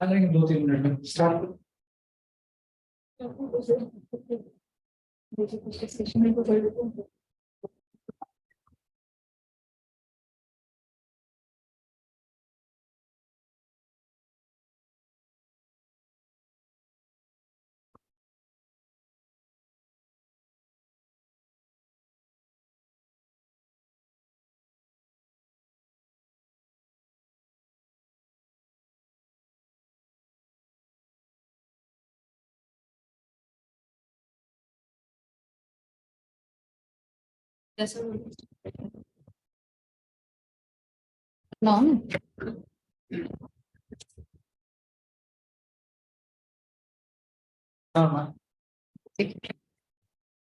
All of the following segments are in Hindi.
2-3 मिनट में स्टार्ट।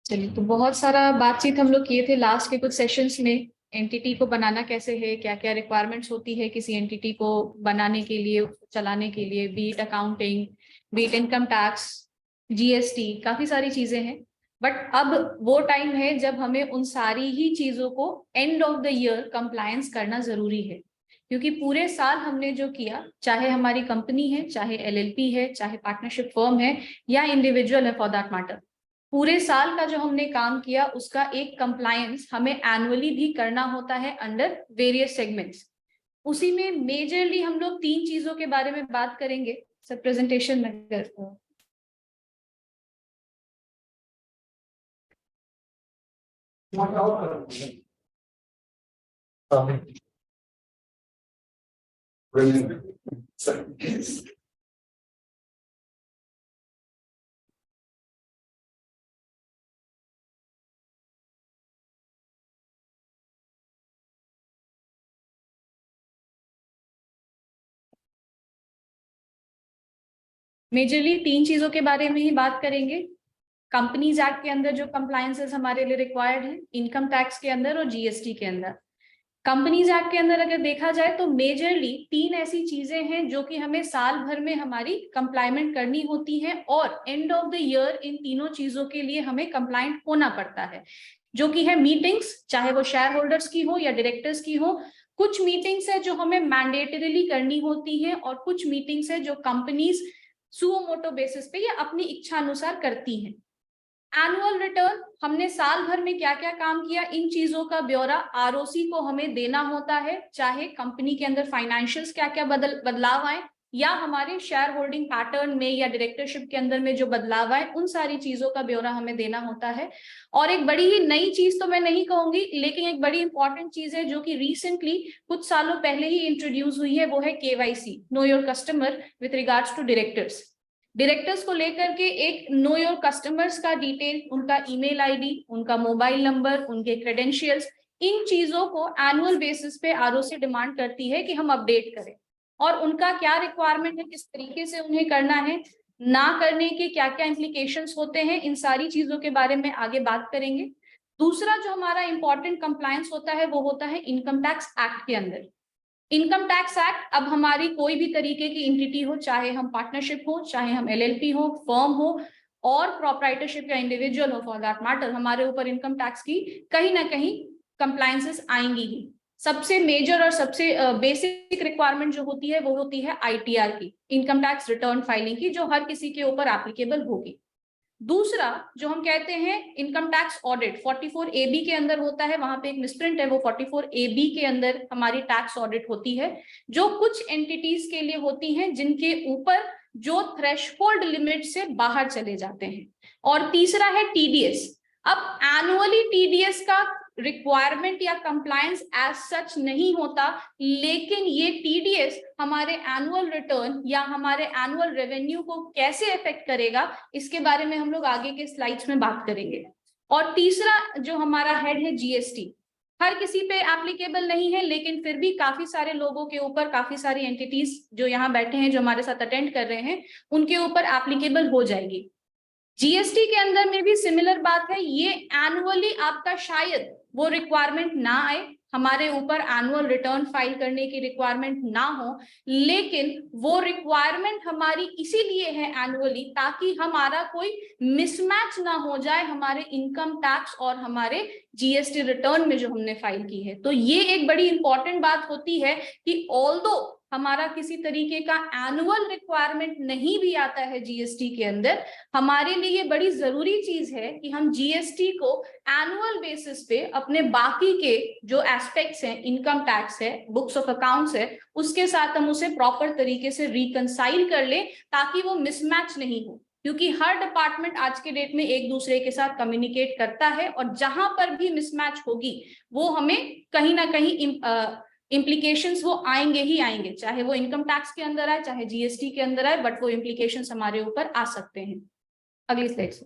चलिए, तो बहुत सारा बातचीत हम लोग किए थे लास्ट के कुछ सेशंस में। एंटिटी को बनाना कैसे है, क्या क्या रिक्वायरमेंट्स होती है किसी एंटिटी को बनाने के लिए, चलाने के लिए, be it accounting, be it income tax, GST, काफी सारी चीजें हैं। बट अब वो टाइम है जब हमें उन सारी ही चीजों को end of the year compliance करना जरूरी है, क्योंकि पूरे साल हमने जो किया, चाहे हमारी कंपनी है, चाहे एलएलपी है, चाहे पार्टनरशिप फर्म है या इंडिविजुअल है फॉर दैट मैटर, पूरे साल का जो हमने काम किया उसका एक कंप्लायंस हमें एनुअली भी करना होता है अंडर वेरियस सेगमेंट्स। उसी में मेजरली हम लोग 3 चीजों के बारे में बात करेंगे। सर प्रेजेंटेशन में करता हूँ। मेजरली 3 चीजों के बारे में ही बात करेंगे। कंपनीज एक्ट के अंदर जो कंप्लायंसेस हमारे लिए रिक्वायर्ड है, इनकम टैक्स के अंदर और जीएसटी के अंदर। कंपनीज एक्ट के अंदर अगर देखा जाए तो मेजरली 3 ऐसी चीजें हैं जो कि हमें साल भर में हमारी कंप्लायमेंट करनी होती है, और end of the year in तीनों चीजों के लिए हमें कंप्लायंट होना पड़ता है, जो कि है मीटिंग्स, चाहे वो शेयर होल्डर्स की हो या डायरेक्टर्स की हो। कुछ मीटिंग्स है जो हमें मैंडेटरीली करनी होती है, और कुछ मीटिंग्स है जो कंपनीज सुओ मोटो बेसिस पे या अपनी इच्छा अनुसार करती हैं। एनुअल रिटर्न, हमने साल भर में क्या क्या काम किया, इन चीजों का ब्यौरा आरओसी को हमें देना होता है, चाहे कंपनी के अंदर फाइनेंशियल्स क्या क्या बदलाव आए, या हमारे शेयर होल्डिंग पैटर्न में या डायरेक्टरशिप के अंदर में जो बदलाव आए, उन सारी चीजों का ब्यौरा हमें देना होता है। और एक बड़ी ही नई चीज तो मैं नहीं कहूंगी, लेकिन एक बड़ी इंपॉर्टेंट चीज है जो कि रिसेंटली कुछ सालों पहले ही इंट्रोड्यूस हुई है, वो है KYC, know your customer, with regards to directors. Directors को लेकर के एक नो योर कस्टमर्स का डिटेल, उनका ईमेल आईडी, उनका मोबाइल नंबर, उनके क्रेडेंशियल्स, इन चीजों को एनुअल बेसिस पे आरओसी डिमांड करती है कि हम अपडेट करें, और उनका क्या रिक्वायरमेंट है, किस तरीके से उन्हें करना है, ना करने के क्या क्या इम्प्लीकेशंस होते हैं, इन सारी चीजों के बारे में आगे बात करेंगे। दूसरा जो हमारा इंपॉर्टेंट कंप्लायंस होता है वो होता है इनकम टैक्स एक्ट के अंदर। इनकम टैक्स एक्ट, अब हमारी कोई भी तरीके की एंटिटी हो, चाहे हम पार्टनरशिप हो, चाहे हम एलएलपी हो, फर्म हो, और प्रोप्राइटरशिप या इंडिविजुअल हो फॉर दैट मैटर, हमारे ऊपर इनकम टैक्स की कहीं ना कहीं कंप्लायंसेस आएंगी ही। सबसे मेजर और सबसे बेसिक रिक्वायरमेंट जो होती है वो होती है आईटीआर की, इनकम टैक्स रिटर्न फाइलिंग की, जो हर किसी के ऊपर एप्लीकेबल होगी। दूसरा जो हम कहते हैं इनकम टैक्स ऑडिट, 44 AB के अंदर होता है, वहां पे एक मिसप्रिंट है, वो 44 AB के अंदर हमारी टैक्स ऑडिट होती है, जो कुछ एंटिटीज के लिए होती हैं जिनके ऊपर जो थ्रेशहोल्ड लिमिट से बाहर चले जाते हैं। और तीसरा है टीडीएस। अब एनुअली टीडीएस का रिक्वायरमेंट या कंप्लायंस एज सच नहीं होता, लेकिन ये टीडीएस हमारे एनुअल रिटर्न या हमारे एनुअल रेवेन्यू को कैसे अफेक्ट करेगा, इसके बारे में हम लोग आगे के स्लाइड्स में बात करेंगे। और तीसरा जो हमारा हेड है जीएसटी। हर किसी पे एप्लीकेबल नहीं है, लेकिन फिर भी काफी सारे लोगों के ऊपर, काफी सारी एंटिटीज जो यहाँ बैठे हैं, जो हमारे साथ अटेंड कर रहे हैं, उनके ऊपर एप्लीकेबल हो जाएगी। जीएसटी के अंदर में भी सिमिलर बात है, ये एनुअली आपका शायद वो रिक्वायरमेंट ना आए, हमारे ऊपर एनुअल रिटर्न फाइल करने की रिक्वायरमेंट ना हो, लेकिन वो रिक्वायरमेंट हमारी इसीलिए है एनुअली, ताकि हमारा कोई मिसमैच ना हो जाए हमारे इनकम टैक्स और हमारे जीएसटी रिटर्न में जो हमने फाइल की है। तो ये एक बड़ी इंपॉर्टेंट बात होती है कि ऑल्दो हमारा किसी तरीके का एनुअल रिक्वायरमेंट नहीं भी आता है जीएसटी के अंदर, हमारे लिए बड़ी जरूरी चीज है कि हम जीएसटी को एनुअल बेसिस पे अपने बाकी के जो एस्पेक्ट्स हैं, इनकम टैक्स है, बुक्स ऑफ अकाउंट्स है, उसके साथ हम उसे प्रॉपर तरीके से रिकंसाइल कर ले, ताकि वो मिसमैच नहीं हो। क्योंकि हर डिपार्टमेंट आज के डेट में एक दूसरे के साथ कम्युनिकेट करता है, और जहां पर भी मिसमैच होगी वो हमें कहीं ना कहीं इम्प्लीकेशंस वो आएंगे ही आएंगे, चाहे वो इनकम टैक्स के अंदर आए, चाहे जीएसटी के अंदर आए, बट वो इम्प्लीकेशंस हमारे ऊपर आ सकते हैं। अगली स्लाइड से।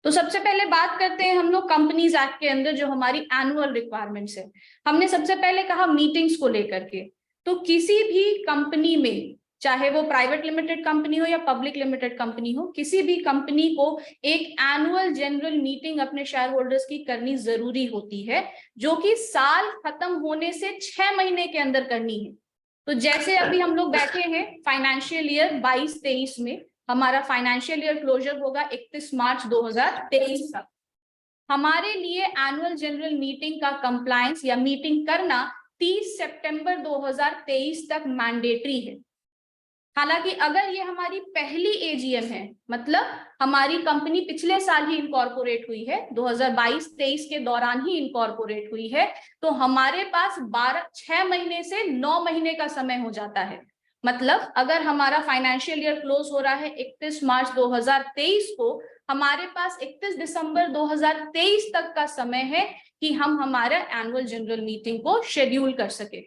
तो सबसे पहले बात करते हैं हम लोग कंपनीज एक्ट के अंदर जो हमारी एनुअल रिक्वायरमेंट्स है। हमने सबसे पहले कहा मीटिंग्स को लेकर के, तो किसी भी कंपनी में, चाहे वो प्राइवेट लिमिटेड कंपनी हो या पब्लिक लिमिटेड कंपनी हो, किसी भी कंपनी को एक एनुअल जनरल मीटिंग अपने शेयर होल्डर्स की करनी जरूरी होती है, जो कि साल खत्म होने से 6 महीने के अंदर करनी है। तो जैसे अभी हम लोग बैठे हैं फाइनेंशियल ईयर 22-23 में, हमारा फाइनेंशियल ईयर क्लोजर होगा 31 मार्च 2023 तक। हमारे लिए एनुअल जनरल मीटिंग का कंप्लायंस या मीटिंग करना 30 सितंबर 2023 तक मैंडेटरी है। हालांकि अगर ये हमारी पहली एजीएम है, मतलब हमारी कंपनी पिछले साल ही इनकॉर्पोरेट हुई है, 2022-23 के दौरान ही इनकॉर्पोरेट हुई है, तो हमारे पास 6 महीने से 9 महीने का समय हो जाता है। मतलब अगर हमारा फाइनेंशियल ईयर क्लोज हो रहा है 31 मार्च 2023 को, हमारे पास 31 दिसंबर 2023 तक का समय है कि हम हमारा एनुअल जनरल मीटिंग को शेड्यूल कर सके।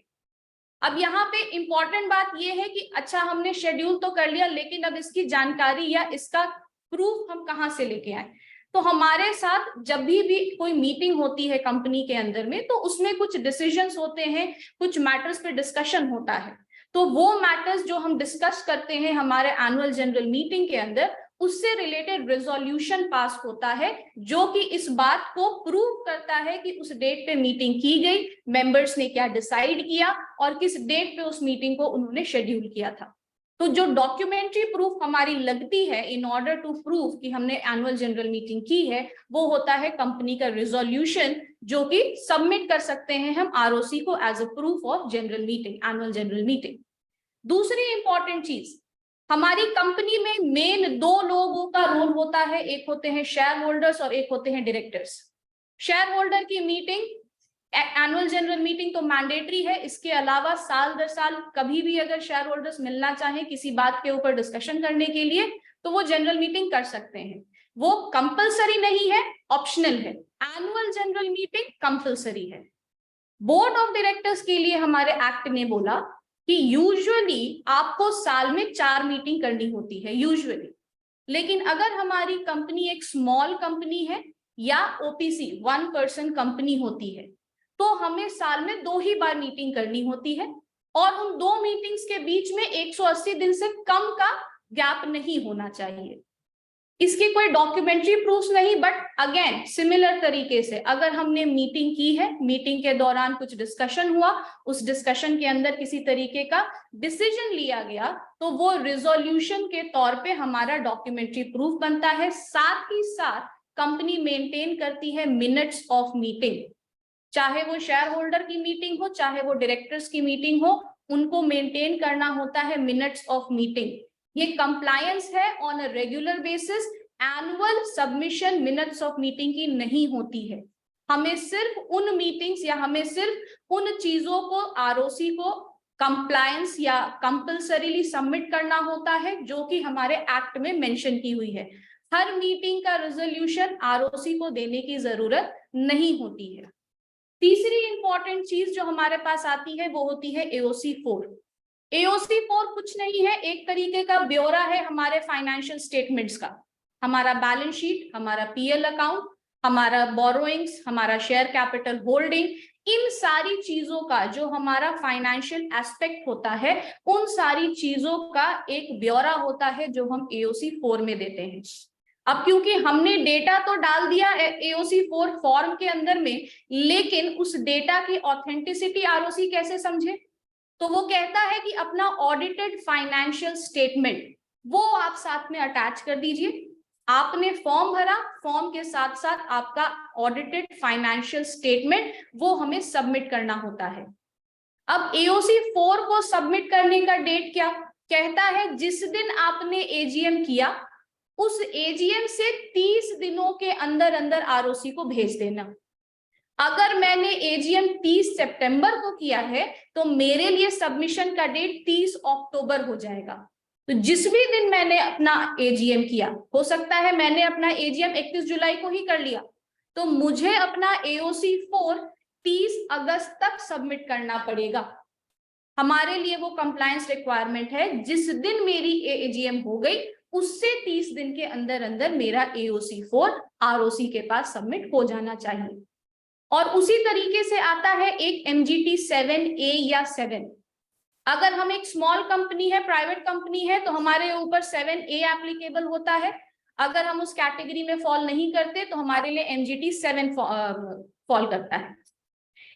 अब यहाँ पे इंपॉर्टेंट बात यह है कि अच्छा हमने शेड्यूल तो कर लिया, लेकिन अब इसकी जानकारी या इसका प्रूफ हम कहाँ से लेके आए। तो हमारे साथ जब भी कोई मीटिंग होती है कंपनी के अंदर में, तो उसमें कुछ डिसीजंस होते हैं, कुछ मैटर्स पे डिस्कशन होता है। तो वो मैटर्स जो हम डिस्कस करते हैं हमारे एनुअल जनरल मीटिंग के अंदर, उससे रिलेटेड रेजोल्यूशन पास होता है, जो कि इस बात को प्रूव करता है कि उस डेट पे मीटिंग की गई, मेंबर्स ने क्या डिसाइड किया और किस डेट पे उस मीटिंग को उन्होंने शेड्यूल किया था। तो जो डॉक्यूमेंट्री प्रूफ हमारी लगती है इन ऑर्डर टू प्रूव कि हमने एनुअल जनरल मीटिंग की है, वो होता है कंपनी का रेजोल्यूशन, जो कि सबमिट कर सकते हैं हम आरओसी को as a proof of general meeting, annual general meeting. दूसरी इंपॉर्टेंट चीज, हमारी कंपनी में मेन 2 लोगों का रोल होता है, एक होते हैं शेयर होल्डर्स और एक होते हैं डायरेक्टर्स। शेयर होल्डर की मीटिंग, एनुअल जनरल मीटिंग तो मैंडेटरी है, इसके अलावा साल दर साल कभी भी अगर शेयर होल्डर्स मिलना चाहें किसी बात के ऊपर डिस्कशन करने के लिए, तो वो जनरल मीटिंग कर सकते हैं। वो कंपल्सरी नहीं है, ऑप्शनल है। एनुअल जनरल मीटिंग कंपल्सरी है। बोर्ड ऑफ डायरेक्टर्स के लिए हमारे एक्ट ने बोला कि यूजुअली आपको साल में 4 मीटिंग करनी होती है यूजुअली, लेकिन अगर हमारी कंपनी एक स्मॉल कंपनी है या ओपीसी 1 पर्सन कंपनी होती है, तो हमें साल में 2 ही बार मीटिंग करनी होती है, और उन 2 मीटिंग्स के बीच में 180 दिन से कम का गैप नहीं होना चाहिए। इसकी कोई डॉक्यूमेंट्री प्रूफ नहीं, बट अगेन सिमिलर तरीके से अगर हमने मीटिंग की है, मीटिंग के दौरान कुछ डिस्कशन हुआ, उस डिस्कशन के अंदर किसी तरीके का डिसीजन लिया गया, तो वो रिजोल्यूशन के तौर पे हमारा डॉक्यूमेंट्री प्रूफ बनता है। साथ ही साथ कंपनी मेंटेन करती है मिनट्स ऑफ मीटिंग, चाहे वो शेयर होल्डर की मीटिंग हो, चाहे वो डायरेक्टर्स की मीटिंग हो, उनको मेंटेन करना होता है मिनट्स ऑफ मीटिंग। ये कंप्लायंस है on a regular basis, annual submission minutes of meeting की नहीं होती है। हमें सिर्फ उन मीटिंग्स या हमें सिर्फ उन चीजों को आरओसी को कंप्लायंस या कंपल्सरीली सबमिट करना होता है जो कि हमारे एक्ट में मेंशन की हुई है। हर मीटिंग का रेजोल्यूशन आरओसी को देने की जरूरत नहीं होती है। तीसरी इंपॉर्टेंट चीज जो हमारे पास आती है वो होती है एओसी 4। एओसी 4 कुछ नहीं है, एक तरीके का ब्यौरा है हमारे फाइनेंशियल स्टेटमेंट्स का, हमारा बैलेंस शीट, हमारा पीएल अकाउंट, हमारा बोरोइंग्स, हमारा शेयर कैपिटल होल्डिंग, इन सारी चीजों का जो हमारा फाइनेंशियल एस्पेक्ट होता है, उन सारी चीजों का एक ब्यौरा होता है जो हम AOC 4 में देते हैं। अब क्योंकि हमने डेटा तो डाल दिया AOC 4 फॉर्म के अंदर में, लेकिन उस डेटा की ऑथेंटिसिटी ROC कैसे समझे? तो वो कहता है कि अपना ऑडिटेड फाइनेंशियल स्टेटमेंट वो आप साथ में अटैच कर दीजिए। आपने फॉर्म भरा, फॉर्म के साथ साथ आपका ऑडिटेड फाइनेंशियल स्टेटमेंट वो हमें सबमिट करना होता है। अब AOC 4 को सबमिट करने का डेट क्या कहता है? जिस दिन आपने AGM किया, उस AGM से 30 दिनों के अंदर अंदर ROC को भेज देना। अगर मैंने AGM 30 सितंबर को किया है तो मेरे लिए सबमिशन का डेट 30 अक्टूबर हो जाएगा। तो जिस भी दिन मैंने अपना AGM किया, हो सकता है मैंने अपना AGM 31 जुलाई को ही कर लिया, तो मुझे अपना AOC 4 30 अगस्त तक सबमिट करना पड़ेगा। हमारे लिए वो कंप्लायंस रिक्वायरमेंट है। जिस दिन मेरी AGM हो गई, उससे 30 दिन के अंदर अंदर मेरा AOC 4 ROC के पास सबमिट हो जाना चाहिए। और उसी तरीके से आता है एक MGT 7A या 7। अगर हम एक स्मॉल कंपनी है, प्राइवेट कंपनी है, तो हमारे ऊपर 7A एप्लीकेबल होता है। अगर हम उस कैटेगरी में फॉल नहीं करते तो हमारे लिए MGT 7 फॉल करता है।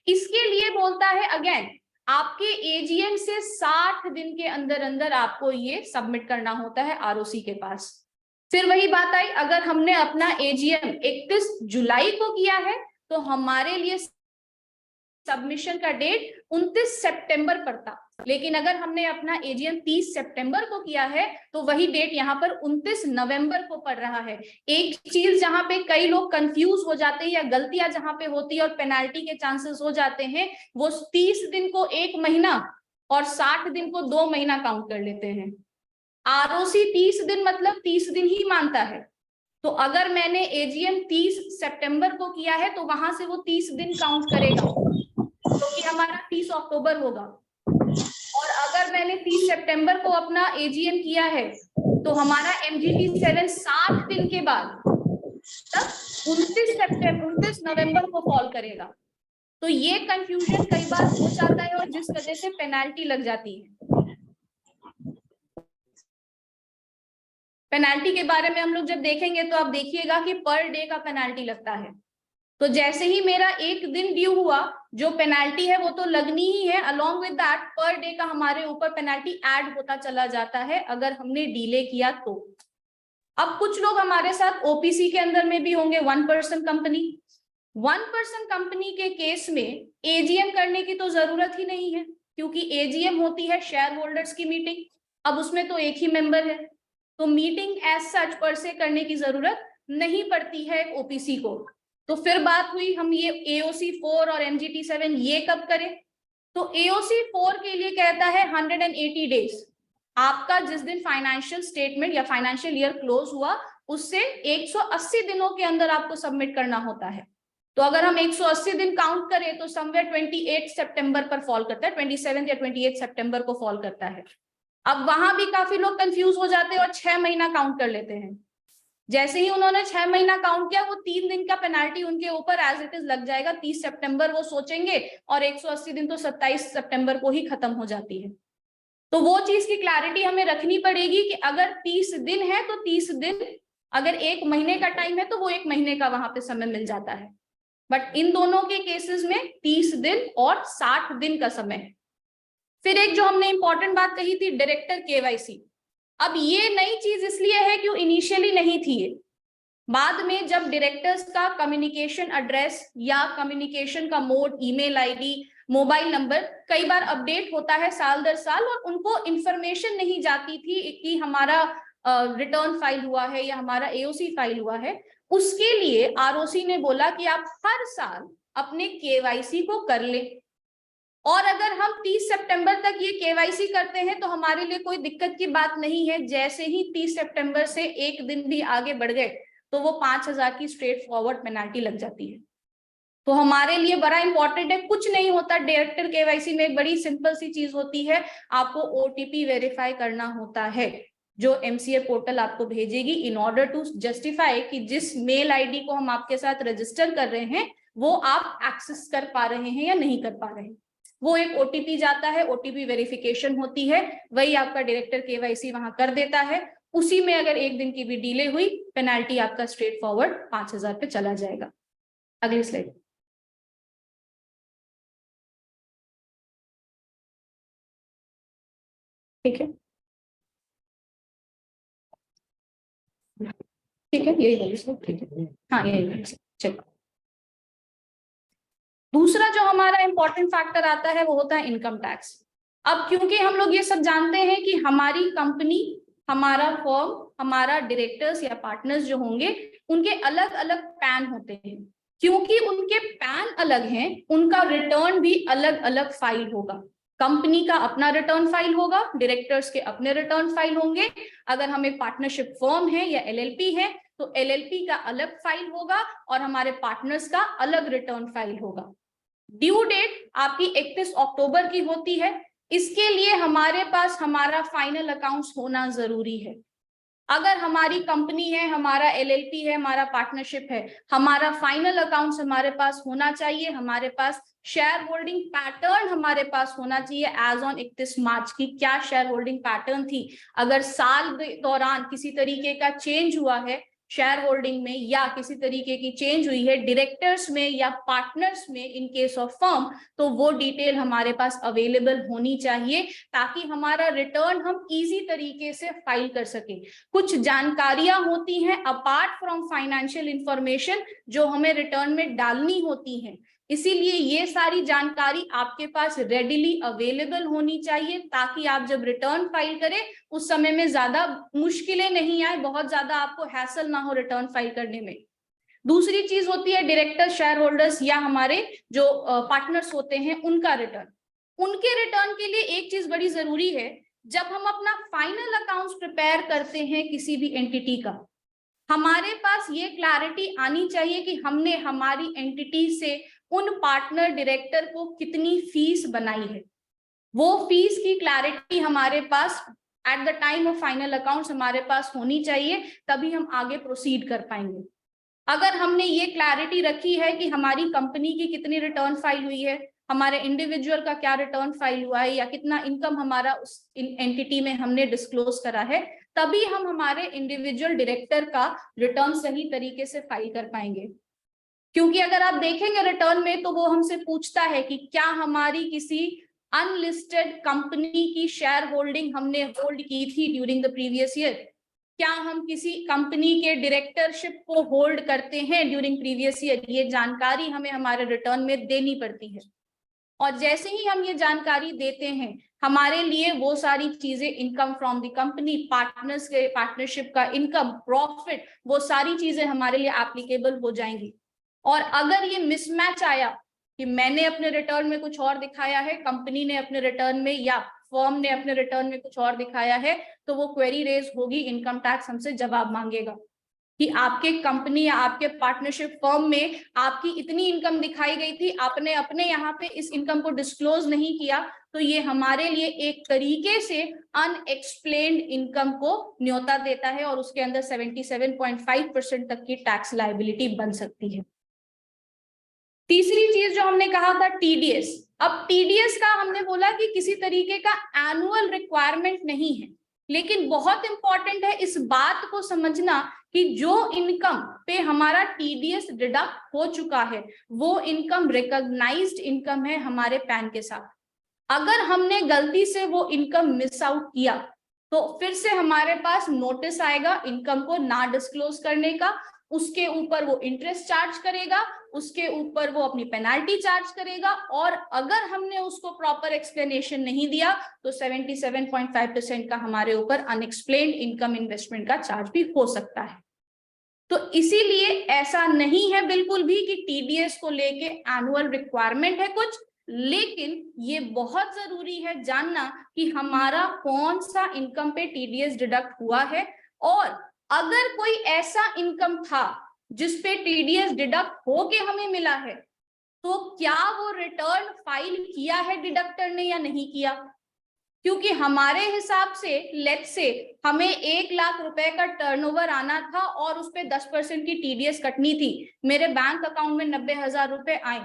इसके लिए बोलता है अगेन, आपके AGM से 60 दिन के अंदर अंदर आपको ये सबमिट करना होता है ROC के पास। फिर वही बात आई, अगर हमने अपना AGM 31 जुलाई को किया है तो हमारे लिए सबमिशन का डेट 29 सितंबर पड़ता। लेकिन अगर हमने अपना AGM 30 सितंबर को किया है तो वही डेट यहाँ पर 29 नवंबर को पड़ रहा है। एक चीज जहां पे कई लोग कंफ्यूज हो जाते हैं या गलतियां जहां पे होती है और पेनाल्टी के चांसेस हो जाते हैं, वो 30 दिन को 1 महीना और 60 दिन को 2 महीना काउंट कर लेते हैं। ROC 30 दिन मतलब 30 दिन ही मानता है। तो अगर मैंने AGM 30 सितंबर को किया है तो वहां से वो 30 दिन काउंट करेगा, तो कि हमारा 30 अक्टूबर होगा। और अगर मैंने 30 सितंबर को अपना AGM किया है तो हमारा MGT 7 60 दिन के बाद तक 29 नवंबर को फॉल करेगा। तो ये कंफ्यूजन कई बार हो जाता है और जिस वजह से पेनाल्टी लग जाती है। पेनाल्टी के बारे में हम लोग जब देखेंगे तो आप देखिएगा कि पर डे का पेनाल्टी लगता है। तो जैसे ही मेरा एक दिन ड्यू हुआ, जो पेनाल्टी है वो तो लगनी ही है, along with that per day का हमारे ऊपर पेनाल्टी ऐड होता चला जाता है अगर हमने डिले किया तो। अब कुछ लोग हमारे साथ OPC के अंदर में भी होंगे, 1 पर्सन कंपनी। 1 पर्सन कंपनी के केस में AGM करने की तो जरूरत ही नहीं है, क्योंकि AGM होती है शेयर होल्डर्स की मीटिंग। अब उसमें तो एक ही मेंबर है, तो मीटिंग एज सच पर से करने की जरूरत नहीं पड़ती है OPC को। तो फिर बात हुई हम ये AOC 4 और MGT 7 ये कब करें? तो AOC 4 के लिए कहता है 180 डेज। आपका जिस दिन फाइनेंशियल स्टेटमेंट या फाइनेंशियल ईयर क्लोज हुआ, उससे 180 दिनों के अंदर आपको सबमिट करना होता है। तो अगर हम 180 दिन काउंट करें तो समवेयर 28 सितंबर पर फॉल करता है, 27 या 28 सितंबर को फॉल करता है। अब वहां भी काफी लोग कंफ्यूज हो जाते हैं और 6 महीना काउंट कर लेते हैं। जैसे ही उन्होंने 6 महीना काउंट किया, वो 3 दिन का पेनाल्टी उनके ऊपर एज इट इज लग जाएगा। 30 सितंबर वो सोचेंगे और 180 दिन तो 27 सितंबर को ही खत्म हो जाती है। तो वो चीज की क्लैरिटी हमें रखनी पड़ेगी कि अगर 30 दिन है तो 30 दिन, अगर 1 महीने का टाइम है तो वो 1 महीने का वहां पे समय मिल जाता है। बट इन दोनों के केसेस में 30 दिन और 60 दिन का समय है। फिर एक जो हमने इंपॉर्टेंट बात कही थी, डायरेक्टर KYC। अब ये नई चीज इसलिए है कि इनिशियली नहीं थी ये, बाद में जब डायरेक्टर्स का कम्युनिकेशन एड्रेस या कम्युनिकेशन का mode, email ID, mobile number कई बार अपडेट होता है साल दर साल, और उनको इंफॉर्मेशन नहीं जाती थी कि हमारा रिटर्न फाइल हुआ है या हमारा AOC फाइल हुआ है। उसके लिए ROC ने बोला कि आप हर साल अपने KYC को कर ले, और अगर हम 30 सितंबर तक ये KYC करते हैं तो हमारे लिए कोई दिक्कत की बात नहीं है। जैसे ही 30 सितंबर से एक दिन भी आगे बढ़ गए तो वो 5000 की स्ट्रेट फॉरवर्ड पेनाल्टी लग जाती है। तो हमारे लिए बड़ा इंपॉर्टेंट है, कुछ नहीं होता डायरेक्टर KYC में, एक बड़ी सिंपल सी चीज होती है, आपको OTP वेरीफाई करना होता है। जो MCA पोर्टल आपको भेजेगी इन ऑर्डर टू जस्टिफाई कि जिस मेल आईडी को हम आपके साथ रजिस्टर कर रहे हैं वो आप एक्सेस कर पा रहे हैं या नहीं कर पा रहे हैं। वो एक OTP जाता है, OTP वेरिफिकेशन होती है, वही आपका डायरेक्टर KYC वहां कर देता है। उसी में अगर 1 दिन की भी डिले हुई, पेनाल्टी आपका स्ट्रेट फॉरवर्ड 5,000 पे चला जाएगा। अगली स्लाइड। ठीक है, ठीक है, यही वाली स्लाइड, ठीक है, हाँ यही वाली स्लाइड, चलो। दूसरा जो हमारा इंपॉर्टेंट फैक्टर आता है वो होता है इनकम टैक्स। अब क्योंकि हम लोग ये सब जानते हैं कि हमारी कंपनी, हमारा फर्म, हमारा डायरेक्टर्स या पार्टनर्स जो होंगे उनके अलग अलग पैन होते हैं। क्योंकि उनके पैन अलग हैं, उनका रिटर्न भी अलग अलग फाइल होगा। कंपनी का अपना रिटर्न फाइल होगा, डायरेक्टर्स के अपने रिटर्न फाइल होंगे। अगर हम एक पार्टनरशिप फर्म है या LLP है तो LLP का अलग फाइल होगा और हमारे पार्टनर्स का अलग रिटर्न फाइल होगा। ड्यू डेट आपकी 31 अक्टूबर की होती है। इसके लिए हमारे पास हमारा फाइनल अकाउंट्स होना जरूरी है। अगर हमारी कंपनी है, हमारा LLP है, हमारा पार्टनरशिप है, हमारा फाइनल अकाउंट्स हमारे पास होना चाहिए। हमारे पास शेयर होल्डिंग पैटर्न हमारे पास होना चाहिए एज ऑन 31 मार्च की क्या शेयर होल्डिंग पैटर्न थी। अगर साल के दौरान किसी तरीके का चेंज हुआ है शेयर होल्डिंग में या किसी तरीके की चेंज हुई है डायरेक्टर्स में या पार्टनर्स में इन केस ऑफ फर्म, तो वो डिटेल हमारे पास अवेलेबल होनी चाहिए ताकि हमारा रिटर्न हम इजी तरीके से फाइल कर सके। कुछ जानकारियां होती हैं अपार्ट फ्रॉम फाइनेंशियल इंफॉर्मेशन जो हमें रिटर्न में डालनी होती हैं, इसीलिए ये सारी जानकारी आपके पास रेडिली अवेलेबल होनी चाहिए ताकि आप जब रिटर्न फाइल करें उस समय में ज्यादा मुश्किलें नहीं आए, बहुत ज्यादा आपको हैसल ना हो रिटर्न फाइल करने में। दूसरी चीज होती है डायरेक्टर, शेयर होल्डर्स या हमारे जो पार्टनर्स होते हैं उनका रिटर्न। उनके रिटर्न के लिए एक चीज बड़ी जरूरी है, जब हम अपना फाइनल अकाउंट्स प्रिपेयर करते हैं किसी भी एंटिटी का, हमारे पास ये क्लैरिटी आनी चाहिए कि हमने हमारी एंटिटी से उन पार्टनर डायरेक्टर को कितनी फीस बनाई है। वो फीस की क्लैरिटी हमारे पास at the time of final accounts हमारे पास होनी चाहिए, तभी हम आगे प्रोसीड कर पाएंगे। अगर हमने ये क्लैरिटी रखी है कि हमारी कंपनी की कितनी रिटर्न फाइल हुई है, हमारे इंडिविजुअल का क्या रिटर्न फाइल हुआ है या कितना इनकम हमारा उस एंटिटी में हमने डिस्क्लोज करा है, तभी हम हमारे इंडिविजुअल डायरेक्टर का रिटर्न सही तरीके से फाइल कर पाएंगे। क्योंकि अगर आप देखेंगे रिटर्न में तो वो हमसे पूछता है कि क्या हमारी किसी अनलिस्टेड कंपनी की शेयर होल्डिंग हमने होल्ड की थी ड्यूरिंग द प्रीवियस ईयर, क्या हम किसी कंपनी के डायरेक्टरशिप को होल्ड करते हैं ड्यूरिंग प्रीवियस ईयर। ये जानकारी हमें हमारे रिटर्न में देनी पड़ती है और जैसे ही हम ये जानकारी देते हैं हमारे लिए वो सारी चीजें, income from the company, partners के पार्टनरशिप का इनकम, प्रॉफिट, वो सारी चीजें हमारे लिए एप्लीकेबल हो जाएंगी। और अगर ये मिसमैच आया कि मैंने अपने रिटर्न में कुछ और दिखाया है, कंपनी ने अपने रिटर्न में या फर्म ने अपने रिटर्न में कुछ और दिखाया है, तो वो क्वेरी रेज होगी, इनकम टैक्स हमसे जवाब मांगेगा कि आपके कंपनी या आपके पार्टनरशिप फर्म में आपकी इतनी इनकम दिखाई गई थी, आपने अपने यहाँ पे इस इनकम को डिस्क्लोज नहीं किया। तो ये हमारे लिए एक तरीके से अनएक्सप्लेन्ड इनकम को न्योता देता है और उसके अंदर 77.5% तक की टैक्स लायबिलिटी बन सकती है। तीसरी चीज जो हमने कहा था TDS। अब TDS का हमने बोला कि किसी तरीके का एनुअल रिक्वायरमेंट नहीं है, लेकिन बहुत इंपॉर्टेंट है इस बात को समझना कि जो इनकम पे हमारा TDS डिडक्ट हो चुका है वो इनकम रिकॉग्नाइज्ड इनकम है हमारे पैन के साथ। अगर हमने गलती से वो इनकम मिस आउट किया तो फिर से हमारे पास नोटिस आएगा इनकम को ना डिस्क्लोज करने का, उसके ऊपर वो इंटरेस्ट चार्ज करेगा, उसके ऊपर वो अपनी पेनाल्टी चार्ज करेगा और अगर हमने उसको प्रॉपर एक्सप्लेनेशन नहीं दिया तो 77.5% का हमारे ऊपर अनएक्सप्लेन्ड इनकम इन्वेस्टमेंट का चार्ज भी हो सकता है। तो इसीलिए ऐसा नहीं है बिल्कुल भी कि TDS को लेके एनुअल रिक्वायरमेंट है कुछ, लेकिन ये बहुत जरूरी है जानना कि हमारा कौन सा इनकम पे TDS डिडक्ट हुआ है और अगर कोई ऐसा इनकम था जिसपे TDS डिडक्ट होके हमें मिला है तो क्या वो रिटर्न फाइल किया है डिडक्टर ने या नहीं किया। क्योंकि हमारे हिसाब से लेट्स से हमें 1 लाख रुपए का टर्नओवर आना था और उस पे 10% की टीडीएस कटनी थी। मेरे बैंक अकाउंट में 90,000 रुपए आए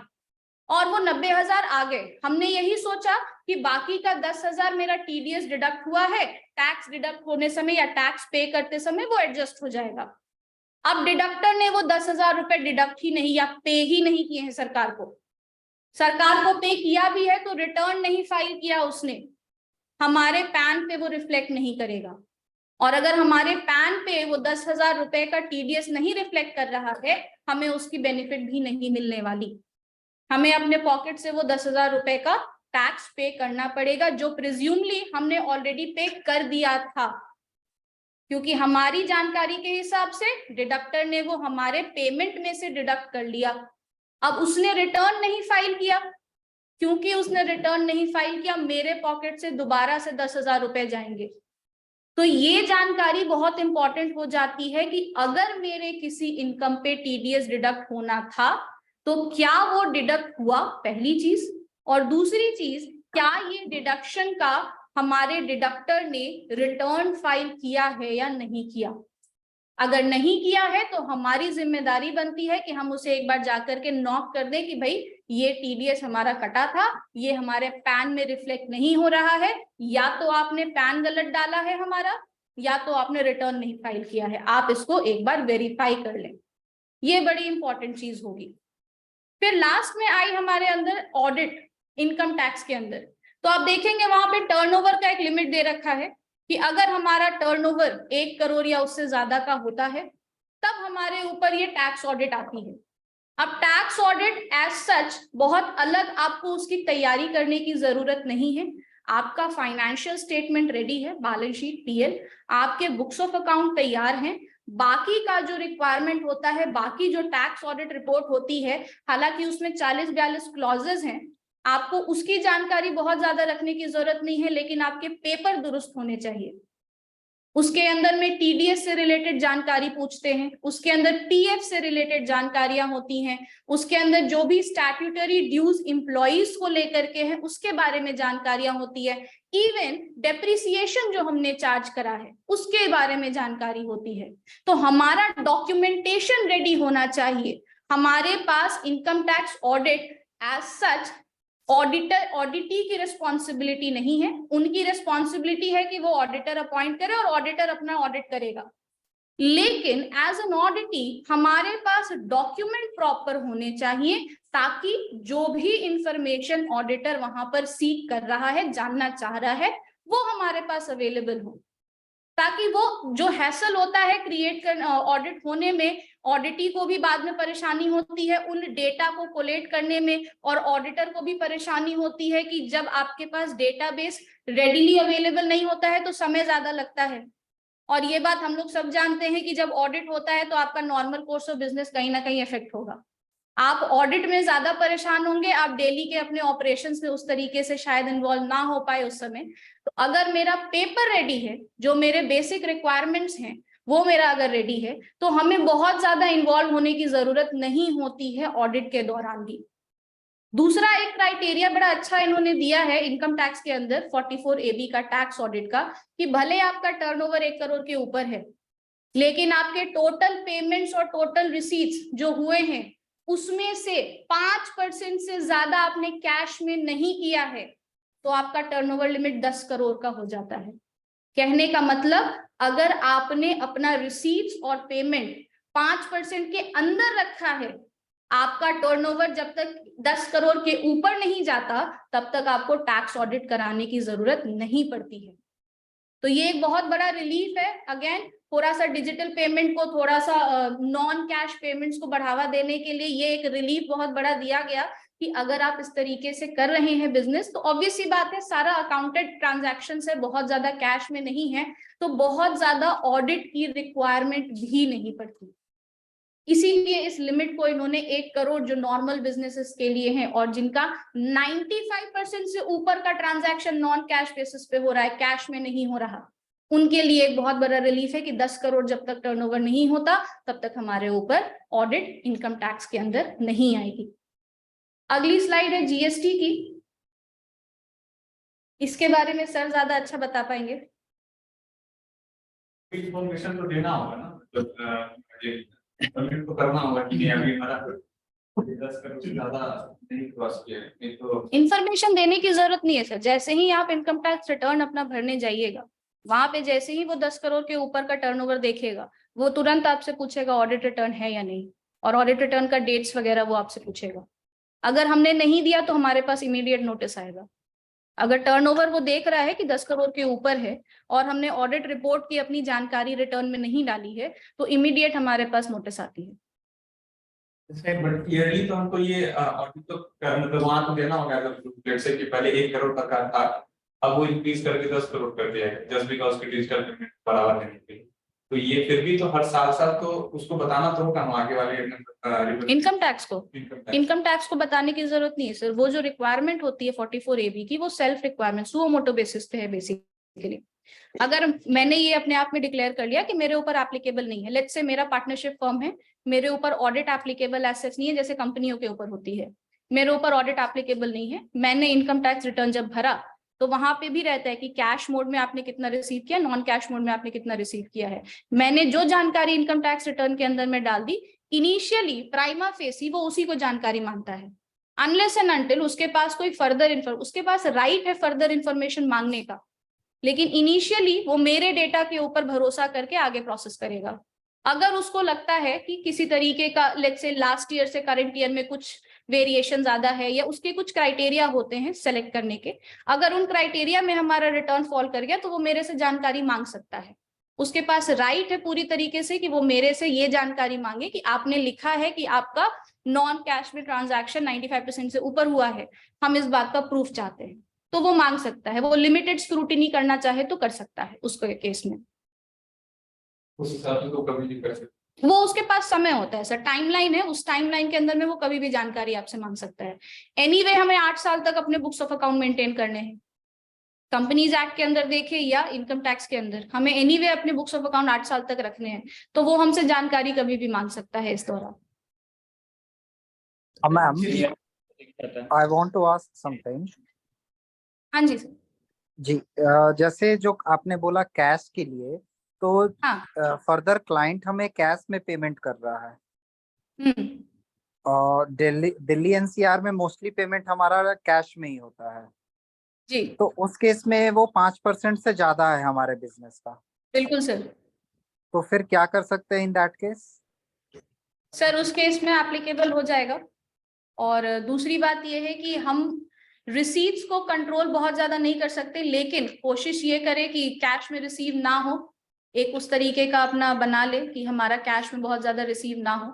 और वो 90,000 आ गए। हमने यही सोचा कि बाकी का 10,000 मेरा टीडीएस डिडक्ट हुआ है, टैक्स डिडक्ट होने समय या टैक्स पे करते समय वो एडजस्ट हो जाएगा। अब डिडक्टर ने वो 10,000 रुपए डिडक्ट ही नहीं या पे ही नहीं किए हैं सरकार को। सरकार को पे किया भी है तो रिटर्न नहीं फाइल किया उसने, हमारे पैन पे वो रिफ्लेक्ट नहीं करेगा। और अगर हमारे पैन पे वो 10,000 रुपए का टीडीएस नहीं रिफ्लेक्ट कर रहा है, हमें उसकी बेनिफिट भी नहीं मिलने वाली। हमें अपने पॉकेट से वो 10,000 रुपए का टैक्स पे करना पड़ेगा, जो प्रिज्यूमली हमने ऑलरेडी पे कर दिया था, क्योंकि हमारी जानकारी के हिसाब से डिडक्टर ने वो हमारे पेमेंट में से डिडक्ट कर लिया। अब उसने रिटर्न नहीं फाइल किया, क्योंकि उसने रिटर्न नहीं फाइल किया, मेरे पॉकेट से दोबारा से 10,000 रुपए जाएंगे। तो ये जानकारी बहुत इंपॉर्टेंट हो जाती है कि अगर मेरे किसी इनकम पे टीडीएस डिडक्ट होना था तो क्या वो डिडक्ट हुआ, पहली चीज। और दूसरी चीज, क्या ये डिडक्शन का हमारे डिडक्टर ने रिटर्न फाइल किया है या नहीं किया। अगर नहीं किया है तो हमारी जिम्मेदारी बनती है कि हम उसे एक बार जाकर के नॉक कर दें कि भाई ये टीडीएस हमारा कटा था, ये हमारे पैन में रिफ्लेक्ट नहीं हो रहा है, या तो आपने पैन गलत डाला है हमारा, या तो आपने रिटर्न नहीं फाइल किया है, आप इसको एक बार वेरीफाई कर लें। ये बड़ी इंपॉर्टेंट चीज होगी। फिर लास्ट में आई हमारे अंदर ऑडिट इनकम टैक्स के अंदर। तो आप देखेंगे वहां पे टर्नओवर का एक लिमिट दे रखा है कि अगर हमारा टर्नओवर 1 करोड़ या उससे ज्यादा का होता है तब हमारे ऊपर ये टैक्स ऑडिट आती है। अब टैक्स ऑडिट एज सच बहुत अलग आपको उसकी तैयारी करने की जरूरत नहीं है। आपका फाइनेंशियल स्टेटमेंट रेडी है, बैलेंस शीट, पीएल, आपके बुक्स ऑफ अकाउंट तैयार हैं। बाकी का जो रिक्वायरमेंट होता है, बाकी जो टैक्स ऑडिट रिपोर्ट होती है, हालांकि उसमें 40-42 क्लॉजेस हैं, आपको उसकी जानकारी बहुत ज्यादा रखने की जरूरत नहीं है, लेकिन आपके पेपर दुरुस्त होने चाहिए। उसके अंदर में टीडीएस से रिलेटेड जानकारी पूछते हैं, उसके अंदर पीएफ से रिलेटेड जानकारियां होती हैं, उसके अंदर जो भी स्टैट्यूटरी ड्यूज एम्प्लॉइज को लेकर के हैं उसके बारे में जानकारियां होती है, इवन डेप्रिसिएशन जो हमने चार्ज करा है उसके बारे में जानकारी होती है। तो हमारा डॉक्यूमेंटेशन रेडी होना चाहिए। हमारे पास income tax audit as such auditee की रिस्पॉन्सिबिलिटी नहीं है, उनकी रिस्पॉन्सिबिलिटी है कि वो ऑडिटर अपॉइंट करे और ऑडिटर अपना ऑडिट करेगा। लेकिन एज एन ऑडिटी हमारे पास डॉक्यूमेंट प्रॉपर होने चाहिए, ताकि जो भी इंफॉर्मेशन ऑडिटर वहां पर सीक कर रहा है, जानना चाह रहा है, वो हमारे पास अवेलेबल हो, ताकि वो जो हैसल होता है क्रिएट कर ऑडिट होने में, ऑडिटी को भी बाद में परेशानी होती है उन डेटा को कोलेक्ट करने में, और ऑडिटर को भी परेशानी होती है कि जब आपके पास डेटाबेस रेडिली अवेलेबल नहीं होता है तो समय ज्यादा लगता है। और ये बात हम लोग सब जानते हैं कि जब ऑडिट होता है तो आपका नॉर्मल कोर्स ऑफ बिजनेस कहीं ना कहीं इफेक्ट होगा। आप ऑडिट में ज्यादा परेशान होंगे, आप डेली के अपने ऑपरेशंस में उस तरीके से शायद इन्वॉल्व ना हो पाए उस समय। तो अगर मेरा पेपर रेडी है, जो मेरे बेसिक रिक्वायरमेंट्स हैं वो मेरा अगर रेडी है, तो हमें बहुत ज्यादा इन्वॉल्व होने की जरूरत नहीं होती है ऑडिट के दौरान भी। दूसरा एक क्राइटेरिया बड़ा अच्छा इन्होंने दिया है इनकम टैक्स के अंदर 44AB का टैक्स ऑडिट का, कि भले आपका टर्नओवर 1 करोड़ के ऊपर है, लेकिन आपके टोटल पेमेंट्स और टोटल रिसीट्स जो हुए हैं उसमें से 5% से ज्यादा आपने कैश में नहीं किया है, तो आपका टर्नओवर लिमिट 10 करोड़ का हो जाता है। कहने का मतलब, अगर आपने अपना रिसीट्स और पेमेंट 5% के अंदर रखा है, आपका टर्नओवर जब तक 10 करोड़ के ऊपर नहीं जाता तब तक आपको टैक्स ऑडिट कराने की जरूरत नहीं पड़ती है। तो ये एक बहुत बड़ा रिलीफ है। अगेन थोड़ा सा डिजिटल पेमेंट को, थोड़ा सा नॉन कैश पेमेंट्स को बढ़ावा देने के लिए ये एक रिलीफ बहुत बड़ा दिया गया कि अगर आप इस तरीके से कर रहे हैं बिजनेस, तो ऑब्वियस सी बात है सारा अकाउंटेड ट्रांजैक्शन है, बहुत ज्यादा कैश में नहीं है, तो बहुत ज्यादा ऑडिट की रिक्वायरमेंट भी नहीं पड़ती। इसीलिए इस लिमिट को इन्होंने 1 करोड़ जो नॉर्मल बिजनेसेस के लिए हैं और जिनका 95% से ऊपर का ट्रांजैक्शन नॉन कैश बेसिस पे हो रहा है, कैश में नहीं हो रहा, उनके लिए एक बहुत बड़ा रिलीफ है कि 10 करोड़ जब तक टर्नओवर नहीं होता तब तक हमारे ऊपर ऑडिट इनकम टैक्स के अंदर नहीं आएगी। अगली स्लाइड है जीएसटी की। इसके बारे में सर ज्यादा अच्छा बता पाएंगे। इन्फॉर्मेशन तो देना होगा ना, मतलब सबमिट तो करना होगा कि नहीं अभी हमारा 10 करोड़ से ज्यादा नहीं क्रॉस किया है, नहीं तो इंफॉर्मेशन देने की जरूरत नहीं है सर। जैसे ही आप इनकम टैक्स रिटर्न अपना भरने जाइएगा, वहां पे जैसे ही वो 10 करोड़ के ऊपर का टर्नओवर देखेगा, वो तुरंत आपसे पूछेगा ऑडिट रिटर्न है या नहीं, और ऑडिट रिटर्न का डेट्स वगैरह वो आपसे पूछेगा। अगर हमने नहीं दिया तो हमारे पास इमीडिएट नोटिस आएगा। अगर टर्नओवर वो देख रहा है कि 10 करोड़ के ऊपर है और हमने ऑडिट रिपोर्ट की अपनी जानकारी रिटर्न में नहीं डाली है, तो इमीडिएट हमारे पास नोटिस आती है। बट ईयरली तो हमको ये ऑडिट तो मतलब वहां तो देना होगा, अगर लेट्स से कि पहले 1 करोड़ तक का था, अब वो इंक्रीज करके 10 करोड़ कर दिया है जस्ट बिकॉज की डिजिटल पेमेंट बढ़ावा देने के लिए। तो ये फिर भी तो हर साल तो उसको बताना तो होगा हम आगे वाले इनकम टैक्स को बताने की जरूरत नहीं है सर। वो जो रिक्वायरमेंट होती है 44AB की, वो self requirement suo motu basis पे है बेसिकली। अगर मैंने ये अपने आप में डिक्लेयर कर लिया कि मेरे ऊपर एप्लीकेबल नहीं है, लेट्स से मेरा पार्टनरशिप फर्म है, मेरे ऊपर ऑडिट एप्लीकेबल एसेट्स नहीं है जैसे कंपनियों के ऊपर होती है, मेरे ऊपर ऑडिट एप्लीकेबल नहीं है, मैंने इनकम टैक्स रिटर्न जब भरा तो वहां पे भी रहता है कि कैश मोड में आपने कितना रिसीव किया, नॉन कैश मोड में आपने कितना रिसीव किया है। मैंने जो जानकारी इनकम टैक्स रिटर्न के अंदर में डाल दी, इनिशियली प्राइमा फेसी वो उसी को जानकारी मानता है, अनलेस एंड अनटिल उसके पास कोई उसके पास राइट है फर्दर इंफॉर्मेशन मांगने का, लेकिन इनिशियली वो मेरे डेटा के ऊपर भरोसा करके आगे प्रोसेस करेगा। अगर उसको लगता है कि किसी तरीके का लेट्स से लास्ट ईयर से करंट ईयर में कुछ वेरिएशन ज्यादा है, या उसके कुछ क्राइटेरिया होते हैं सेलेक्ट करने के, अगर उन क्राइटेरिया में हमारा रिटर्न फॉल कर गया तो वो मेरे से जानकारी मांग सकता है। उसके पास राइट है पूरी तरीके से कि वो मेरे से ये जानकारी मांगे कि आपने लिखा है कि आपका नॉन कैश में ट्रांजैक्शन 95% से ऊपर हुआ है, हम इस बात का प्रूफ चाहते हैं, तो वो मांग सकता है। वो लिमिटेड स्क्रूटिनी करना चाहे तो कर सकता है उसको केस में। उस हिसाब से तो कभी नहीं कर सकते। वो उसके पास समय होता है सर, टाइमलाइन है, उस टाइमलाइन के अंदर में वो कभी भी जानकारी आपसे मांग सकता है। एनीवे हमें 8 साल तक अपने बुक्स ऑफ अकाउंट मेंटेन करने हैं, कंपनीज एक्ट के अंदर देखे या इनकम टैक्स के अंदर, हमें एनीवे अपने बुक्स ऑफ अकाउंट 8 साल तक रखने हैं, तो वो हमसे जानकारी कभी भी मांग सकता है इस दौरान। Ma'am, I want to ask something. हाँ जी सर। जी, जैसे जो आपने बोला कैश के लिए, तो हाँ। फर्दर क्लाइंट हमें कैश में पेमेंट कर रहा है, और दिल्ली एनसीआर में मोस्टली पेमेंट हमारा कैश में ही होता है जी तो उस केस में वो 5% से ज्यादा है हमारे बिजनेस का, बिल्कुल सर। तो फिर क्या कर सकते हैं इन दैट केस? सर उस केस में एप्लीकेबल हो जाएगा। और दूसरी बात यह है कि हम रिसीट्स को कंट्रोल बहुत ज्यादा नहीं कर सकते, लेकिन कोशिश ये करें कि कैश में रिसीव ना हो, एक उस तरीके का अपना बना ले कि हमारा कैश में बहुत ज्यादा रिसीव ना हो,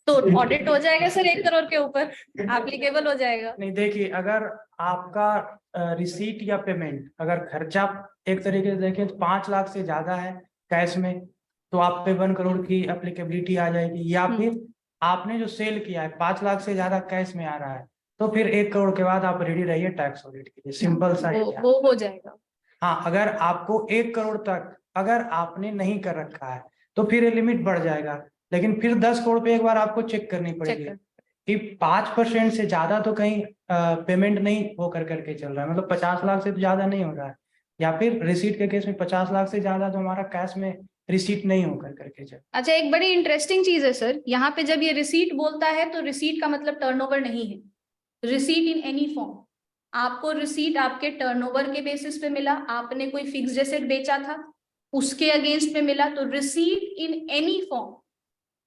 तो ऑडिट हो जाएगा सर 1 करोड़ के ऊपर, एप्लीकेबल हो जाएगा। नहीं, देखिए, अगर आपका रिसीट या पेमेंट, अगर खर्चा एक तरीके से देखें तो 5 लाख से ज्यादा है कैश में, तो आप पे 1 करोड़ की एप्लीकेबिलिटी आ जाएगी। या फिर आपने जो सेल किया है 5 लाख से ज्यादा कैश में आ रहा है, तो फिर 1 करोड़ के बाद आप रेडी रहिए टैक्स ऑडिट के लिए, सिंपल सा वो हो जाएगा। हाँ, अगर आपको 1 करोड़ तक अगर आपने नहीं कर रखा है तो फिर ये लिमिट बढ़ जाएगा, लेकिन फिर 10 करोड़ पे एक बार आपको चेक करनी पड़ेगी कि 5% से ज्यादा तो कहीं पेमेंट नहीं हो करके चल रहा है, मतलब 50 लाख से तो ज्यादा नहीं हो रहा है, या फिर रिसीट के केस में 50 लाख से ज्यादा तो हमारा कैश में रिसीट नहीं हो करके चल। अच्छा, एक बड़ी इंटरेस्टिंग चीज है सर, यहाँ पे जब ये रिसीट बोलता है तो रिसीट का मतलब टर्नओवर नहीं है। रिसीट इन एनी फॉर्म, आपको रिसीट आपके टर्नओवर के बेसिस पे मिला, आपने कोई फिक्स्ड एसेट बेचा था उसके अगेंस्ट में मिला, तो रिसीट इन एनी फॉर्म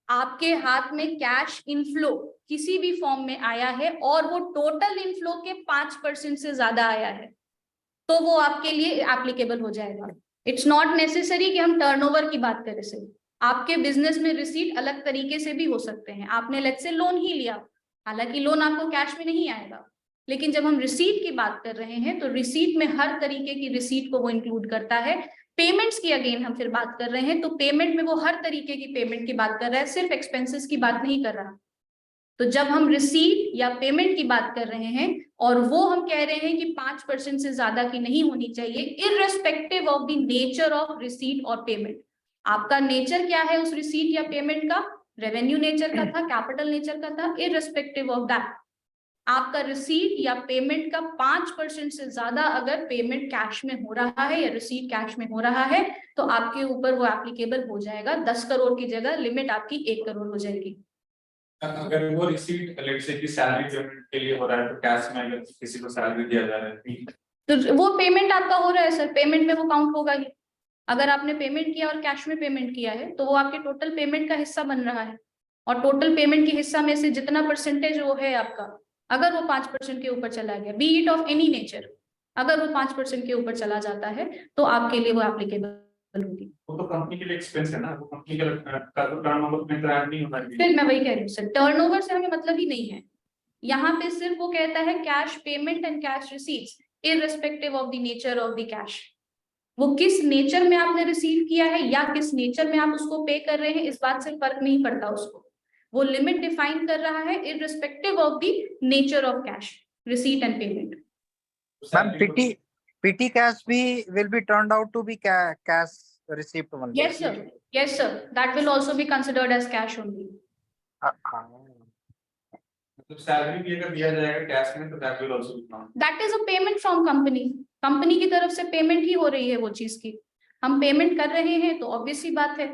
आपके हाथ में कैश इनफ्लो किसी भी फॉर्म में आया है और वो टोटल इनफ्लो के 5% से ज्यादा आया है, तो वो आपके लिए एप्लीकेबल हो जाएगा। इट्स नॉट नेसेसरी कि हम टर्नओवर की बात करें सर, आपके बिजनेस में रिसीट अलग तरीके से भी हो सकते हैं। आपने लेट्स से लोन ही लिया, हालांकि लोन आपको कैश में नहीं आएगा, लेकिन जब हम रिसीट की बात कर रहे हैं तो रिसीट में हर तरीके की रिसीट को वो इंक्लूड करता है। पेमेंट्स की अगेन हम फिर बात कर रहे हैं, तो पेमेंट में वो हर तरीके की पेमेंट की बात कर रहा है, सिर्फ एक्सपेंसेस की बात नहीं कर रहा। तो जब हम रिसीट या पेमेंट की बात कर रहे हैं और वो हम कह रहे हैं कि 5% से ज्यादा की नहीं होनी चाहिए, irrespective of the nature of receipt और पेमेंट। आपका नेचर क्या है उस रिसीट या पेमेंट का, रेवेन्यू नेचर का था, कैपिटल नेचर का था, इररेस्पेक्टिव ऑफ दैट आपका रिसीट या पेमेंट का 5% से ज्यादा अगर पेमेंट कैश में हो रहा है या रिसीट कैश में हो रहा है तो आपके ऊपर वो एप्लीकेबल हो जाएगा। 10 करोड़ की जगह लिमिट आपकी 1 करोड़ हो जाएगी। अगर वो रिसीट लेट्स से कि सैलरी पेमेंट के लिए हो रहा है तो कैश में अगर किसी को सैलरी दिया जा रहा है तो वो पेमेंट आपका हो रहा है सर, पेमेंट में वो काउंट होगा ही। अगर आपने पेमेंट किया और कैश में पेमेंट किया है तो वो आपके टोटल पेमेंट का हिस्सा बन रहा है, और टोटल पेमेंट के हिस्सा में से जितना परसेंटेज वो है आपका, अगर वो 5% के ऊपर चला गया, B it of any nature, अगर वो 5% के ऊपर चला जाता है तो आपके लिए वो एप्लीकेबल होगी। वो तो कंपनी के लिए एक्सपेंस है ना, वो कंपनी का तो टर्नओवर में तो ऐड नहीं होना चाहिए। फिर मैं वही कह रही हूँ सर, टर्नओवर से हमें मतलब ही नहीं है। यहाँ पे सिर्फ वो कहता है cash payment and cash receipts irrespective of the nature of the cash. वो किस नेचर में आपने रिसीव किया है या किस नेचर में आप उसको पे कर रहे हैं, इस बात से फर्क नहीं पड़ता उसको। वो लिमिट डिफाइन कर रहा है irrespective of the nature of cash receipt and payment. Ma'am PT cash भी will be turned out to be cash receipt only. Yes sir, yes sir, that will also be considered as cash only. मतलब सैलरी भी अगर दिया जाएगा कैश में तो that will also be count. That is a payment from company. Company की तरफ से पेमेंट ही हो रही है वो चीज की, हम पेमेंट कर रहे हैं तो ऑब्वियस सी बात है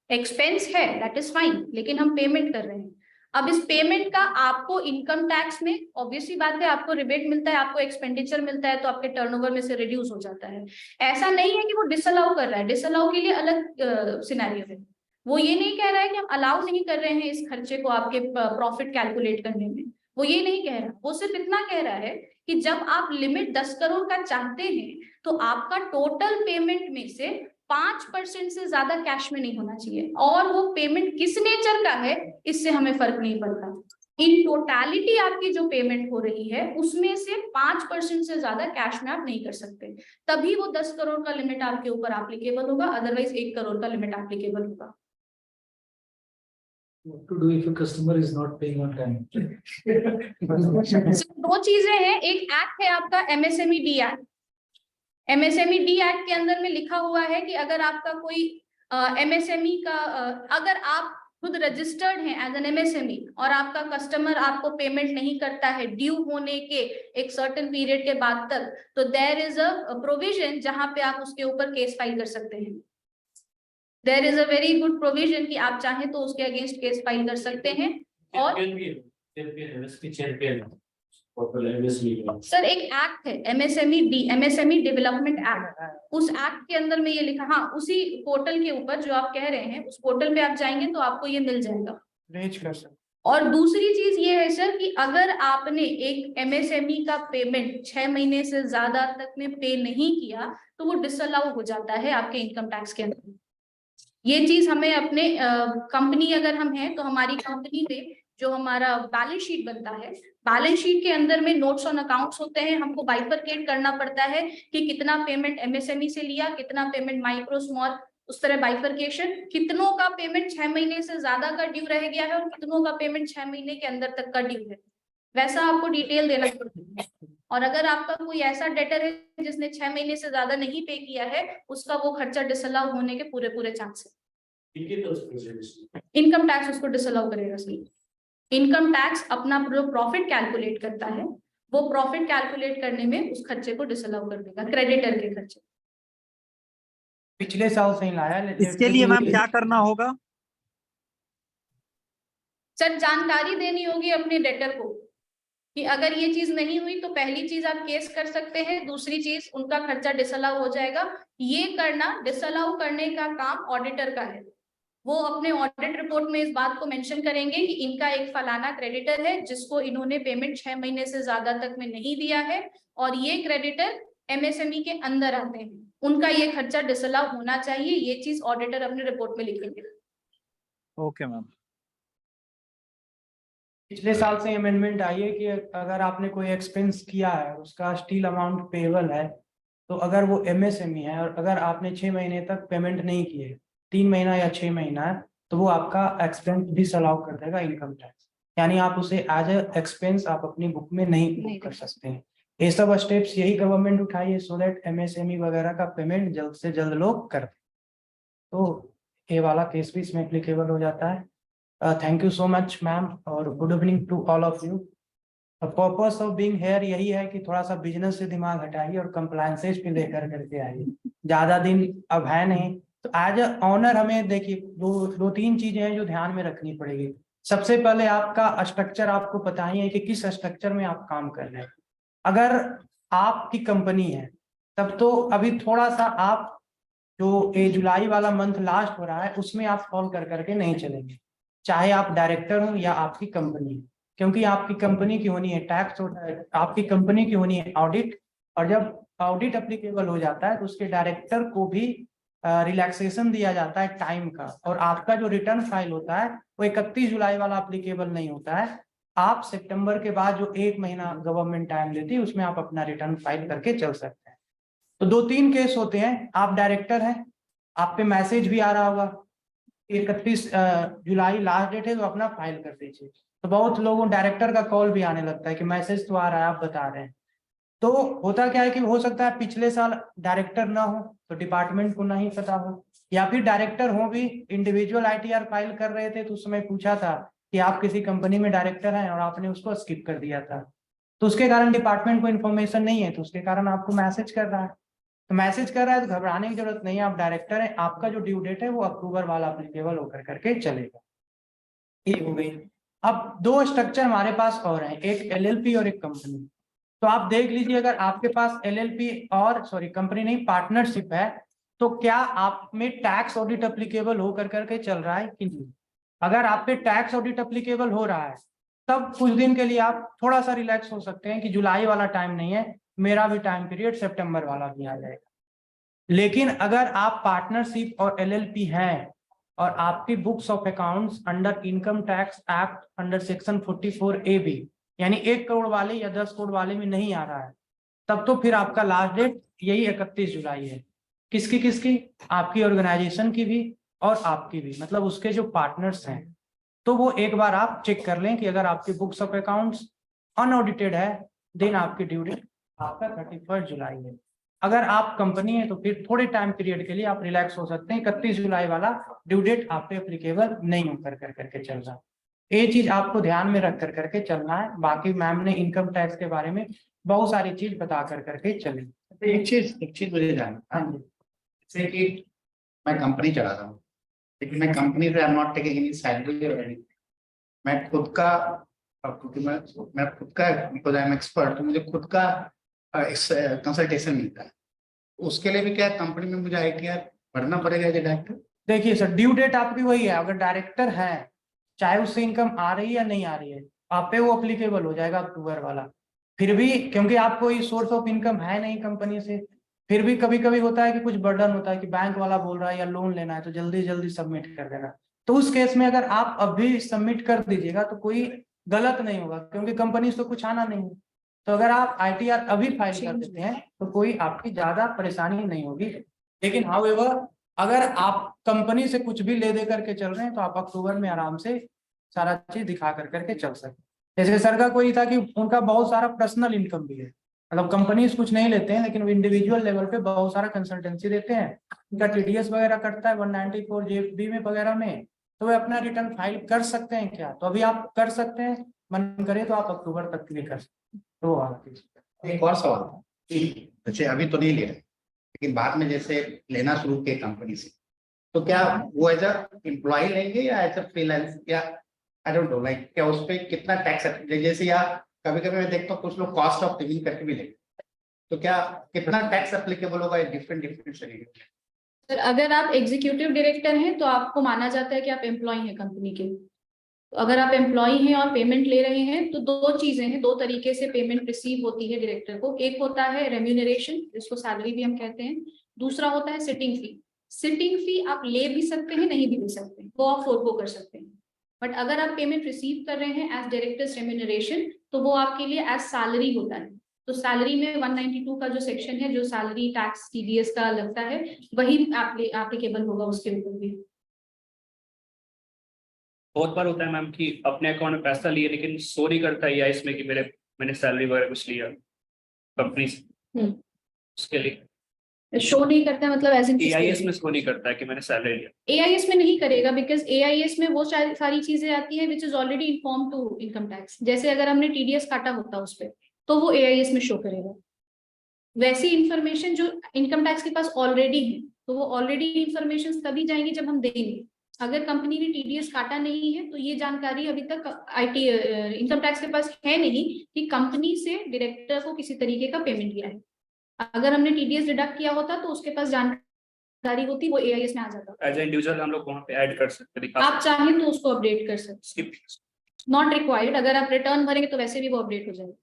एक्सपेंस है, दैट इज फाइन, लेकिन हम पेमेंट कर रहे हैं। अब इस पेमेंट का आपको इनकम टैक्स में ऑब्वियस सी बात है आपको रिबेट मिलता है, आपको एक्सपेंडिचर मिलता है तो आपके टर्नओवर में से रिड्यूस हो जाता है। ऐसा नहीं है कि वो डिसअलाउ कर रहा है, डिसअलाउ के लिए अलग सिनेरियो है। वो ये नहीं कह रहा है कि हम अलाउ नहीं कर रहे हैं इस खर्चे को आपके प्रॉफिट कैलकुलेट करने में, वो ये नहीं कह रहा। वो सिर्फ इतना कह रहा है कि जब आप लिमिट 10 करोड़ का चाहते हैं तो आपका टोटल पेमेंट में से 5% से ज्यादा कैश में नहीं होना चाहिए, और वो पेमेंट किस नेचर का है इससे हमें फर्क नहीं पड़ता। इन टोटालिटी आपकी जो पेमेंट हो रही है उसमें से 5% से ज्यादा कैश में आप नहीं कर सकते, तभी वो 10 करोड़ का लिमिट आपके ऊपर एप्लीकेबल होगा, अदरवाइज 1 करोड़ का लिमिट एप्लीकेबल होगा। What to do if a customer is not paying on time? दो चीजें हैं, एक एक्ट है आपका MSME D act. MSME D act के अंदर में लिखा हुआ है कि अगर आपका कोई MSME का अगर आप खुद रजिस्टर्ड हैं एज एन MSME और आपका कस्टमर आपको पेमेंट नहीं करता है ड्यू होने के एक सर्टेन पीरियड के बाद तक, तो देयर इज अ प्रोविजन जहां पे आप उसके ऊपर केस फाइल कर सकते हैं। There is a very good provision कि आप चाहें तो उसके अगेंस्ट केस फाइल कर सकते हैं। और सर एक एक्ट है MSME डेवलपमेंट एक्ट, उस एक्ट के अंदर में ये लिखा, हाँ उसी पोर्टल के ऊपर जो आप कह रहे हैं उस पोर्टल पे आप जाएंगे तो आपको ये मिल जाएगा। रेज कर सकते। और दूसरी चीज ये है सर कि अगर आपने एक MSME का पेमेंट 6 महीने से ज्यादा तक में पे नहीं किया तो वो डिसअलाउ हो जाता है आपके इनकम टैक्स के अंदर। ये चीज हमें अपने कंपनी अगर हम हैं तो हमारी कंपनी में जो हमारा बैलेंस शीट बनता है, बैलेंस शीट के अंदर में नोट्स ऑन अकाउंट्स होते हैं, हमको बाइफरकेट करना पड़ता है कि कितना पेमेंट MSME से लिया, कितना पेमेंट माइक्रो स्मॉल, उस तरह बाइफरकेशन, कितनों का पेमेंट 6 महीने से ज्यादा का ड्यू रह गया है और कितनों का पेमेंट 6 महीने के अंदर तक का ड्यू है, वैसा आपको डिटेल देना पड़ता है। और अगर आपका कोई ऐसा डेटर है जिसने 6 महीने से ज्यादा नहीं पे किया है, उसका वो खर्चा डिसअलाउ होने के पूरे चांस है। इनकम टैक्स उसको डिसअलाउ करेगा सही। इनकम टैक्स अपना जो प्रॉफिट कैलकुलेट करता है वो प्रॉफिट कैलकुलेट करने में उस खर्चे को डिसअलाउ कर देगा, क्रेडिटर के खर्चे। पिछले साल से ही लाया। इसके लिए मैम क्या करना होगा? सर जानकारी देनी होगी अपने डेटर को कि अगर ये चीज नहीं हुई तो पहली चीज आप केस कर सकते हैं, दूसरी चीज उनका खर्चा डिसअलाउ हो जाएगा। ये करना, डिसअलाउ करने का काम ऑडिटर का है। वो अपने ऑडिट रिपोर्ट में इस बात को मेंशन करेंगे कि इनका एक फलाना क्रेडिटर है जिसको इन्होंने पेमेंट 6 महीने से ज्यादा तक में नहीं दिया है और ये क्रेडिटर MSME के अंदर आते हैं, उनका ये खर्चा डिसअलाउ होना चाहिए। ये चीज ऑडिटर अपने रिपोर्ट में लिखेंगे। Okay ma'am. पिछले साल से अमेंडमेंट आई है कि अगर आपने कोई एक्सपेंस किया है उसका स्टिल अमाउंट पेएबल है, तो अगर वो MSME है और अगर आपने 6 महीने तक पेमेंट नहीं किए, 3 महीना या 6 महीना है, तो वो आपका एक्सपेंस डिसअलाउ कर देगा इनकम टैक्स। यानी आप उसे एज ए एक्सपेंस आप अपनी बुक में नहीं बुक कर सकते हैं। ये सब स्टेप्स यही गवर्नमेंट उठाई है सो दैट MSME वगैरह का पेमेंट जल्द से जल्द लोग कर दें। तो ये वाला केस भी इसमें एप्लीकेबल हो जाता है। Thank you so much ma'am और good evening to all of you. Purpose of being here यही है कि थोड़ा सा बिजनेस से दिमाग हटाइए और कंप्लायंसेस पे लेकर करके आइए। ज्यादा दिन अब है नहीं, तो एज अ ऑनर हमें देखिए दो तीन चीजें हैं जो ध्यान में रखनी पड़ेगी। सबसे पहले आपका स्ट्रक्चर आपको पता ही है कि किस स्ट्रक्चर में आप काम कर रहे हैं। अगर आपकी कंपनी है तब तो अभी थोड़ा सा आप जो ये जुलाई वाला मंथ लास्ट हो रहा है उसमें आप कॉल कर करके नहीं चलेंगे, चाहे आप डायरेक्टर हो या आपकी कंपनी, क्योंकि आपकी कंपनी की होनी है टैक्स, आपकी कंपनी की होनी है ऑडिट, और जब ऑडिट एप्लीकेबल हो जाता है तो उसके डायरेक्टर को भी रिलैक्सेशन दिया जाता है टाइम का, और आपका जो रिटर्न फाइल होता है वो 31 जुलाई वाला एप्लीकेबल नहीं होता है। आप सितंबर के बाद जो 1 महीना गवर्नमेंट टाइम देती है उसमें आप अपना रिटर्न फाइल करके चल सकते हैं। तो 2-3 केस होते हैं, आप डायरेक्टर हैं, आप पे मैसेज भी आ रहा होगा 31 जुलाई लास्ट डेट है तो अपना फाइल कर दीजिए, तो बहुत लोगों डायरेक्टर का कॉल भी आने लगता है कि मैसेज तो आ रहा है आप बता रहे हैं। तो होता क्या है कि हो सकता है पिछले साल डायरेक्टर ना हो तो डिपार्टमेंट को नहीं पता हो, या फिर डायरेक्टर हो भी इंडिविजुअल ITR फाइल कर रहे थे तो उस समय पूछा था कि आप किसी कंपनी में डायरेक्टर हैं और आपने उसको स्किप कर दिया था, तो उसके कारण डिपार्टमेंट को इन्फॉर्मेशन नहीं है, तो उसके कारण आपको मैसेज कर रहा है। तो मैसेज कर रहा है तो घबराने की जरूरत नहीं है, आप डायरेक्टर हैं, आपका जो ड्यू डेट है वो अक्टूबर वाला एप्लीकेबल होकर करके चलेगा। ये हो गई। अब 2 स्ट्रक्चर हमारे पास और हैं, एक LLP और एक कंपनी। तो आप देख लीजिए अगर आपके पास LLP और कंपनी नहीं पार्टनरशिप है तो क्या आप में टैक्स ऑडिट एप्लीकेबल होकर करके चल रहा है कि नहीं। अगर आप पे टैक्स ऑडिट एप्लीकेबल हो रहा है तब कुछ दिन के लिए आप थोड़ा सा रिलैक्स हो सकते हैं कि जुलाई वाला टाइम नहीं है, मेरा भी टाइम पीरियड सितंबर वाला भी आ जाएगा। लेकिन अगर आप पार्टनरशिप और LLP है और आपकी books of accounts under income tax act under section 44A यानी 1 करोड़ वाले या 10 करोड़ वाले में नहीं आ रहा है, तब तो फिर आपका लास्ट डेट यही 31 जुलाई है। किसकी आपकी ऑर्गेनाइजेशन की भी और आपकी भी, मतलब उसके जो पार्टनर्स हैं। तो वो एक बार आप चेक कर लें कि अगर आपकी बुक्स ऑफ अकाउंट्स अनऑडिटेड है देन आपकी ड्यू डेट आपका 31 जुलाई है। अगर आप कंपनी है तो फिर थोड़े टाइम पीरियड के लिए आप रिलैक्स हो सकते हैं, 31 जुलाई वाला ड्यू डेट आप पे एप्लीकेबल नहीं होकर करके चल रहा। ये चीज आपको ध्यान में रख कर करके चलना है। बाकी मैम ने इनकम टैक्स के बारे में बहुत सारी चीज बता कर करके चली। एक चीज मुझे जानना हाँ था, जी, जैसे कि मैं कंपनी चलाता हूँ लेकिन मैं कंपनी से I am not taking any salary और एनीथिंग, मैं खुद का, क्योंकि मैं खुद का बिकॉज आई एम एक्सपर्ट, तो मुझे खुद का कंसल्टेशन मिलता है, उसके लिए भी क्या कंपनी में मुझे ITR भरना पड़ेगा एज डायरेक्टर? देखिए सर ड्यू डेट आपकी वही है, अगर डायरेक्टर है चाहे उससे इनकम आ रही है या नहीं आ रही है आप पे वो अप्लीकेबल हो जाएगा अक्टूबर वाला। फिर भी क्योंकि आप कोई सोर्स ऑफ इनकम है नहीं कंपनी से, फिर भी कभी कभी होता है कि कुछ बर्डन होता है कि बैंक वाला बोल रहा है या लोन लेना है तो जल्दी जल्दी सबमिट कर देना, तो उस केस में अगर आप अभी सबमिट कर दीजिएगा तो कोई गलत नहीं होगा क्योंकि कंपनी से तो कुछ आना नहीं है। तो अगर आप ITR अभी फाइल कर देते हैं तो कोई आपकी ज्यादा परेशानी नहीं होगी। लेकिन हाउएवर अगर आप कंपनी से कुछ भी ले दे करके चल रहे हैं तो आप अक्टूबर में आराम से सारा चीज दिखा कर करके चल सकते हैं। जैसे सर का कोई था कि उनका बहुत सारा पर्सनल इनकम भी है, मतलब कंपनी कुछ नहीं लेते हैं लेकिन इंडिविजुअल लेवल पे बहुत सारा कंसल्टेंसी देते हैं, उनका TDS वगैरह कटता है 194JB में वगैरह में, तो वे अपना रिटर्न फाइल कर सकते हैं क्या, तो अभी आप कर सकते हैं, मन करे तो आप अक्टूबर तक भी कर सकते हैं। तो आप एक और सवाल था कि जैसे अभी तो नहीं ले रहे लेकिन बाद में जैसे लेना शुरू किए कंपनी से, तो क्या वो एज अ एम्प्लॉय लेंगे या एज अ फ्रीलांस, या आई डोंट नो लाइक क्या उस पर कितना टैक्स, जैसे या कभी कभी मैं देखता हूँ कुछ लोग कॉस्ट ऑफ लिविंग करके भी लेंगे, तो क्या कितना टैक्स एप्लीकेबल होगा डिफरेंट शरीर? सर अगर आप एग्जीक्यूटिव डायरेक्टर हैं तो आपको माना जाता है कि आप एम्प्लॉय हैं कंपनी के। तो अगर आप एम्प्लॉय हैं और पेमेंट ले रहे हैं तो 2 चीजें हैं, 2 तरीके से पेमेंट रिसीव होती है डायरेक्टर को। एक होता है रेम्यूनरेशन जिसको सैलरी भी हम कहते हैं, दूसरा होता है सिटिंग फी। सिटिंग फी आप ले भी सकते हैं नहीं भी ले सकते हैं, वो आप फोरगो कर सकते हैं। बट अगर आप पेमेंट रिसीव कर रहे हैं एज डायरेक्टर्स रेम्यूनरेशन तो वो आपके लिए एज सैलरी होता है। तो सैलरी में 192 का जो सेक्शन है जो सैलरी टैक्स TDS का लगता है वही एप्लीकेबल होगा उसके ऊपर भी। बहुत बार होता है मैम कि अपने अकाउंट में पैसा लिए लेकिन शो नहीं करता है या इसमें कि मैंने सैलरी वगैरह कुछ लिया कंपनी से, उसके लिए शो नहीं करता है मतलब एज इन AIS में शो नहीं करता है कि मैंने सैलरी लिया। AIS में नहीं करेगा, बिकॉज AIS में वो सारी चीजें आती है which is already inform to income tax. जैसे अगर हमने TDS काटा होता उस पर, तो वो AIS में शो करेगा। वैसी इंफॉर्मेशन जो इनकम टैक्स के पास ऑलरेडी है, तो वो ऑलरेडी इंफॉर्मेशन तभी जाएंगी जब हम देंगे। अगर कंपनी ने TDS काटा नहीं है तो ये जानकारी अभी तक IT इनकम टैक्स के पास है नहीं कि कंपनी से डायरेक्टर को किसी तरीके का पेमेंट गया है। अगर हमने TDS डिडक्ट किया होता तो उसके पास जानकारी होती, वो AIS में आ जाता। एज ए इंडिविजुअल हम लोग वहाँ पे ऐड कर सकते हैं, दिखा आप चाहें तो उसको अपडेट कर सकते, सकते नॉट रिक्वायर्ड। अगर आप रिटर्न भरेंगे तो वैसे भी वो अपडेट हो जाएगा।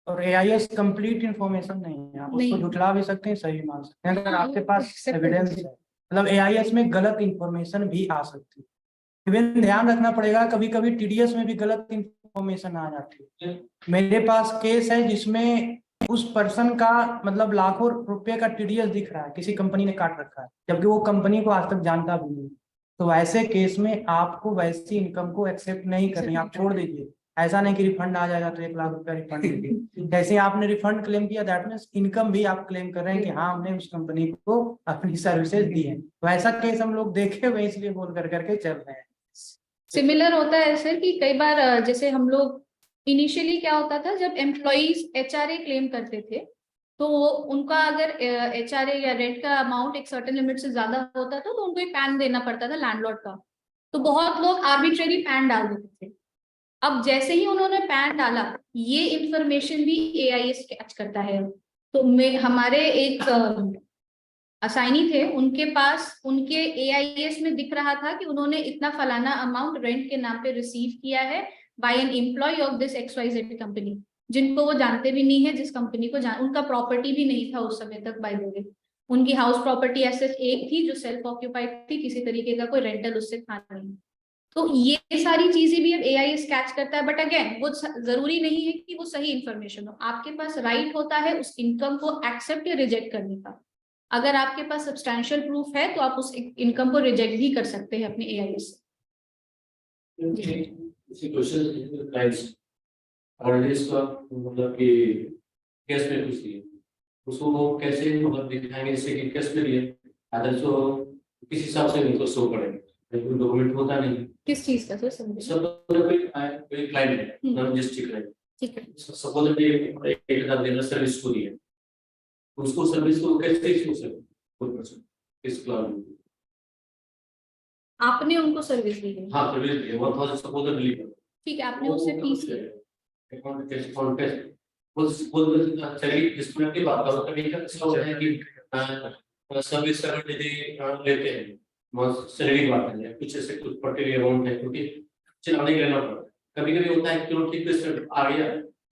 और AIS कंप्लीट इंफॉर्मेशन नहीं है, आप उसको नहीं। झुठला भी सकते हैं, सही मान सकते हैं, अगर हाँ, आपके वो पास accept एविडेंस करते है। मतलब AIS में गलत इंफॉर्मेशन भी आ सकती है। इवन ध्यान रखना पड़ेगा, कभी कभी TDS में भी गलत इंफॉर्मेशन आ जाती है। मेरे पास केस है जिसमें उस पर्सन का मतलब लाखों रुपए का TDS दिख रहा है, किसी कंपनी ने काट रखा है, जबकि वो कंपनी को आज तक जानता भी नहीं। तो वैसे केस में आपको वैसी इनकम को एक्सेप्ट नहीं करनी, आप छोड़ दीजिए। ऐसा नहीं कि रिफंड आ जाएगा तो 1 लाख रुपया रिफंड दीजिए। जैसे आपने रिफंड क्लेम किया, दैट मीन्स इनकम भी आप क्लेम कर रहे हैं कि हाँ हमने उस कंपनी को अपनी सर्विसेज दी है। तो ऐसा केस हम लोग देखे हुए इसलिए बोल करके चल रहे हैं। सिमिलर होता है सर कि कई बार जैसे हम लोग इनिशियली क्या होता था, जब एम्प्लॉइज HRA क्लेम करते थे तो उनका अगर HRA या रेंट का अमाउंट एक सर्टेन लिमिट से ज्यादा होता था तो उनको एक पैन देना पड़ता था लैंडलॉर्ड का। तो बहुत लोग आर्बिट्रेरी पैन डाल देते थे। अब जैसे ही उन्होंने पैन डाला, ये इंफॉर्मेशन भी AIS कैच करता है। तो हमारे एक असाइनी थे, उनके पास उनके AIS में दिख रहा था कि उन्होंने इतना फलाना अमाउंट रेंट के नाम पे रिसीव किया है by an employ of this XYZ company, जिनको वो जानते भी नहीं है, जिस कंपनी को उनका प्रॉपर्टी भी नहीं था उस समय तक। बाय द वे उनकी हाउस प्रॉपर्टी एसेट एक थी जो सेल्फ ऑक्यूपाइड थी, किसी तरीके का कोई रेंटल उससे था नहीं। तो ये सारी चीजें भी अब AIS कैच करता है। बट अगेन वो जरूरी नहीं है कि वो सही इंफॉर्मेशन हो। आपके पास राइट होता है उस इनकम को एक्सेप्ट या रिजेक्ट करने का। अगर आपके पास सब्सटैंशियल प्रूफ है तो आप उस इनकम को रिजेक्ट भी कर सकते हैं अपने AIS से। इसी क्वेश्चन प्राइस ऑलरेडी इसका मतलब कि कैश में कुछ दिए, उसको वो कैसे मतलब दिखाएंगे जैसे कि कैश में दिए अदर जो किस हिसाब से उनको शो करेंगे, लेकिन डॉक्यूमेंट होता नहीं। किस चीज का सर समझिए? सब कोई क्लाइंट है नॉन जस्ट क्लाइंट, ठीक है। सपोज कि 1000 देना सर्विस को दिया, उसको सर्विस को कैसे इसको सर इस क्लाउड आपने उनको सर्विस दी है? हाँ सर्विस दिया 1000 सपोज डिलीवर, ठीक है, आपने उससे फीस ली। अकाउंट कैसे बोल चलिए डिस्प्ले की बात करो, कभी ऐसा होता है कि सर्विस करने लेते हैं सैलरी बात है, कुछ ऐसे कुछ पर्टिकुलर अमाउंट है क्योंकि चलाने के लेना पड़ता है। कभी कभी होता है कि चलो ठीक है आ गया,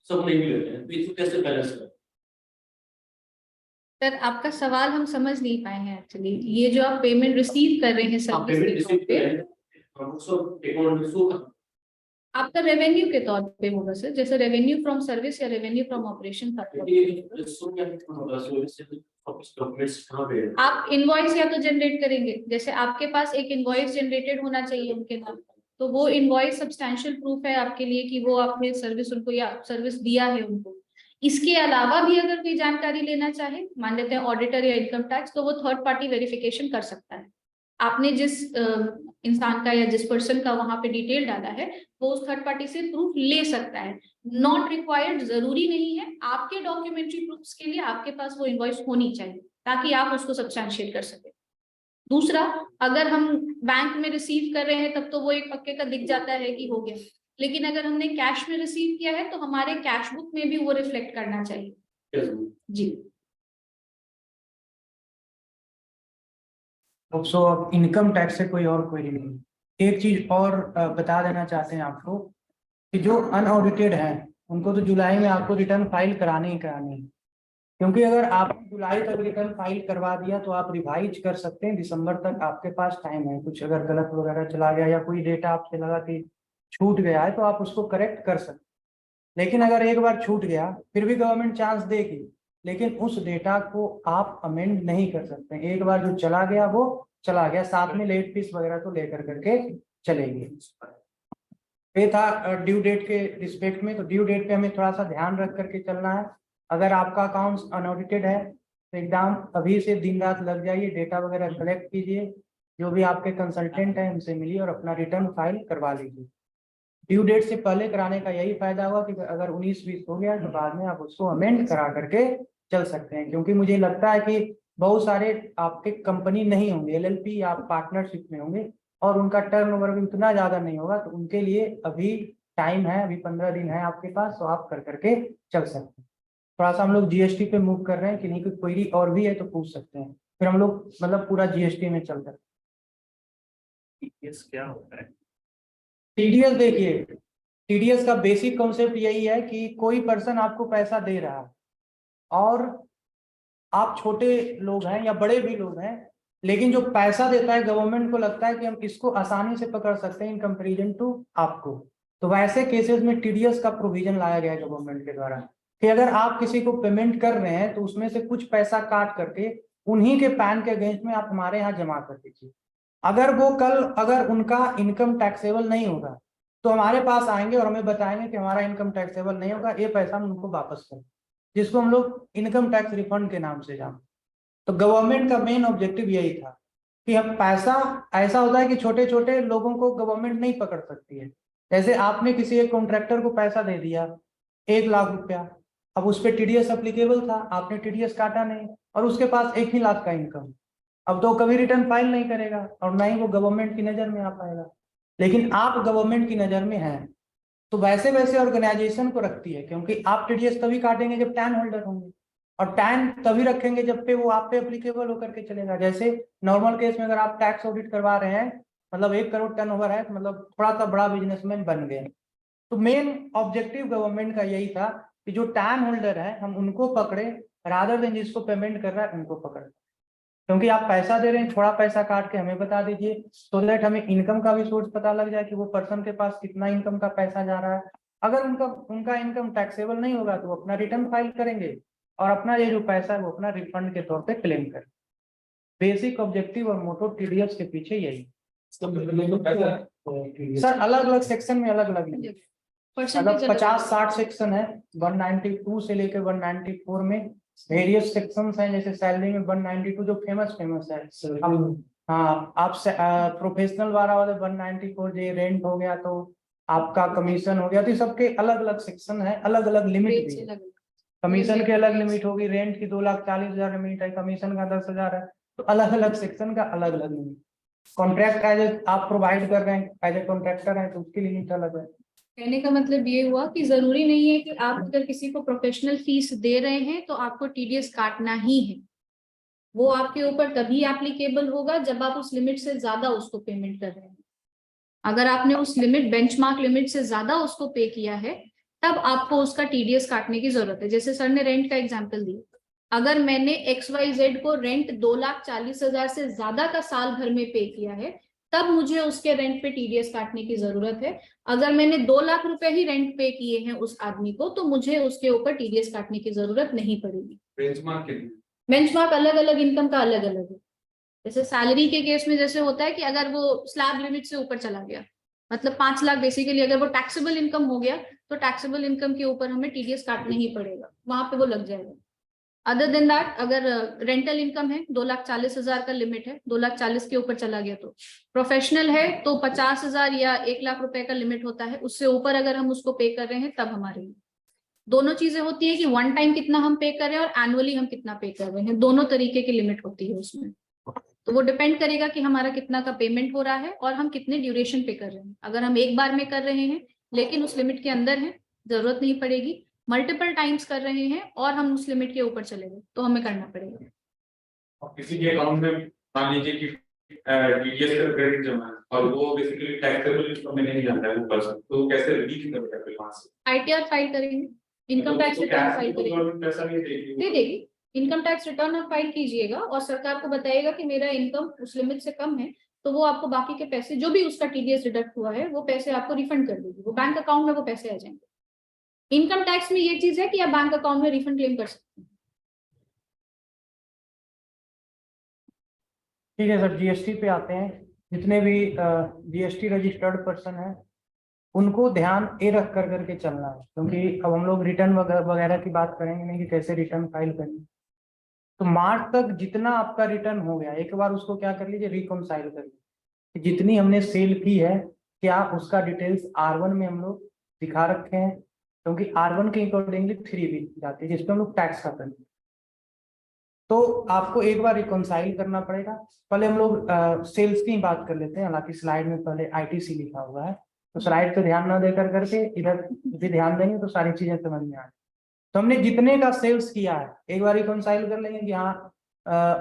सब नहीं भी लेते हैं, तो इसको कैसे बैलेंस करें? सर आपका सवाल हम समझ नहीं पाए हैं एक्चुअली। ये जो आप पेमेंट रिसीव कर रहे हैं सर्विस पेमेंट के रिसीव तौर पे, करें हम सब अकाउंट में शो आपका रेवेन्यू के तौर पे होगा सर, जैसे रेवेन्यू फ्रॉम सर्विस या रेवेन्यू फ्रॉम ऑपरेशन का। आप इनवॉइस या तो जनरेट करेंगे, जैसे आपके पास एक इनवॉइस जनरेटेड होना चाहिए उनके नाम, तो वो इनवॉइस सब्सटैंशियल प्रूफ है आपके लिए कि वो आपने सर्विस उनको या सर्विस दिया है उनको। इसके अलावा भी अगर कोई जानकारी लेना चाहे, मान लेते हैं ऑडिटर या इनकम टैक्स, तो वो थर्ड पार्टी वेरिफिकेशन कर सकता है। आपने जिस इंसान का या जिस पर्सन का वहां पे डिटेल डाला है वो उस थर्ड पार्टी से प्रूफ ले सकता है। नॉट रिक्वायर्ड, जरूरी नहीं है। आपके डॉक्यूमेंट्री प्रूफ्स के लिए आपके पास वो इनवॉइस होनी चाहिए ताकि आप उसको सब्सटैंशिएट कर सके। दूसरा, अगर हम बैंक में रिसीव कर रहे हैं तब तो वो एक पक्के का दिख जाता है कि हो गया, लेकिन अगर हमने कैश में रिसीव किया है तो हमारे कैश बुक में भी वो रिफ्लेक्ट करना चाहिए। जी। सो अब इनकम टैक्स से कोई और क्वेरी नहीं। एक चीज और बता देना चाहते हैं आपको कि जो अनऑडिटेड हैं उनको तो जुलाई में आपको रिटर्न फाइल करानी ही करानी है, क्योंकि अगर आप जुलाई तक रिटर्न फाइल करवा दिया तो आप रिवाइज कर सकते हैं, दिसंबर तक आपके पास टाइम है। कुछ अगर गलत वगैरह चला गया या कोई डेटा आपसे लगा कि छूट गया है तो आप उसको करेक्ट कर सकते हैं। लेकिन अगर एक बार छूट गया फिर भी गवर्नमेंट चांस देगी, लेकिन उस डेटा को आप अमेंड नहीं कर सकते। एक बार जो चला गया वो चला गया, साथ में लेट फीस वगैरह तो लेकर करके चलेगी। ये था ड्यू डेट के रिस्पेक्ट में। तो ड्यू डेट पे हमें थोड़ा सा ध्यान रख करके चलना है। अगर आपका अकाउंट अनऑडिटेड है तो एकदम अभी से दिन रात लग जाइए, डेटा वगैरह कलेक्ट कीजिए, जो भी आपके कंसल्टेंट हैं उनसे मिलिए और अपना रिटर्न फाइल करवा लीजिए। ड्यू डेट से पहले कराने का यही फायदा होगा कि अगर 19-20 हो गया तो बाद में आप उसको अमेंड करा करके चल सकते हैं, क्योंकि मुझे लगता है कि बहुत सारे आपके कंपनी नहीं होंगे, एलएलपी या पार्टनरशिप में होंगे और उनका टर्नओवर भी उतना ज्यादा नहीं होगा, तो उनके लिए अभी टाइम है, अभी 15 दिन है आपके पास, तो आप कर करके चल सकते हैं। थोड़ा सा हम लोग जीएसटी पे मूव कर रहे हैं कि नहीं, कोई क्वेरी और भी है तो पूछ सकते हैं, फिर हम लोग मतलब पूरा जीएसटी में चल रहे हैं। TDS क्या होता है? टीडीएस देखिए, टीडीएस का बेसिक कॉन्सेप्ट यही है कि कोई पर्सन आपको पैसा दे रहा है और आप छोटे लोग हैं या बड़े भी लोग हैं, लेकिन जो पैसा देता है गवर्नमेंट को लगता है कि हम इसको आसानी से पकड़ सकते हैं इन कंपेरिजन टू आपको, तो वैसे केसेस में टीडीएस का प्रोविजन लाया गया है गवर्नमेंट के द्वारा कि अगर आप किसी को पेमेंट कर रहे हैं तो उसमें से कुछ पैसा काट करके उन्हीं के पैन के अगेंस्ट में आप हमारे यहाँ जमा कर दीजिए। अगर वो कल अगर उनका इनकम टैक्सेबल नहीं होगा तो हमारे पास आएंगे और हमें बताएंगे कि हमारा इनकम टैक्सेबल नहीं होगा, ये पैसा हम उनको वापस करें, जिसको हम लोग इनकम टैक्स रिफंड के नाम से जानते। तो गवर्नमेंट का मेन ऑब्जेक्टिव यही था कि हम पैसा, ऐसा होता है कि छोटे छोटे लोगों को गवर्नमेंट नहीं पकड़ सकती है। जैसे आपने किसी एक कॉन्ट्रैक्टर को पैसा दे दिया 1 लाख रुपया, अब उस पर टीडीएस अप्लीकेबल था, आपने टीडीएस काटा नहीं और उसके पास 1 ही लाख का इनकम, अब तो कभी रिटर्न फाइल नहीं करेगा और ना ही वो गवर्नमेंट की नजर में आ पाएगा। लेकिन आप गवर्नमेंट की नजर में हैं तो वैसे वैसे ऑर्गेनाइजेशन को रखती है, क्योंकि आप टीडीएस तभी काटेंगे जब टैन होल्डर होंगे और टैन तभी रखेंगे जब पे वो आप पे एप्लीकेबल होकर के चलेगा। जैसे नॉर्मल केस में अगर आप टैक्स ऑडिट करवा रहे हैं, मतलब 1 करोड़ टर्न ओवर है तो मतलब थोड़ा सा बड़ा बिजनेसमैन बन गए, तो मेन ऑब्जेक्टिव गवर्नमेंट का यही था कि जो टैन होल्डर है हम उनको पकड़े रादर देन जिसको पेमेंट कर रहा है उनको पकड़े, क्योंकि आप पैसा दे रहे हैं, थोड़ा पैसा काट के हमें बता दीजिए सो दैट हमें इनकम का भी सोर्स पता लग जाए कि वो पर्सन के पास कितना इनकम का पैसा जा रहा है। अगर उनका इनकम टैक्सेबल नहीं होगा तो वो अपना रिटर्न फाइल करेंगे और अपना ये जो पैसा है वो अपना रिफंड के तौर पे क्लेम करें। बेसिक ऑब्जेक्टिव और मोटो टीडीएस के पीछे यही। सर अलग अलग सेक्शन में अलग अलग मतलब 50-60 सेक्शन है, 192 से लेकर 194 में वेरियस सेक्शंस हैं। जैसे सैलरी में 192 जो फेमस है, अब हाँ आप प्रोफेशनल वाला 194 जो रेंट हो गया तो आपका कमीशन हो गया, तो सबके अलग अलग सेक्शन है, अलग अलग लिमिट भी है। कमीशन के अलग लिमिट होगी, रेंट की 2,40,000 लिमिट है, कमीशन का 10,000 है, तो अलग अलग सेक्शन का अलग अलग लिमिट। कॉन्ट्रैक्ट एज आप प्रोवाइड कर रहे हैं एज ए कॉन्ट्रैक्टर है तो उसकी लिमिट अलग है। कहने का मतलब ये हुआ कि जरूरी नहीं है कि आप अगर किसी को प्रोफेशनल फीस दे रहे हैं तो आपको टीडीएस काटना ही है, वो आपके ऊपर तभी एप्लीकेबल होगा जब आप उस लिमिट से ज्यादा उसको पेमेंट कर रहे हैं। अगर आपने उस लिमिट बेंचमार्क लिमिट से ज्यादा उसको पे किया है तब आपको उसका टीडीएस काटने की जरूरत है। जैसे सर ने रेंट का एग्जाम्पल दिया, अगर मैंने XYZ को रेंट 2,40,000 से ज्यादा का साल भर में पे किया है तब मुझे उसके रेंट पे टीडीएस काटने की जरूरत है। अगर मैंने 2 लाख रुपए ही रेंट पे किए हैं उस आदमी को तो मुझे उसके ऊपर टीडीएस काटने की जरूरत नहीं पड़ेगी। बेंचमार्क अलग अलग इनकम का अलग अलग है। जैसे सैलरी के केस में जैसे होता है कि अगर वो स्लैब लिमिट से ऊपर चला गया, मतलब 5 लाख बेसिकली अगर वो टैक्सेबल इनकम हो गया तो टैक्सेबल इनकम के ऊपर हमें टीडीएस काटना ही पड़ेगा, वहां पे वो लग जाएगा। अदर देन दैट अगर रेंटल इनकम है 2,40,000 का लिमिट है, 2,40,000 के ऊपर चला गया तो प्रोफेशनल है तो 50,000 या 1 लाख रुपए का लिमिट होता है, उससे ऊपर अगर हम उसको पे कर रहे हैं तब हमारे लिए दोनों चीजें होती है कि वन टाइम कितना हम पे कर रहे हैं और एनुअली हम कितना पे कर रहे हैं, दोनों तरीके की लिमिट होती है उसमें। तो वो डिपेंड करेगा कि हमारा कितना का पेमेंट हो रहा है और हम कितने ड्यूरेशन पे कर रहे हैं। अगर हम एक बार में कर रहे हैं लेकिन उस लिमिट के अंदर है, जरूरत नहीं पड़ेगी। मल्टीपल टाइम्स कर रहे हैं और हम उस लिमिट के ऊपर चले गए तो हमें करना पड़ेगा। और किसी के अकाउंट में मान लीजिए कि टीडीएस का क्रेडिट जमा है और वो बेसिकली टैक्सेबल इनकम में नहीं जाता है वो पर्सन, तो वो कैसे रिलीज करेगा फिर वहां से? आईटीआर फाइल करेंगे, इनकम टैक्स रिटर्न फाइल करेंगे, गवर्नमेंट पैसा नहीं देगी, दे देगी। इनकम टैक्स रिटर्न आप फाइल कीजिएगा और सरकार को बताइएगा कि मेरा इनकम उस लिमिट से कम है, तो वो आपको बाकी के पैसे जो भी उसका टीडीएस डिडक्ट हुआ है वो पैसे आपको रिफंड कर देगी, वो बैंक अकाउंट में वो पैसे आ जाएंगे। इनकम टैक्स में ये चीज है कि आप बैंक अकाउंट में रिफंड क्लेम कर सकते हैं। ठीक है सर, जीएसटी पे आते हैं। जितने भी जीएसटी रजिस्टर्ड पर्सन है उनको ध्यान ये रख कर करके चलना है, क्योंकि अब हम लोग रिटर्न वगैरह की बात करेंगे नहीं कि कैसे रिटर्न फाइल करें। तो मार्च तक जितना आपका रिटर्न हो गया एक बार उसको क्या कर लीजिए, रिकॉन्साइल कर लीजिए कि जितनी हमने सेल की है क्या उसका डिटेल्स R1 में हम लोग दिखा रखे हैं, क्योंकि R1 के अकॉर्डिंगली 3 भी जाती है जिसपे हम लोग टैक्स का करेंगे। तो आपको एक बार रिकॉन्साइल करना पड़ेगा। पहले हम लोग सेल्स की बात कर लेते हैं, हालांकि स्लाइड में पहले ITC लिखा हुआ है, तो स्लाइड पे ध्यान ना देकर करके इधर भी ध्यान देंगे तो सारी चीजें समझ में आएंगी। तो हमने जितने का सेल्स किया है एक बार रिकॉन्साइल कर लेंगे कि हाँ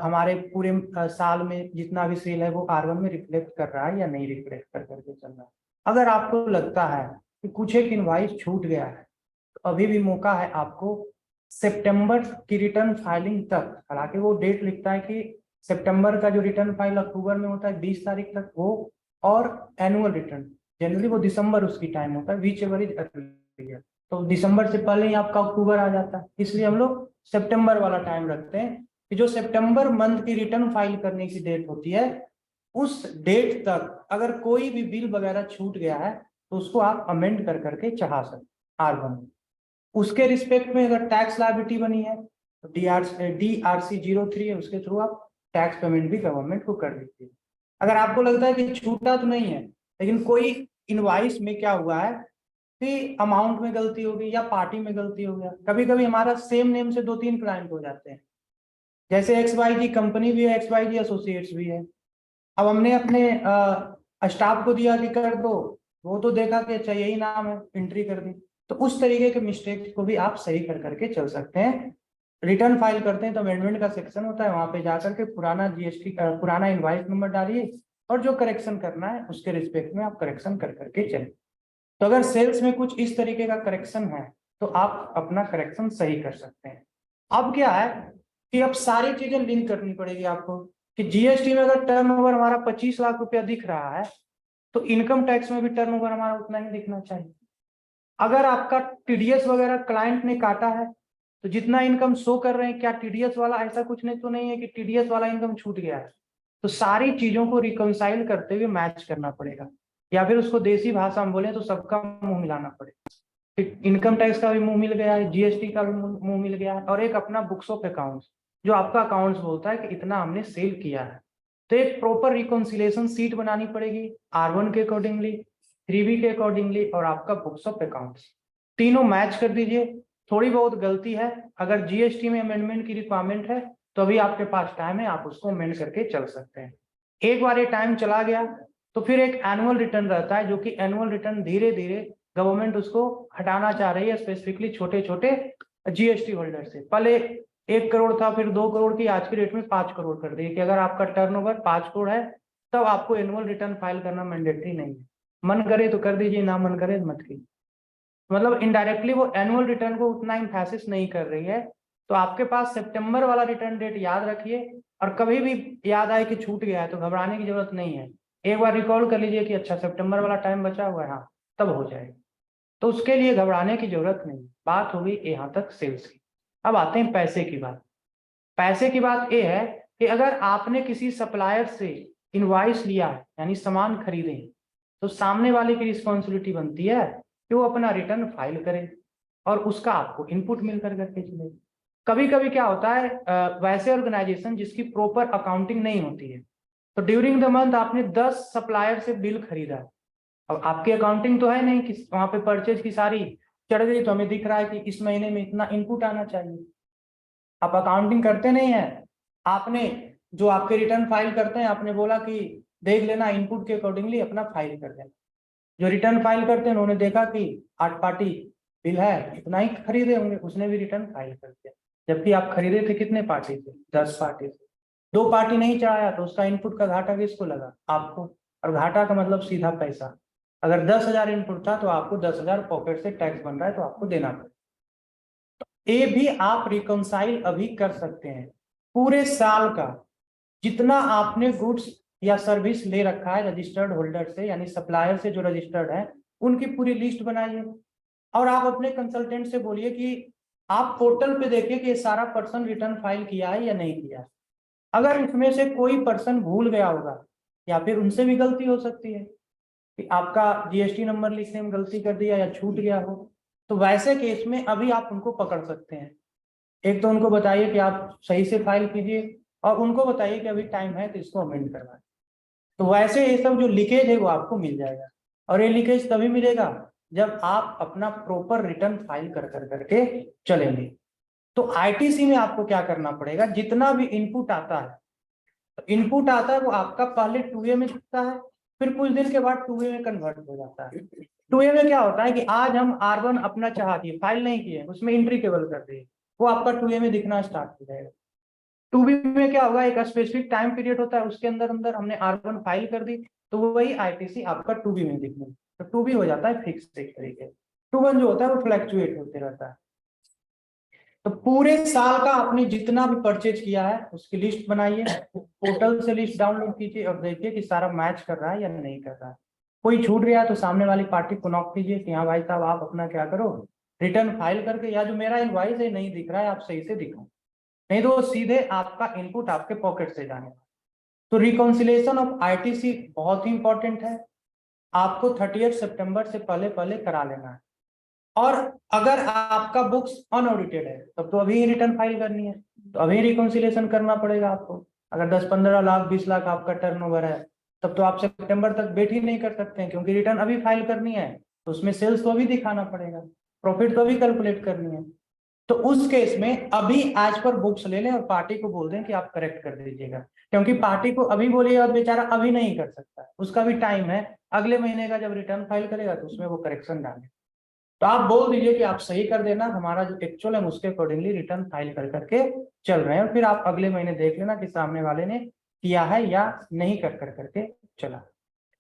हमारे पूरे साल में जितना भी सेल है वो R1 में रिफ्लेक्ट कर रहा है या नहीं रिफ्लेक्ट कर करके चल रहा है। अगर आपको लगता है कि कुछ एक इनवाइस छूट गया है तो अभी भी मौका है आपको सितंबर की रिटर्न फाइलिंग तक, हालांकि वो डेट लिखता है कि सितंबर का जो रिटर्न फाइल अक्टूबर में होता है 20 तारीख तक वो, और एनुअल रिटर्न जनरली वो दिसंबर उसकी टाइम होता है, विच एवर इज अर्लियर। तो दिसंबर से पहले ही आपका अक्टूबर आ जाता है, इसलिए हम लोग सितंबर वाला टाइम रखते हैं कि जो सितंबर मंथ की रिटर्न फाइल करने की डेट होती है उस डेट तक अगर कोई भी बिल वगैरह छूट गया है तो उसको आप अमेंड कर करके चढ़ा सकते R1 में। उसके रिस्पेक्ट में अगर टैक्स लायबिलिटी बनी है तो DRC 03 है, उसके थ्रू आप टैक्स पेमेंट भी गवर्नमेंट को कर दीजिए। अगर आपको लगता है कि छूटा तो नहीं है लेकिन कोई इनवाइस में क्या हुआ है कि अमाउंट में गलती हो गई या पार्टी में गलती हो गया, कभी कभी हमारा सेम नेम से 2-3 क्लाइंट हो जाते हैं, जैसे XYZ कंपनी भी है, XYZ एसोसिएट्स भी है। अब हमने अपने स्टाफ को दिया कि कर दो, वो तो देखा कि अच्छा यही नाम है, एंट्री कर दी। तो उस तरीके के मिस्टेक्स को भी आप सही कर करके चल सकते हैं। रिटर्न फाइल करते हैं तो अमेंडमेंट का सेक्शन होता है, वहां पे जाकर के पुराना GST पुराना इनवाइस नंबर डालिए और जो करेक्शन करना है उसके रिस्पेक्ट में आप करेक्शन कर करके चलें। तो अगर सेल्स में कुछ इस तरीके का करेक्शन है तो आप अपना करेक्शन सही कर सकते हैं। अब क्या है कि अब सारी चीजें लिंक करनी पड़ेगी आपको कि GST में अगर टर्नओवर हमारा 25 लाख रुपया दिख रहा है तो इनकम टैक्स में भी टर्नओवर हमारा उतना ही दिखना चाहिए। अगर आपका TDS वगैरह क्लाइंट ने काटा है तो जितना इनकम शो कर रहे हैं क्या TDS वाला ऐसा कुछ नहीं तो नहीं है कि TDS वाला इनकम छूट गया है। तो सारी चीजों को रिकंसाइल करते हुए मैच करना पड़ेगा, या फिर उसको देसी भाषा में बोले तो सबका मुंह मिलाना पड़ेगा। इनकम टैक्स का भी मुंह मिल गया है, GST का भी मुंह मिल गया है, और एक अपना बुक्स ऑफ अकाउंट्स जो आपका अकाउंट्स बोलता है कि इतना हमने सेल किया है। तो एक प्रॉपर रिकॉन्सिलेशन सीट बनानी पड़ेगी R1 के अकॉर्डिंगली, 3B के अकॉर्डिंगली और आपका बुक्स ऑफ अकाउंट्स, तीनों मैच कर दीजिए। थोड़ी बहुत गलती है, अगर GST में अमेंडमेंट की रिक्वायरमेंट है तो अभी आपके पास टाइम है, आप उसको अमेंड करके चल सकते हैं। एक बार ये टाइम चला गया तो फिर एक एनुअल रिटर्न रहता है, जो कि एनुअल रिटर्न धीरे धीरे गवर्नमेंट उसको हटाना चाह रही है, स्पेसिफिकली छोटे छोटे GST होल्डर से। पहले 1 करोड़ था, फिर 2 करोड़ की, आज की डेट में 5 करोड़ कर दी कि अगर आपका टर्नओवर 5 करोड़ है तब आपको एनुअल रिटर्न फाइल करना मैंडेटरी नहीं है, मन करे तो कर दीजिए, ना मन करे तो मत कीजिए। मतलब इनडायरेक्टली वो एनुअल रिटर्न को उतना इम्फेसिस नहीं कर रही है। तो आपके पास सितंबर वाला रिटर्न डेट याद रखिए, और कभी भी याद आए कि छूट गया है तो घबराने की जरूरत नहीं है। एक बार रिकॉल कर लीजिए कि अच्छा सितंबर वाला टाइम बचा हुआ है, हाँ तब हो जाएगा, तो उसके लिए घबराने की जरूरत नहीं। बात हो गई यहाँ तक सेल्स की। अब आते हैं पैसे की बात। पैसे की बात ये है कि अगर आपने किसी सप्लायर से इनवाइस लिया है यानी सामान खरीदे, तो सामने वाले की रिस्पॉन्सिबिलिटी बनती है कि वो अपना रिटर्न फाइल करे और उसका आपको इनपुट मिल कर करके चले। कभी कभी क्या होता है वैसे ऑर्गेनाइजेशन जिसकी प्रॉपर अकाउंटिंग नहीं होती है, तो ड्यूरिंग द मंथ आपने 10 सप्लायर से बिल खरीदा, अब आपकी अकाउंटिंग तो है नहीं कि वहां पे परचेज की सारी चढ़ गई तो हमें दिख रहा है कि इस महीने में इतना इनपुट आना चाहिए। आप अकाउंटिंग करते नहीं है, आपने जो आपके रिटर्न फाइल करते हैं आपने बोला कि देख लेना इनपुट के अकॉर्डिंगली अपना फाइल कर देना। जो रिटर्न फाइल करते हैं उन्होंने देखा कि 8 पार्टी बिल है, इतना ही खरीदे होंगे, उसने भी रिटर्न फाइल कर दिया, जबकि आप खरीदे थे कितने पार्टी से, 10 पार्टी से। 2 पार्टी नहीं चढ़ाया तो उसका इनपुट का घाटा किसको लगा, आपको। और घाटा का मतलब सीधा पैसा, अगर 10,000 इनपुट था तो आपको 10,000 पॉकेट से टैक्स बन रहा है तो आपको देना पड़ेगा। ये भी आप रिकंसाइल अभी कर सकते हैं। पूरे साल का जितना आपने गुड्स या सर्विस ले रखा है रजिस्टर्ड होल्डर से यानी सप्लायर से जो रजिस्टर्ड है, उनकी पूरी लिस्ट बनाइए और आप अपने कंसल्टेंट से बोलिए कि आप पोर्टल पे देखिए कि ये सारा पर्सन रिटर्न फाइल किया है या नहीं किया। अगर इसमें से कोई पर्सन भूल गया होगा या फिर उनसे भी गलती हो सकती है कि आपका GST नंबर लिखने में गलती कर दिया या छूट गया हो, तो वैसे केस में अभी आप उनको पकड़ सकते हैं। एक तो उनको बताइए कि आप सही से फाइल कीजिए, और उनको बताइए कि अभी टाइम है तो इसको अमेंड करवाएं। तो वैसे ये सब जो लीकेज है वो आपको मिल जाएगा, और ये लीकेज तभी मिलेगा जब आप अपना प्रॉपर रिटर्न फाइल कर करके चलेंगे। तो आईटीसी में आपको क्या करना पड़ेगा, जितना भी इनपुट आता है, इनपुट आता है वो आपका पहले 2A में दिखता है, फिर कुछ दिन के बाद 2A में कन्वर्ट हो जाता है। 2A में क्या होता है कि आज हम R1 अपना चाह दिए, फाइल नहीं किए, उसमें एंट्री केवल कर दिए, वो आपका 2A में दिखना स्टार्ट हो जाएगा। 2B में क्या होगा, एक स्पेसिफिक टाइम पीरियड होता है, उसके अंदर अंदर हमने R1 फाइल कर दी, तो वही आईटीसी आपका 2B में दिखने, तो 2B हो जाता है फिक्स एक तरीके से। 2B जो होता है वो फ्लैक्चुएट होते रहता है। तो पूरे साल का आपने जितना भी परचेज किया है उसकी लिस्ट बनाइए, पोर्टल से लिस्ट डाउनलोड कीजिए और देखिए कि सारा मैच कर रहा है या नहीं कर रहा है। कोई छूट गया तो सामने वाली पार्टी को नॉक कीजिए कि हाँ भाई साहब आप अपना क्या करो, रिटर्न फाइल करके, या जो मेरा इनवॉइस है नहीं दिख रहा है आप सही से दिखाओ, नहीं तो वो सीधे आपका इनपुट आपके पॉकेट से जाने। तो रिकॉन्सिलेशन ऑफ आईटीसी बहुत ही इंपॉर्टेंट है, आपको 30 सितंबर से पहले पहले करा लेना है। और अगर आपका बुक्स अनऑडिटेड है तब तो अभी रिटर्न फाइल करनी है, तो अभी रिकॉन्सिलेशन करना पड़ेगा आपको। अगर 10-15 लाख 20 लाख आपका टर्नओवर है तब तो आप सितंबर तक वेट ही नहीं कर सकते हैं, क्योंकि रिटर्न अभी फाइल करनी है, तो उसमें सेल्स तो अभी दिखाना पड़ेगा, प्रॉफिट तो अभी कैलकुलेट करनी है। तो उस केस में अभी आज पर बुक्स ले लें और पार्टी को बोल दें कि आप करेक्ट कर दीजिएगा, क्योंकि पार्टी को अभी बोलिएगा बेचारा अभी नहीं कर सकता है, उसका भी टाइम है, अगले महीने का जब रिटर्न फाइल करेगा तो उसमें वो करेक्शन डालें। तो आप बोल दीजिए कि आप सही कर देना, हमारा जो एक्चुअल है उसके अकॉर्डिंगली रिटर्न फाइल कर करके चल रहे हैं, और फिर आप अगले महीने देख लेना कि सामने वाले ने किया है या नहीं कर करके चला।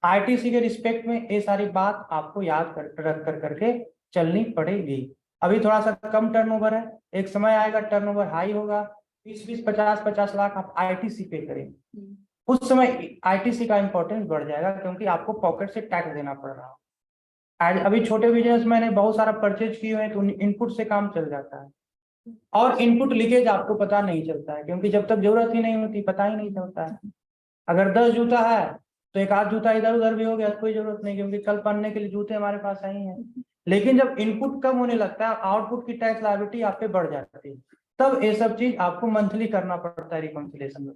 आईटीसी के रिस्पेक्ट में ये सारी बात आपको याद रख करके चलनी पड़ेगी। अभी थोड़ा सा कम टर्नओवर है, एक समय आएगा टर्नओवर हाई होगा, 20-20 50-50 लाख आप आईटीसी पे करेंगे, उस समय आईटीसी का इंपॉर्टेंस बढ़ जाएगा, क्योंकि आपको पॉकेट से टैक्स देना पड़ रहा है। आज अभी छोटे बिजनेसमैन है, बहुत सारा परचेज किए हुए हैं, तो इनपुट से काम चल जाता है, और इनपुट लीकेज आपको पता नहीं चलता है, क्योंकि जब तक जरूरत ही नहीं होती पता ही नहीं चलता है। अगर 10 जूता है तो एक आध जूता इधर उधर भी हो गया, कोई जरूरत नहीं, क्योंकि कल पहनने के लिए जूते हमारे पास आई हैं। लेकिन जब इनपुट कम होने लगता है, आउटपुट की टैक्स लायबिलिटी आप पे बढ़ जाती है, तब ये सब चीज आपको मंथली करना पड़ता है रिकॉन्सिलेशन में।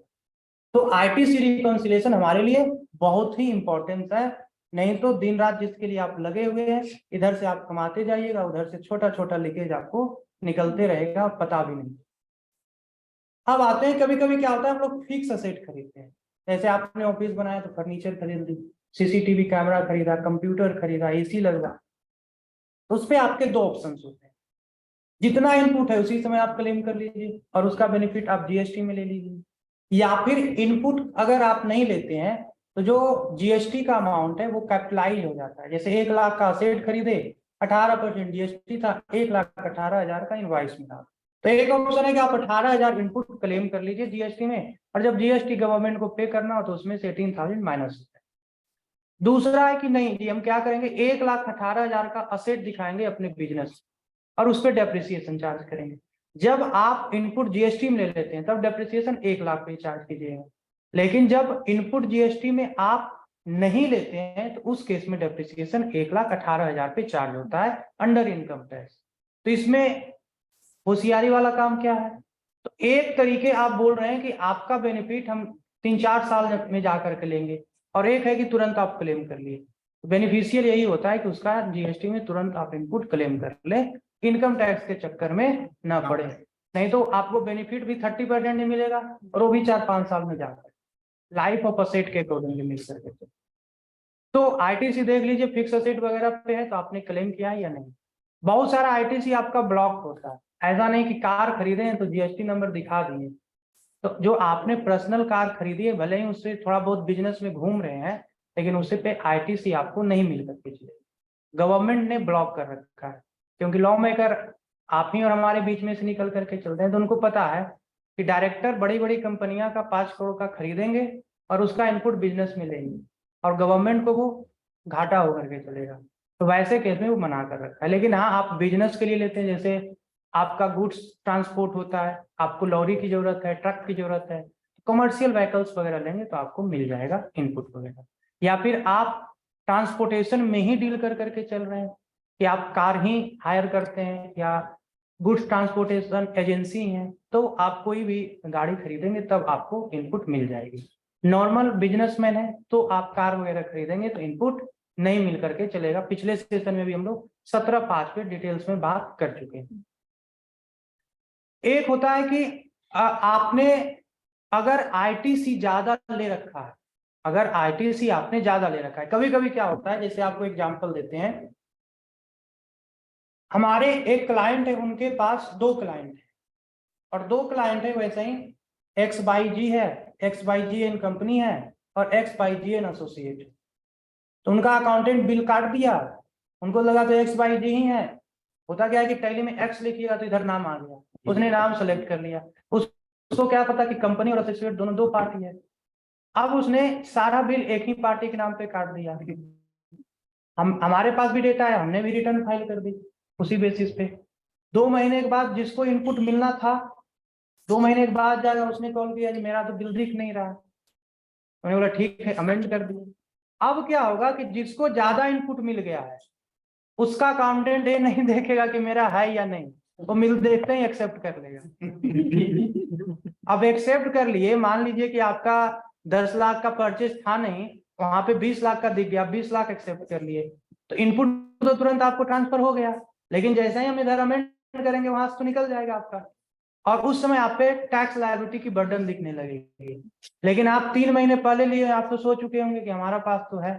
तो आईटीसी रिकॉन्सिलेशन हमारे लिए बहुत ही इंपॉर्टेंट है, नहीं तो दिन रात जिसके लिए आप लगे हुए हैं, इधर से आप कमाते जाइएगा, उधर से छोटा छोटा लीकेज आपको निकलते रहेगा और पता भी नहीं। अब आते हैं, कभी कभी क्या होता है हम लोग फिक्स असेट खरीदते हैं, जैसे आपने ऑफिस बनाया तो फर्नीचर खरीद ली, सीसीटीवी कैमरा खरीदा, कंप्यूटर खरीदा, एसी लगवा, तो उस पर आपके दो ऑप्शन होते हैं, जितना इनपुट है उसी समय आप क्लेम कर लीजिए और उसका बेनिफिट आप जीएसटी में ले लीजिए, या फिर इनपुट अगर आप नहीं लेते हैं तो जो जीएसटी का अमाउंट है वो कैपिटलाइज हो जाता है। जैसे 1 लाख का असेट खरीदे, 18% जीएसटी था, 1,18,000 का इनवॉइस मिला, तो एक ऑप्शन है कि आप 18,000 इनपुट क्लेम कर लीजिए जीएसटी में, और जब जीएसटी गवर्नमेंट को पे करना हो तो उसमें से 18,000 माइनस होता है। दूसरा है कि नहीं जी, हम क्या करेंगे, 1,18,000 का असेट दिखाएंगे अपने बिजनेस और उस पर डेप्रिसिएशन चार्ज करेंगे। जब आप इनपुट जीएसटी में ले लेते हैं तब डेप्रिसिएशन 1 लाख पे चार्ज कीजिएगा, लेकिन जब इनपुट जीएसटी में आप नहीं लेते हैं तो उस केस में डेप्रिसिएशन 1,18,000 पे चार्ज होता है अंडर इनकम टैक्स। तो इसमें होशियारी वाला काम क्या है, तो एक तरीके आप बोल रहे हैं कि आपका बेनिफिट हम 3-4 साल में जाकर के लेंगे, और एक है कि तुरंत आप क्लेम कर लिए। बेनिफिशियल यही होता है कि उसका जीएसटी में तुरंत आप इनपुट क्लेम कर ले, इनकम टैक्स के चक्कर में ना पड़े, नहीं तो आपको बेनिफिट भी 30% नहीं मिलेगा और वो भी 4-5 साल में जाकर लाइफ ऑफ असेट के अकॉर्डिंग मिल सकते। तो आईटीसी देख लीजिए, फिक्स असेट वगैरह पे है तो आपने क्लेम किया है या नहीं। बहुत सारा आईटीसी आपका ब्लॉक होता है, ऐसा नहीं कि कार खरीदे हैं तो जीएसटी नंबर दिखा दिए, तो जो आपने पर्सनल कार खरीदी है भले ही उससे थोड़ा बहुत बिजनेस में घूम रहे हैं, लेकिन उससे पे आईटीसी आपको नहीं मिल सकती, गवर्नमेंट ने ब्लॉक कर रखा है, क्योंकि लॉ मेकर आप ही और हमारे बीच में से निकल करके चलते हैं, तो उनको पता है कि डायरेक्टर बड़ी बड़ी कंपनियां का 5 करोड़ का खरीदेंगे और उसका इनपुट बिजनेस में लेंगे और गवर्नमेंट को वो घाटा होकर के चलेगा, तो वैसे केस में वो मना कर रखा है। लेकिन हाँ, आप बिजनेस के लिए लेते हैं, जैसे आपका गुड्स ट्रांसपोर्ट होता है, आपको लॉरी की जरूरत है, ट्रक की जरूरत है, कमर्शियल व्हीकल्स वगैरह लेंगे तो आपको मिल जाएगा इनपुट वगैरह। या फिर आप ट्रांसपोर्टेशन में ही डील कर करके चल रहे हैं कि आप कार ही हायर करते हैं या गुड्स ट्रांसपोर्टेशन एजेंसी हैं, तो आप कोई भी गाड़ी खरीदेंगे तब आपको इनपुट मिल जाएगी। नॉर्मल बिजनेसमैन है तो आप कार वगैरह खरीदेंगे तो इनपुट नहीं मिल करके चलेगा। पिछले सेशन में भी हम लोग 17.5 पे डिटेल्स में बात कर चुके हैं। एक होता है कि आपने अगर आईटीसी ज्यादा ले रखा है, अगर आईटीसी आपने ज्यादा ले रखा है, कभी कभी क्या होता है, जैसे आपको एग्जांपल देते हैं, हमारे एक क्लाइंट है, उनके पास 2 क्लाइंट है और 2 क्लाइंट है वैसे ही XYG है, XYG एन कंपनी है और XYG एन एसोसिएट। तो उनका अकाउंटेंट बिल काट दिया, उनको लगा तो XYG ही है। होता क्या है कि टैली में X लिखिएगा तो इधर नाम आ गया, उसने नाम सेलेक्ट कर लिया। उसको क्या पता कि कंपनी और एसोसिएट दोनों 2 पार्टी है। अब उसने सारा बिल एक ही पार्टी के नाम पे काट दिया। हमारे पास भी डेटा है, हमने भी रिटर्न फाइल कर दी उसी बेसिस पे। 2 महीने के बाद जिसको इनपुट मिलना था, 2 महीने के बाद जाकर उसने कॉल किया कि मेरा तो बिल दिख नहीं रहा। मैंने बोला ठीक है, अमेंड कर दिए। अब क्या होगा कि जिसको ज्यादा इनपुट मिल गया है उसका अकाउंटेंट ये नहीं देखेगा कि मेरा है या नहीं, वो मिल देखते ही एक्सेप्ट कर लेगा। अब एक्सेप्ट कर लिए, मान लीजिए कि आपका 10 लाख का परचेज था नहीं, वहां पे 20 लाख का दिख गया, 20 लाख एक्सेप्ट कर लिए, तो इनपुट तो तुरंत आपको ट्रांसफर हो गया। लेकिन जैसे ही हम इधर अमेंड करेंगे वहां से तो निकल जाएगा आपका, और उस समय आप पे टैक्स लायबिलिटी की बर्डन दिखने लगेगी। लेकिन आप 3 महीने पहले लिए, आप तो सोच चुके होंगे कि हमारा पास तो है।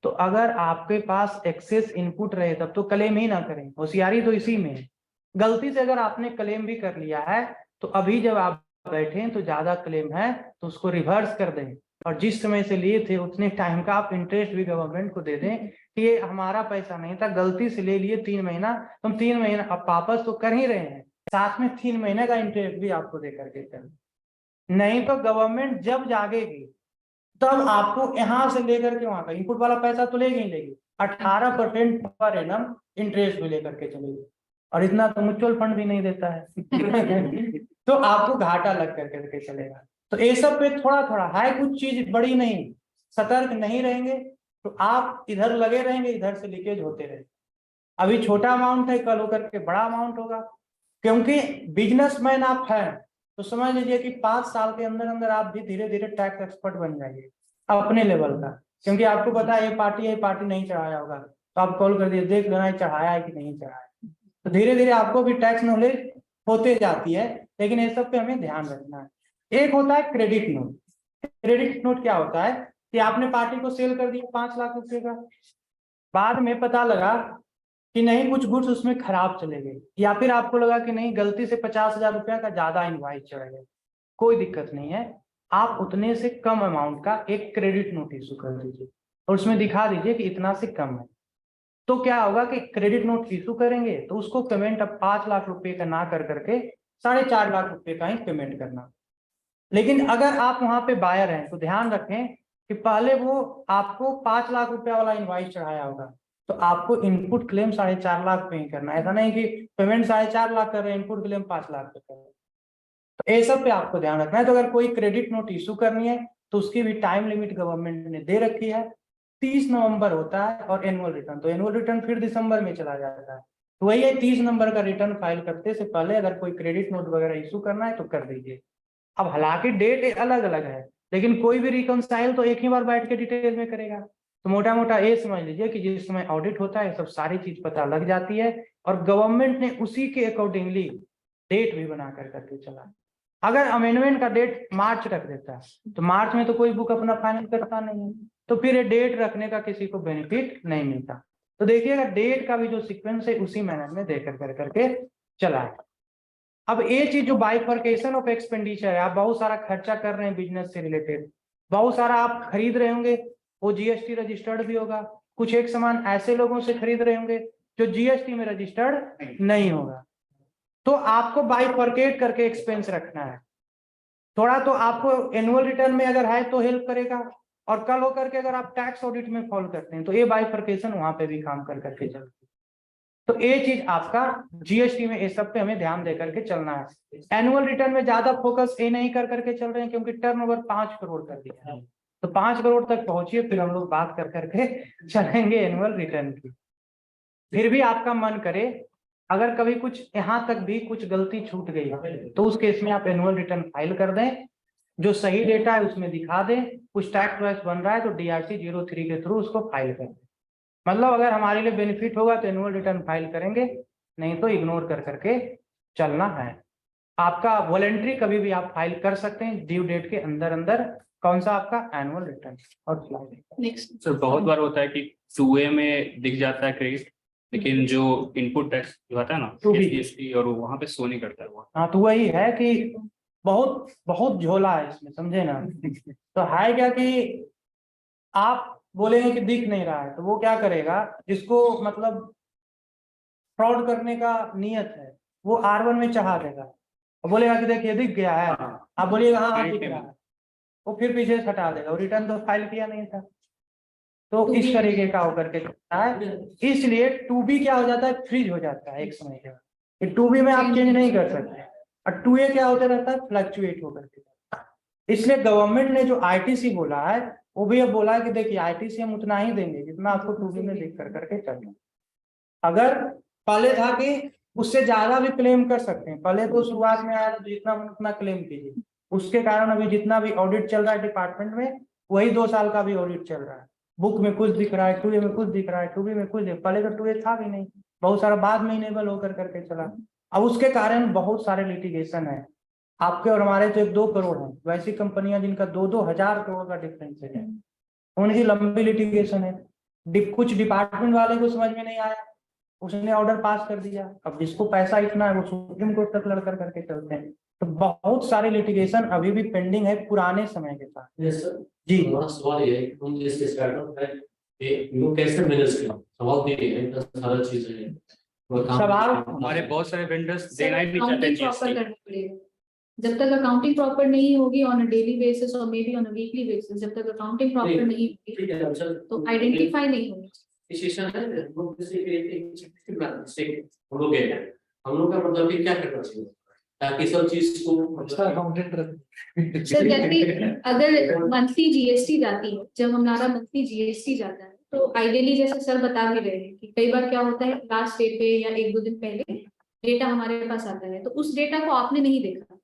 तो अगर आपके पास एक्सेस इनपुट रहे तब तो क्लेम ही ना करें, होशियारी तो इसी में है। गलती से अगर आपने क्लेम भी कर लिया है तो अभी जब आप बैठे तो ज्यादा क्लेम है तो उसको रिवर्स कर दें, और जिस समय से लिए थे उतने टाइम का आप इंटरेस्ट भी गवर्नमेंट को दे दें कि ये हमारा पैसा नहीं था, गलती से ले लिए 3 महीना, हम 3 महीना अब वापस तो कर ही रहे हैं, साथ में 3 महीने का इंटरेस्ट भी आपको दे करके करें। नहीं तो गवर्नमेंट जब जागेगी तब आपको यहाँ से लेकर के वहां का इनपुट वाला पैसा तो लेगी ही लेगी, 18% पर एनम इंटरेस्ट भी लेकर के चलेगी, और इतना तो म्यूचुअल फंड भी नहीं देता है। तो आपको घाटा लग करके चलेगा। तो ये सब पे थोड़ा थोड़ा है, कुछ चीज बड़ी नहीं, सतर्क नहीं रहेंगे तो आप इधर लगे रहेंगे, इधर से लीकेज होते रहेंगे। अभी छोटा अमाउंट है, कल होकर के बड़ा अमाउंट होगा, क्योंकि बिजनेसमैन आप हैं तो समझ लीजिए कि 5 साल के अंदर अंदर आप भी धीरे धीरे टैक्स एक्सपर्ट बन जाएंगे अपने लेवल का। क्योंकि आपको पता है ये पार्टी नहीं चढ़ाया होगा तो आप कॉल कर दिए, देख लेना चढ़ाया है कि नहीं चढ़ाया। तो धीरे धीरे आपको भी टैक्स नॉलेज होते जाती है, लेकिन ये सब पे हमें ध्यान रखना है। एक होता है क्रेडिट नोट। क्रेडिट नोट क्या होता है कि आपने पार्टी को सेल कर दिया 5 लाख रुपए का, बाद में पता लगा कि नहीं कुछ गुड्स उसमें खराब चले गए, या फिर आपको लगा कि नहीं गलती से 50,000 रुपया का ज्यादा इनवॉइस चढ़ गया, कोई दिक्कत नहीं है, आप उतने से कम अमाउंट का एक क्रेडिट नोट इशू कर दीजिए और उसमें दिखा दीजिए कि इतना से कम है। तो क्या होगा कि क्रेडिट नोट इशू करेंगे तो उसको पेमेंट अब 5 लाख रुपए का ना कर करके 4.5 लाख रुपए का ही पेमेंट करना। लेकिन अगर आप वहां पे बायर हैं तो ध्यान रखें कि पहले वो आपको 5 लाख रुपया वाला इनवॉइस चढ़ाया होगा तो आपको इनपुट क्लेम 4.5 लाख पे ही करना है। ऐसा नहीं कि पेमेंट 4.5 लाख कर रहे हैं, इनपुट क्लेम 5 लाख पे कर रहे हैं। तो ये सब पे आपको ध्यान रखना है। तो अगर कोई क्रेडिट नोट इशू करनी है तो उसकी भी टाइम लिमिट गवर्नमेंट ने दे रखी है, 30 नवंबर होता है, और एनुअल रिटर्न तो एनुअल रिटर्न फिर दिसंबर में चला जाता है। तो वही है 30 नंबर का रिटर्न फाइल करते से पहले अगर कोई क्रेडिट नोट वगैरह इशू करना है तो कर दीजिए। अब हालांकि डेट अलग अलग है लेकिन कोई भी रिकंसाइल तो एक ही बार बैठ के डिटेल में करेगा। तो मोटा मोटा ये समझ लीजिए कि जिस समय ऑडिट होता है सब सारी चीज पता लग जाती है, और गवर्नमेंट ने उसी के अकॉर्डिंगली डेट भी बना कर करके चला। अगर अमेंडमेंट का डेट मार्च रख देता है तो मार्च में तो कोई बुक अपना फाइनल करता नहीं है, तो फिर ये डेट रखने का किसी को बेनिफिट नहीं मिलता। तो देखिएगा डेट का भी जो सीक्वेंस है उसी मैनर में देकर कर करके चला है। अब ये चीज जो बाइफर्केशन ऑफ एक्सपेंडिचर है, आप बहुत सारा खर्चा कर रहे हैं बिजनेस से रिलेटेड, बहुत सारा आप खरीद रहे होंगे वो जीएसटी रजिस्टर्ड भी होगा, कुछ एक सामान ऐसे लोगों से खरीद रहे होंगे जो जीएसटी में रजिस्टर्ड नहीं होगा, तो आपको बाइफर्केट करके एक्सपेंस रखना है। थोड़ा तो आपको एनुअल रिटर्न में अगर है तो हेल्प करेगा, और कल होकर के अगर आप टैक्स ऑडिट में फॉलो करते हैं तो ये बाइफर्केशन वहां पे भी काम कर करके चलती है। तो ये चीज आपका जीएसटी में ये सब पे हमें ध्यान दे करके चलना है। एनुअल रिटर्न में ज्यादा फोकस ये नहीं कर करके चल रहे हैं क्योंकि टर्नओवर 5 करोड़ कर दिया है, तो 5 करोड़ तक पहुंचिए फिर हम लोग बात कर करके चलेंगे एनुअल रिटर्न की। फिर भी आपका मन करे अगर कभी कुछ यहाँ तक भी कुछ गलती छूट गई तो उस केस में आप एनुअल रिटर्न फाइल कर दें, जो सही डेटा है उसमें दिखा दें, कुछ टैक्स वैक्स बन रहा है तो DRC 03 के थ्रू उसको फाइल कर दें। मतलब अगर हमारे लिए बेनिफिट होगा तो एनुअल रिटर्न फाइल करेंगे, नहीं तो इग्नोर कर करके चलना है। आपका वॉलेंट्री कभी भी आप फाइल कर सकते हैं ड्यू डेट के अंदर अंदर। कौन सा आपका एनुअल रिटर्न और नेक्स्ट सर बहुत बार होता है कि 2A में दिख जाता है क्रेडिट, लेकिन जो इनपुट टैक्स जो आता है ना 2B GST और वो वहाँ पे शो नहीं करता है वो। हाँ, तो वही है कि बहुत बहुत झोला है इसमें, समझे ना। तो है क्या कि आप बोलेंगे कि दिख नहीं रहा है, तो वो क्या करेगा, जिसको मतलब फ्रॉड करने का नियत है वो R1 में चढ़ा देगा और बोलेगा कि देखिए दिख गया है, आप बोलिएगा हाँ हाँ दिख रहा है, वो फिर पीछे से हटा देगा, रिटर्न तो फाइल किया नहीं था। तो इस तरीके का होकर के चलता है, इसलिए 2B क्या हो जाता है, फ्रीज हो जाता है एक समय के बाद। 2B में आप चेंज नहीं कर सकते, और 2A क्या होता रहता है, फ्लक्चुएट होकर के। इसलिए गवर्नमेंट ने जो ITC बोला है वो भी अब बोला है कि देखिए ITC हम उतना ही देंगे जितना आपको 2B में लिख कर करके चलना। अगर पहले था कि उससे ज्यादा भी क्लेम कर सकते हैं, पहले तो शुरुआत में आया तो जितना मन उतना क्लेम कीजिए, उसके कारण अभी जितना भी ऑडिट चल रहा है डिपार्टमेंट में वही 2 साल का भी ऑडिट चल रहा है। बुक में कुछ दिख रहा है, 2A में कुछ दिख रहा है, 2B में कुछ पहले तो 2A था भी नहीं, बहुत सारा बाद में इनेबल होकर करके चला। अब उसके कारण बहुत सारे लिटिगेशन है, आपके और हमारे तो 1-2 करोड़ है, वैसी कंपनियां जिनका 2-2 हजार करोड़ का डिफरेंस है, उनकी लंबी लिटिगेशन है। कुछ डिपार्टमेंट वाले को समझ में नहीं आया, उसने ऑर्डर पास कर दिया, अब जिसको पैसा इतना है वो सुप्रीम कोर्ट तक लड़ कर करके चलते हैं। तो बहुत सारे लिटिगेशन अभी भी पेंडिंग है पुराने समय के साथ। यस सर जी हमारा सवाल ये है कि हम जैसे स्टार्टअप है कि वो कैसे मैनेज करें, सवाल तो ये है, इतना सारा चीजें हैं वो काम सवाल हमारे बहुत सारे वेंडर्स सर देना ही नहीं चाहते अकाउंटिंग प्रॉपर GST। करना पड़ेगा। जब तक अकाउंटिंग प्रॉपर नहीं होगी ऑन अ डेली बेसिस और may be on a weekly basis, जब तक अकाउंटिंग प्रॉपर नहीं होगी ठीक है अच्छा तो आइडेंटिफाई नहीं होगी। डिसीजन है हम लोग जैसे एक हम लोग हैं, हम लोग का मतलब कि क्या करना चाहिए ताकि सब चीज को अच्छा अकाउंटेंट सर जैसे अगर मंथली GST जाती है, जब हमारा मंथली GST जाता है तो आइडियली जैसे सर बता भी रहे हैं कि कई बार क्या होता है लास्ट डे पे या 1-2 दिन पहले डेटा हमारे पास आता है, तो उस डेटा को आपने नहीं देखा।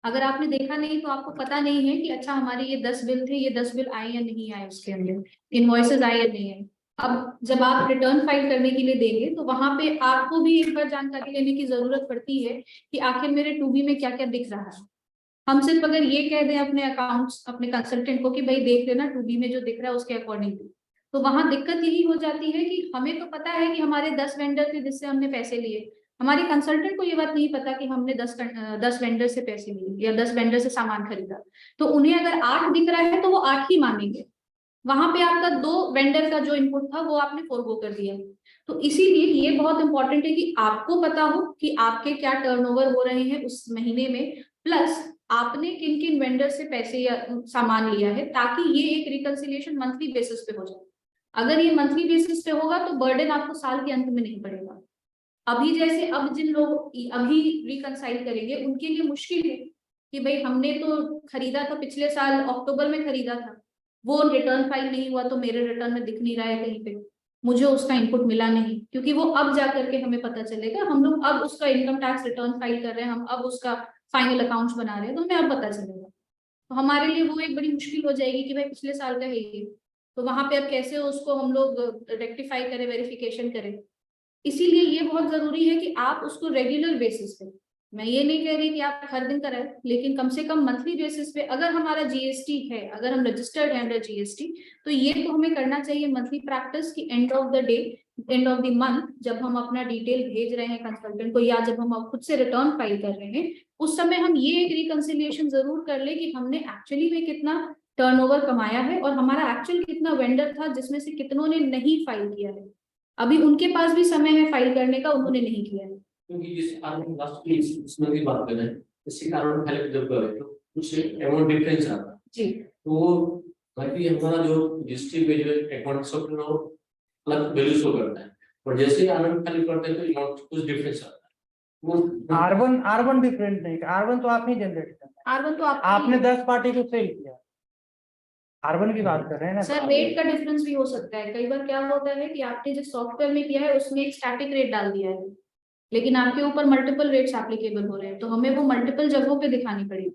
अगर आपने देखा नहीं तो आपको पता नहीं है कि अच्छा हमारे ये 10 बिल थे, ये 10 बिल आए या नहीं आए, उसके अंदर इनवॉइसेस आए या नहीं आए। अब जब आप रिटर्न फाइल करने के लिए देंगे तो वहां पे आपको भी एक बार जानकारी लेने की जरूरत पड़ती है कि आखिर मेरे 2B में क्या क्या दिख रहा है। हम सिर्फ अगर ये कह दें अपने अकाउंट्स अपने कंसल्टेंट को कि भाई देख लेना 2B में जो दिख रहा है उसके अकॉर्डिंग, तो वहां दिक्कत यही हो जाती है कि हमें तो पता है कि हमारे 10 वेंडर थे जिससे हमने पैसे लिए, हमारे कंसल्टेंट को ये बात नहीं पता कि हमने 10 वेंडर से पैसे लिए या 10 वेंडर से सामान खरीदा। तो उन्हें अगर 8 दिख रहा है तो वो 8 ही मानेंगे, वहां पे आपका 2 वेंडर का जो इनपुट था वो आपने फोरगो कर दिया। तो इसीलिए ये बहुत इंपॉर्टेंट है कि आपको पता हो कि आपके क्या टर्नओवर हो रहे हैं उस महीने में, प्लस आपने किन किन वेंडर से पैसे या सामान लिया है, ताकि ये एक रिकंसिलिएशन मंथली बेसिस पे हो जाए। अगर ये मंथली बेसिस पे होगा तो बर्डन आपको साल के अंत में नहीं पड़ेगा। अभी जैसे अब जिन लोग अभी रिकंसाइल करेंगे उनके लिए मुश्किल है कि भाई हमने तो खरीदा था पिछले साल अक्टूबर में खरीदा था, वो रिटर्न फाइल नहीं हुआ तो मेरे रिटर्न में दिख नहीं रहा है कहीं पे, मुझे उसका इनपुट मिला नहीं, क्योंकि वो अब जा करके हमें पता चलेगा। हम लोग अब उसका इनकम टैक्स रिटर्न फाइल कर रहे हैं, हम अब उसका फाइनल अकाउंट्स बना रहे हैं, तो हमें अब पता चलेगा। तो हमारे लिए वो एक बड़ी मुश्किल हो जाएगी कि भाई पिछले साल का है ये, तो वहां पे अब कैसे उसको हम लोग रेक्टिफाई करें, वेरिफिकेशन करें। इसीलिए ये बहुत जरूरी है कि आप उसको रेगुलर बेसिस पे, मैं ये नहीं कह रही कि आप हर दिन कराएं, लेकिन कम से कम मंथली बेसिस पे अगर हमारा GST है, अगर हम रजिस्टर्ड है अंडर GST, तो ये तो हमें करना चाहिए मंथली प्रैक्टिस की end of the day, end of the month, जब हम अपना डिटेल भेज रहे हैं कंसल्टेंट को या जब हम खुद से रिटर्न फाइल कर रहे हैं, उस समय हम ये एक रिकंसिलिएशन जरूर कर ले कि हमने एक्चुअली में कितना टर्नओवर कमाया है और हमारा एक्चुअल कितना वेंडर था जिसमें से कितनों ने नहीं फाइल किया है। अभी उनके पास भी समय है फाइल करने का, उन्होंने नहीं किया है। क्योंकि जिस कारण लास्ट में इसमें भी बात कर रहे हैं, इसी कारण पहले जब करें तो कुछ अमाउंट डिफरेंस आता है जी तो वो बाकी हमारा जो डिस्ट्रिक्ट में जो अकाउंट सब वो अलग वैल्यू शो करता है, और जैसे ही अमाउंट खाली करते हैं तो अमाउंट कुछ डिफरेंस आता है। वो R1 डिफरेंट नहीं, R1 तो आप ही जनरेट करते हैं, R1 तो आपने 10 पार्टी को सेल किया, R1 की बात कर रहे हैं ना सर रेट का डिफरेंस भी हो सकता है। कई बार क्या होता है कि आपने जो सॉफ्टवेयर में किया है उसमें एक स्टैटिक रेट डाल दिया है, लेकिन आपके ऊपर मल्टीपल रेट्स एप्लीकेबल हो रहे हैं, तो हमें वो मल्टीपल जगहों पे दिखानी पड़ेगी।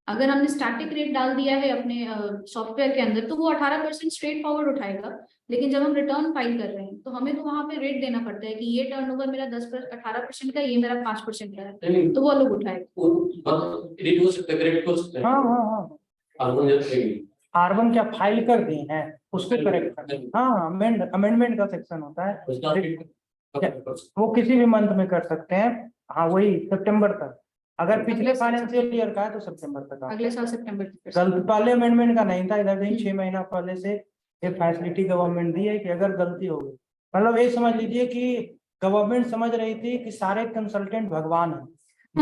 अगर हमने स्टैटिक रेट डाल दिया है अपने सॉफ्टवेयर के अंदर, तो वो 18% स्ट्रेट फॉरवर्ड उठाएगा। लेकिन जब हम रिटर्न फाइल कर रहे हैं, तो हमें तो वहां पे रेट देना पड़ता है कि ये टर्नओवर मेरा 18% का, ये मेरा 5% का है, नहीं, तो वो अलग उठाएगा। एडिट हो सकता है, करेक्ट हो सकता है। हाँ हाँ हाँ, R1 जब करेंगे R1 क्या फाइल कर दिए हैं, उसको करेक्ट कर दें। हाँ, अमेंडमेंट का सेक्शन होता है, उसका वो किसी भी मंथ में कर सकते हैं। हाँ, वही सितंबर तक। अगर पिछले फाइनेंशियल ईयर का है तो सितंबर तक आप अगले साल सितंबर तक। गलती पहले अमेंडमेंट का नहीं था, इधर नहीं 6 महीना पहले से ये फैसिलिटी गवर्नमेंट दी है कि अगर गलती हो गई, मतलब ये समझ लीजिए कि गवर्नमेंट समझ रही थी कि सारे कंसल्टेंट भगवान हैं,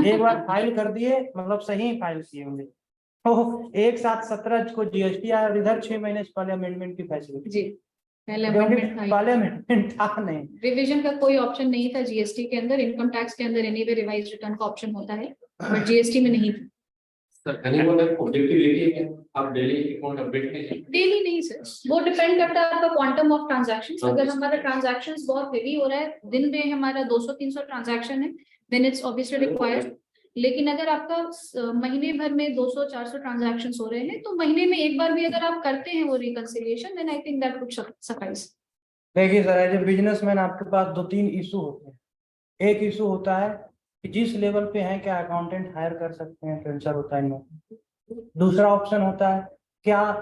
एक बार फाइल कर दिए मतलब सही फाइल किए होंगे। तो एक साथ 17 को जीएसटी आया और इधर 6 महीने से पहले अमेंडमेंट की फैसिलिटी, जी, पहले क्योंकि अमेंडमेंट था, पहले अमेंडमेंट था नहीं। रिवीजन का कोई ऑप्शन नहीं था जीएसटी के अंदर। इनकम टैक्स के अंदर एनीवे रिवाइज रिटर्न का ऑप्शन होता है, बट जीएसटी में नहीं था। सर एनीवन ऑब्जेक्टिव लेके क्या आप डेली अकाउंट अपडेट कीजिए। डेली नहीं सर, वो डिपेंड करता है आपका क्वांटम ऑफ ट्रांजैक्शंस। अगर हमारा ट्रांजैक्शंस बहुत हेवी हो रहा है, दिन में हमारा 200-300 ट्रांजैक्शन है, देन इट्स ऑब्वियसली रिक्वायर्ड। लेकिन अगर आपका महीने भर में 200-400 ट्रांजैक्शंस हो रहे हैं, तो महीने में एक बार भी अगर आप करते हैं वो reconciliation, then I think that would suffice. देखिए सर, एज ए बिजनेसमैन आपके पास 2-3 इशू होते हैं। एक इशू होता है कि जिस लेवल पे हैं क्या अकाउंटेंट हायर कर सकते हैं, ट्रांसफर होता है नहीं। दूसरा ऑप्शन होता है क्या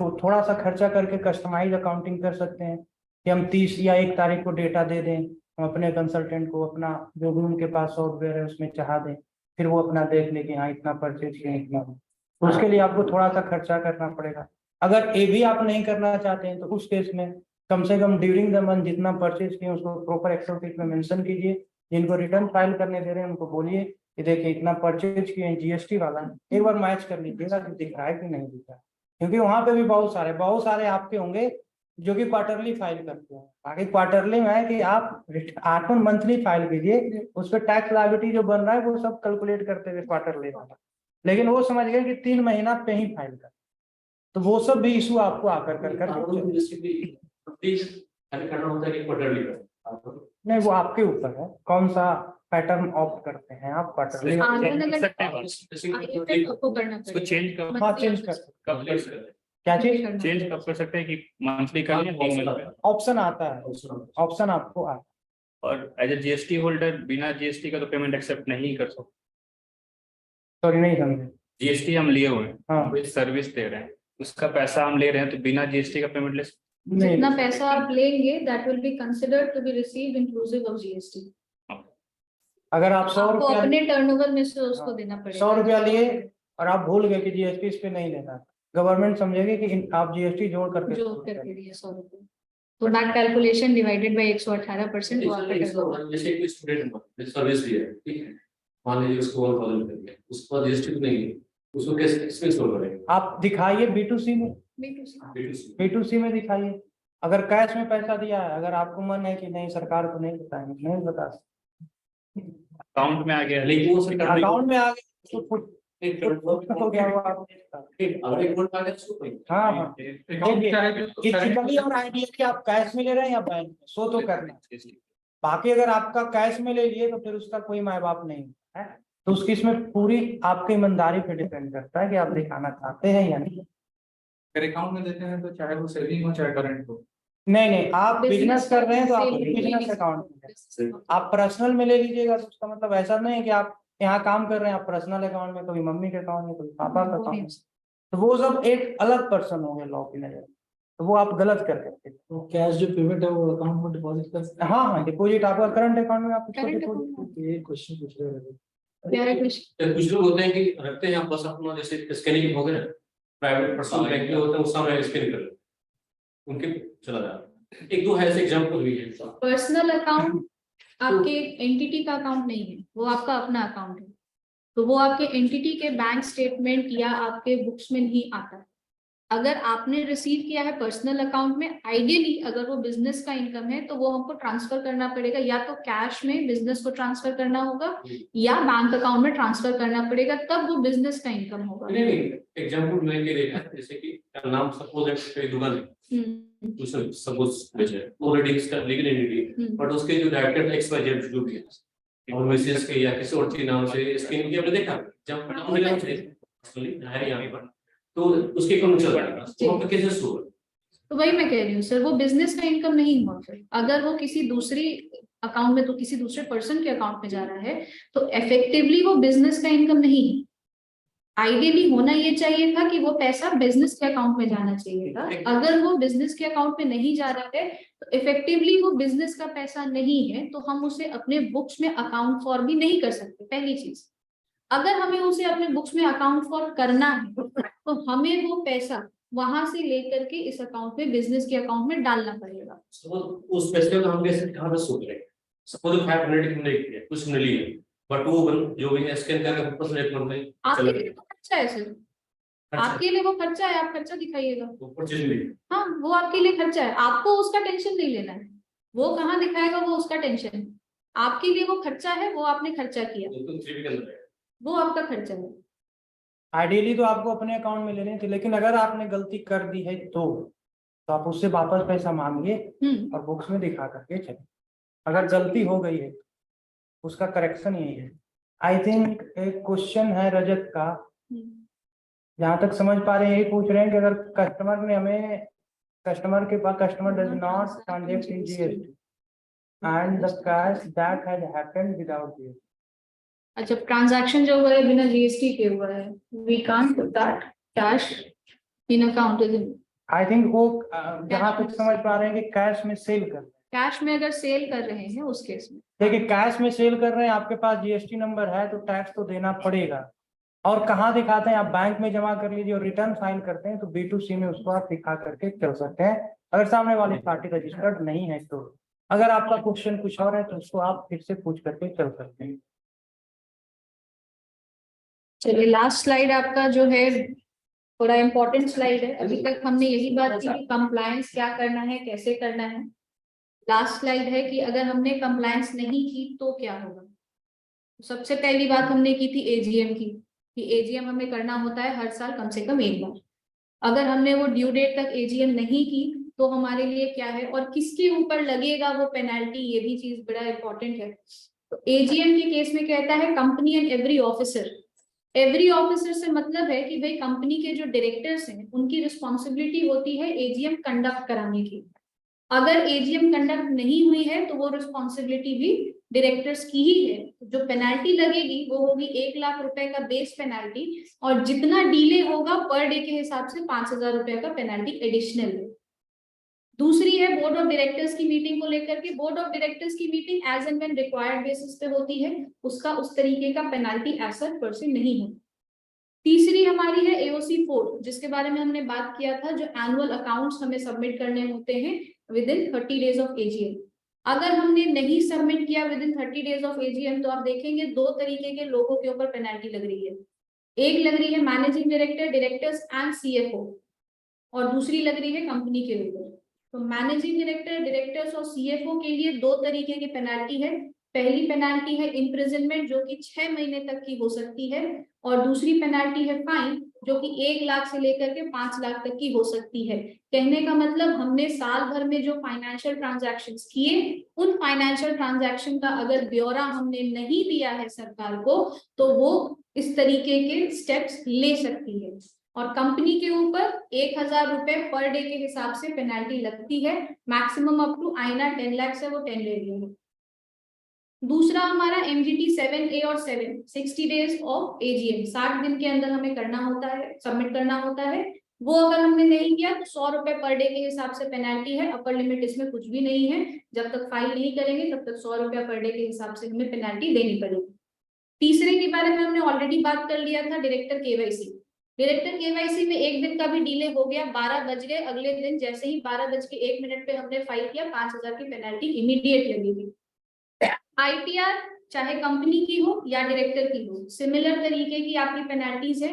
थोड़ा सा खर्चा करके कस्टमाइज अकाउंटिंग कर सकते हैं, कि हम 30 या 1 तारीख को डेटा दे दें, हम अपने कंसल्टेंट को अपना जो भी उनके पास सॉफ्टवेयर है उसमें चाह दें, फिर वो अपना देख ले कि हाँ इतना परचेज किया इतना। तो उसके लिए आपको थोड़ा सा खर्चा करना पड़ेगा। अगर ये भी आप नहीं करना चाहते हैं तो उस केस में कम से कम ड्यूरिंग द मंथ जितना परचेज किए उसको प्रॉपर एक्सेल शीट में मेंशन कीजिए। जिनको रिटर्न फाइल करने दे रहे हैं उनको बोलिए कि देखिए इतना परचेज किए जीएसटी वाला, एक बार मैच कर लीजिएगा कि दिख रहा है कि नहीं दिख रहा है। क्योंकि वहां पे भी बहुत सारे आपके होंगे जो कि क्वार्टरली फाइल करते हैं। बाकी क्वार्टरली में है कि आप 8 मंथली फाइल कीजिए, उस पर टैक्स लायबिलिटी जो बन रहा है वो सब कैलकुलेट करते हुए क्वार्टरली वाला। लेकिन वो समझ गए कि 3 महीना पे ही फाइल कर, तो वो सब भी इशू आपको आकर करना होता है कि क्वार्टरली नहीं, वो आपके ऊपर है कौन सा पैटर्न ऑप्ट करते हैं आप, क्वार्टरली। आपको करना इसको पड़ेगा। चेंज कब हाँ, चेंज कर सकते कब कर सकते हैं? क्या चीज चेंज कब कर सकते हैं कि मंथली का या 3 मंथ का? ऑप्शन आता है, ऑप्शन आपको आता है। और एज ए जीएसटी होल्डर बिना जीएसटी का तो पेमेंट एक्सेप्ट नहीं कर सकते। सॉरी नहीं समझे। जीएसटी हम लिए हुए हैं, हाँ। कोई सर्विस दे रहे हैं, उसका पैसा हम ले रहे हैं, तो बिना जीएसटी का पेमेंट ले नहीं, जितना पैसा आप लेंगे that will be considered to be received inclusive of GST। अगर आप 100 आपको रुपया अपने टर्नओवर में से उसको देना पड़ेगा। 100 रुपया लिए और आप भूल गए कि जीएसटी इस पे नहीं लेना, गवर्नमेंट समझेगी कि आप जीएसटी जोड़ करके दिए 100 रुपये, तो दैट कैलकुलेशन डिवाइडेड बाय 118% वो आपका टर्नओवर। जैसे कोई स्टूडेंट सर्विस दिया है, ठीक है, मान लीजिए उसको 1000 कर दिया, उसके बाद जीएसटी नहीं है, उसको कैसे एक्सपेंस हो करेगा? आप दिखाइए B2C में, B2C में दिखाइए। अगर कैश में पैसा दिया है, अगर आपको मन है कि नहीं सरकार को नहीं बताएंगे, नहीं बता सकते, अकाउंट में आ गया, लेकिन वो सरकार अकाउंट में आ गए तो कुछ हो गया वो आप अगर एक वोट आ गया उसको कोई हाँ हाँ इथिकली और आइडियली आप कैश में ले रहे हैं या बैंक में, सो तो करना है। बाकी अगर आपका कैश में ले लिए तो फिर उसका कोई माँ बाप नहीं है, तो उसकी इसमें पूरी आपकी ईमानदारी पे डिपेंड करता है कि आप दिखाना चाहते हैं या नहीं। अगर अकाउंट में देते हैं तो चाहे वो सेविंग हो चाहे करंट हो। नहीं, आप बिजनेस कर रहे हैं तो आप Saving बिजनेस अकाउंट में, आप पर्सनल में ले लीजिएगा तो उसका मतलब ऐसा नहीं है कि आप यहाँ काम कर रहे हैं आप पर्सनल अकाउंट में, कभी मम्मी के अकाउंट में, कभी पापा के अकाउंट में, तो वो सब एक अलग पर्सन हो गए लॉ की नजर, तो वो आप गलत कर सकते हैं। तो कैश जो पेमेंट है वो अकाउंट में डिपॉजिट कर सकते हैं। हाँ, डिपॉजिट आपका करंट अकाउंट में आप उसको Current डिपॉजिट account ये क्वेश्चन पूछ रहे हैं। प्यारा क्वेश्चन। कुछ लोग होते हैं कि रखते हैं बस अपना, जैसे स्कैनिंग हो गया, प्राइवेट पर्सनल बैंक में होता है, उस समय स्कैन कर उनके चला जाता है। एक दो ऐसे एग्जांपल भी है। पर्सनल अकाउंट आपके एंटिटी का अकाउंट नहीं है, वो आपका अपना अकाउंट है, तो वो आपके एंटिटी के बैंक स्टेटमेंट या आपके बुक्स में नहीं आता है। अगर आपने रिसीव किया है पर्सनल अकाउंट में, आइडियली अगर वो बिजनेस का इनकम है तो वो हमको ट्रांसफर करना पड़ेगा, या तो कैश में बिजनेस को ट्रांसफर करना होगा या बैंक अकाउंट में ट्रांसफर करना पड़ेगा, तब वो बिजनेस का इनकम होगा। नहीं, एग्जांपल मैं ये देखा है, जैसे कि नाम सपोज है दुकान है, उसने सपोज बेचा है, ऑलरेडी इसका लीगल एंटिटी, बट उसके जो डायरेक्टर XYZ जो भी है, और मिसेस के या किसी और चीज नाम से स्कीम की हमने देखा जब नाम मिला मुझे है यहाँ पर, तो उसके कौन चल रहा है तो वहाँ पे कैसे शुरू हुआ? तो वही मैं कह रही हूँ सर, वो बिजनेस का इनकम नहीं हुआ। फिर अगर वो किसी दूसरी अकाउंट में, तो किसी दूसरे पर्सन के अकाउंट में जा रहा है, तो इफेक्टिवली वो बिजनेस का इनकम नहीं है। आइडियली होना ये चाहिए था कि वो पैसा बिजनेस के अकाउंट में जाना चाहिए था। अगर वो बिजनेस के अकाउंट में नहीं जा रहा है तो इफेक्टिवली वो बिजनेस का पैसा नहीं है, तो हम उसे अपने बुक्स में अकाउंट फॉर भी नहीं कर सकते। पहली चीज, अगर हमें उसे अपने बुक्स में अकाउंट फॉर करना है तो हमें वो पैसा वहां से लेकर के इस अकाउंट में, बिजनेस के अकाउंट में डालना पड़ेगा। उस पैसे को हम कैसे कहाँ से सोच रहे हैं? सपोज 500 हमने किया, कुछ हमने लिए, बट वो जो भी है स्कैन करके वापस रेट में आपके लिए तो खर्चा है सर, आपके लिए वो खर्चा है, आप खर्चा दिखाइएगा। परचेज में हाँ, वो आपके लिए खर्चा है, आपको उसका टेंशन नहीं लेना है। वो कहाँ दिखाएगा, वो उसका टेंशन है। आपके लिए वो खर्चा है, वो आपने खर्चा किया, तो 3 के अंदर है। वो आपका खर्चा है। आइडियली तो आपको अपने अकाउंट में लेने थे, लेकिन अगर आपने गलती कर दी है तो आप उससे वापस पैसा मांगिए और बुक्स में दिखा करके चले। अगर गलती हो गई है उसका करेक्शन यही है। आई थिंक एक क्वेश्चन है रजत का, जहां तक समझ पा रहे हैं यही पूछ रहे हैं कि अगर कस्टमर ने हमें, कस्टमर के पास, customer does not transact in GST and the cash that has happened without GST. अच्छा, ट्रांजैक्शन जो हुआ है बिना जीएसटी के हुआ है, we can't put that cash in account. I think वो जहां तक समझ पा रहे हैं कि कैश में सेल कर रहे हैं। कैश में अगर सेल कर रहे हैं उस केस में, देखिए कैश में सेल कर रहे हैं, आपके पास जीएसटी नंबर है तो टैक्स तो देना पड़ेगा। और कहाँ दिखाते हैं, आप बैंक में जमा कर लीजिए और रिटर्न फाइल करते हैं तो B2C में उसको आप दिखा करके चल सकते हैं, अगर सामने वाली पार्टी रजिस्टर्ड नहीं है तो। अगर आपका क्वेश्चन कुछ और है तो उसको आप फिर से पूछ करके चल सकते हैं। चलिए लास्ट स्लाइड आपका जो है थोड़ा इम्पोर्टेंट स्लाइड है। अभी तक हमने यही बात की कि कंप्लायंस क्या करना है, कैसे करना है। लास्ट स्लाइड है कि अगर हमने कंप्लायंस नहीं की तो क्या होगा। सबसे पहली बात हमने की थी एजीएम की, कि एजीएम हमें करना होता है हर साल कम से कम एक बार। अगर हमने वो ड्यू डेट तक एजीएम नहीं की तो हमारे लिए क्या है और किसके ऊपर लगेगा वो पेनल्टी, ये भी चीज बड़ा इंपॉर्टेंट है। तो एजीएम के केस में कहता है company and every officer. Every officer से मतलब है कि भाई कंपनी के जो डायरेक्टर्स हैं उनकी रिस्पॉन्सिबिलिटी होती है एजीएम कंडक्ट कराने की। अगर एजीएम कंडक्ट नहीं हुई है तो वो रिस्पॉन्सिबिलिटी भी डायरेक्टर्स की ही है। जो पेनल्टी लगेगी वो होगी 1 लाख रुपए का बेस पेनल्टी, और जितना डिले होगा पर डे के हिसाब से 5,000 रुपए का पेनल्टी एडिशनल है। दूसरी है बोर्ड ऑफ डायरेक्टर्स की मीटिंग को लेकर के। बोर्ड ऑफ डायरेक्टर्स की meeting as and when required basis पे होती है, उसका उस तरीके का पेनल्टी एज पर से नहीं है। तीसरी हमारी है AOC 4, जिसके बारे में हमने बात किया था, जो एनुअल अकाउंट्स हमें सबमिट करने होते हैं with in 30 days of AGM. अगर हमने नहीं सबमिट किया with in 30 days of AGM तो आप देखेंगे 2 तरीके के लोगों के ऊपर पेनल्टी लग रही है। एक लग रही है managing director, directors and CFO, और दूसरी लग रही है कंपनी के ऊपर। तो मैनेजिंग डायरेक्टर, डायरेक्टर्स और CFO के लिए 2 तरीके की पेनल्टी है। पहली पेनल्टी है इम्प्रिजनमेंट, जो कि 6 महीने तक की हो सकती है, और दूसरी पेनल्टी है फाइन, जो कि 1 लाख से लेकर के 5 लाख तक की हो सकती है। कहने का मतलब हमने साल भर में जो फाइनेंशियल ट्रांजैक्शंस किए, उन फाइनेंशियल ट्रांजैक्शन का अगर ब्यौरा हमने नहीं दिया है सरकार को, तो वो इस तरीके के स्टेप्स ले सकती है। और कंपनी के ऊपर 1,000 रुपए पर डे के हिसाब से पेनल्टी लगती है। मैक्सिमम अप टू आईना 10 लाख से वो 10 ले रही है। दूसरा हमारा MGT 7A और 7, 60 डेज ऑफ एजीएम, 60 दिन के अंदर हमें करना होता है, सबमिट करना होता है। वो अगर हमने नहीं किया तो 100 रुपए पर डे के हिसाब से पेनल्टी है। अपर लिमिट इसमें कुछ भी नहीं है। जब तक फाइल नहीं करेंगे तब तक 100 रुपया पर डे के हिसाब से हमें पेनल्टी देनी पड़ेगी। तीसरे के बारे में हमने ऑलरेडी बात कर लिया था, डायरेक्टर KYC। डायरेक्टर KYC में 1 दिन का भी डिले हो गया, 12 बज गए, अगले दिन जैसे ही 12:01 पे हमने फाइल किया, 5,000 की पेनल्टी इमीडिएट लगेगी। ITR चाहे कंपनी की हो या डायरेक्टर की हो, सिमिलर तरीके की आपकी पेनल्टीज है।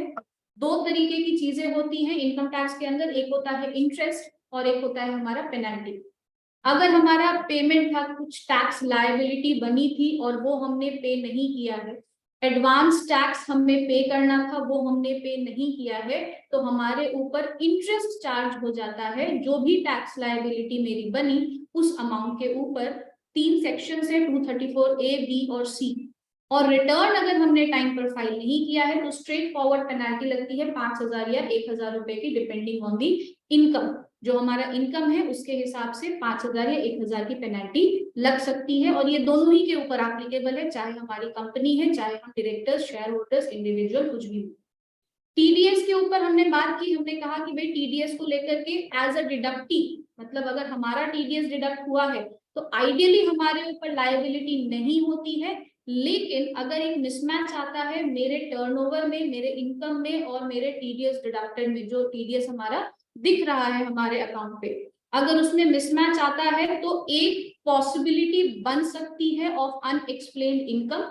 2 तरीके की चीजें होती हैं इनकम टैक्स के अंदर, एक होता है इंटरेस्ट और एक होता है हमारा पेनल्टी। अगर हमारा पेमेंट था, कुछ टैक्स लायबिलिटी बनी थी और वो हमने पे नहीं किया है, एडवांस टैक्स हमें पे करना था, वो हमने पे नहीं किया है, तो हमारे ऊपर इंटरेस्ट चार्ज हो जाता है। जो भी टैक्स लायबिलिटी मेरी बनी उस अमाउंट के ऊपर 3 सेक्शन है, 234A, B और C। और रिटर्न अगर हमने टाइम पर फाइल नहीं किया है तो स्ट्रेट फॉरवर्ड पेनल्टी लगती है 5,000 या 1,000 रुपए की, डिपेंडिंग ऑन दी इनकम। जो हमारा इनकम है उसके हिसाब से 5,000 या 1,000 की पेनल्टी लग सकती है, और ये दोनों ही के ऊपर एप्लीकेबल है, चाहे हमारी कंपनी है, चाहे हम डायरेक्टर्स, शेयर होल्डर्स, इंडिविजुअल कुछ भी हो। टीडीएस के ऊपर हमने बात की, हमने कहा कि भाई टीडीएस को लेकर के एज अ डिडक्टी, मतलब अगर हमारा टीडीएस डिडक्ट हुआ है तो आइडियली हमारे ऊपर लायबिलिटी नहीं होती है, लेकिन अगर एक मिसमैच आता है मेरे टर्नओवर में, मेरे इनकम में और मेरे टीडीएस डिडक्टेड में, जो टीडीएस हमारा दिख रहा है हमारे अकाउंट पे, अगर उसमें मिसमैच आता है तो एक पॉसिबिलिटी बन सकती है ऑफ अनएक्सप्लेन्ड इनकम,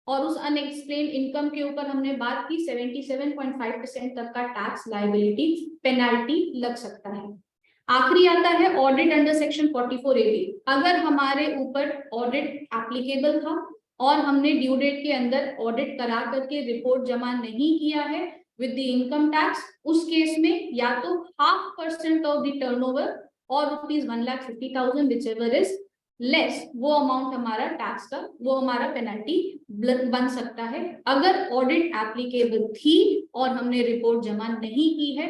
और उस अनएक्सप्लेन्ड इनकम के ऊपर हमने बात की 77.5% तक का टैक्स लायबिलिटी पेनल्टी लग सकता है। आखिरी आता है ऑडिट अंडर सेक्शन 44A। अगर हमारे ऊपर ऑडिट एप्लीकेबल था और हमने ड्यू डेट के अंदर ऑडिट करा करके रिपोर्ट जमा नहीं किया है विद द इनकम टैक्स, उस केस में या तो 0.5% ऑफ द टर्नओवर और ₹1,50,000 विच एवर इज लेस, वो अमाउंट हमारा टैक्स का, वो हमारा पेनल्टी बन सकता है अगर ऑडिट एप्लीकेबल थी और हमने रिपोर्ट जमा नहीं की है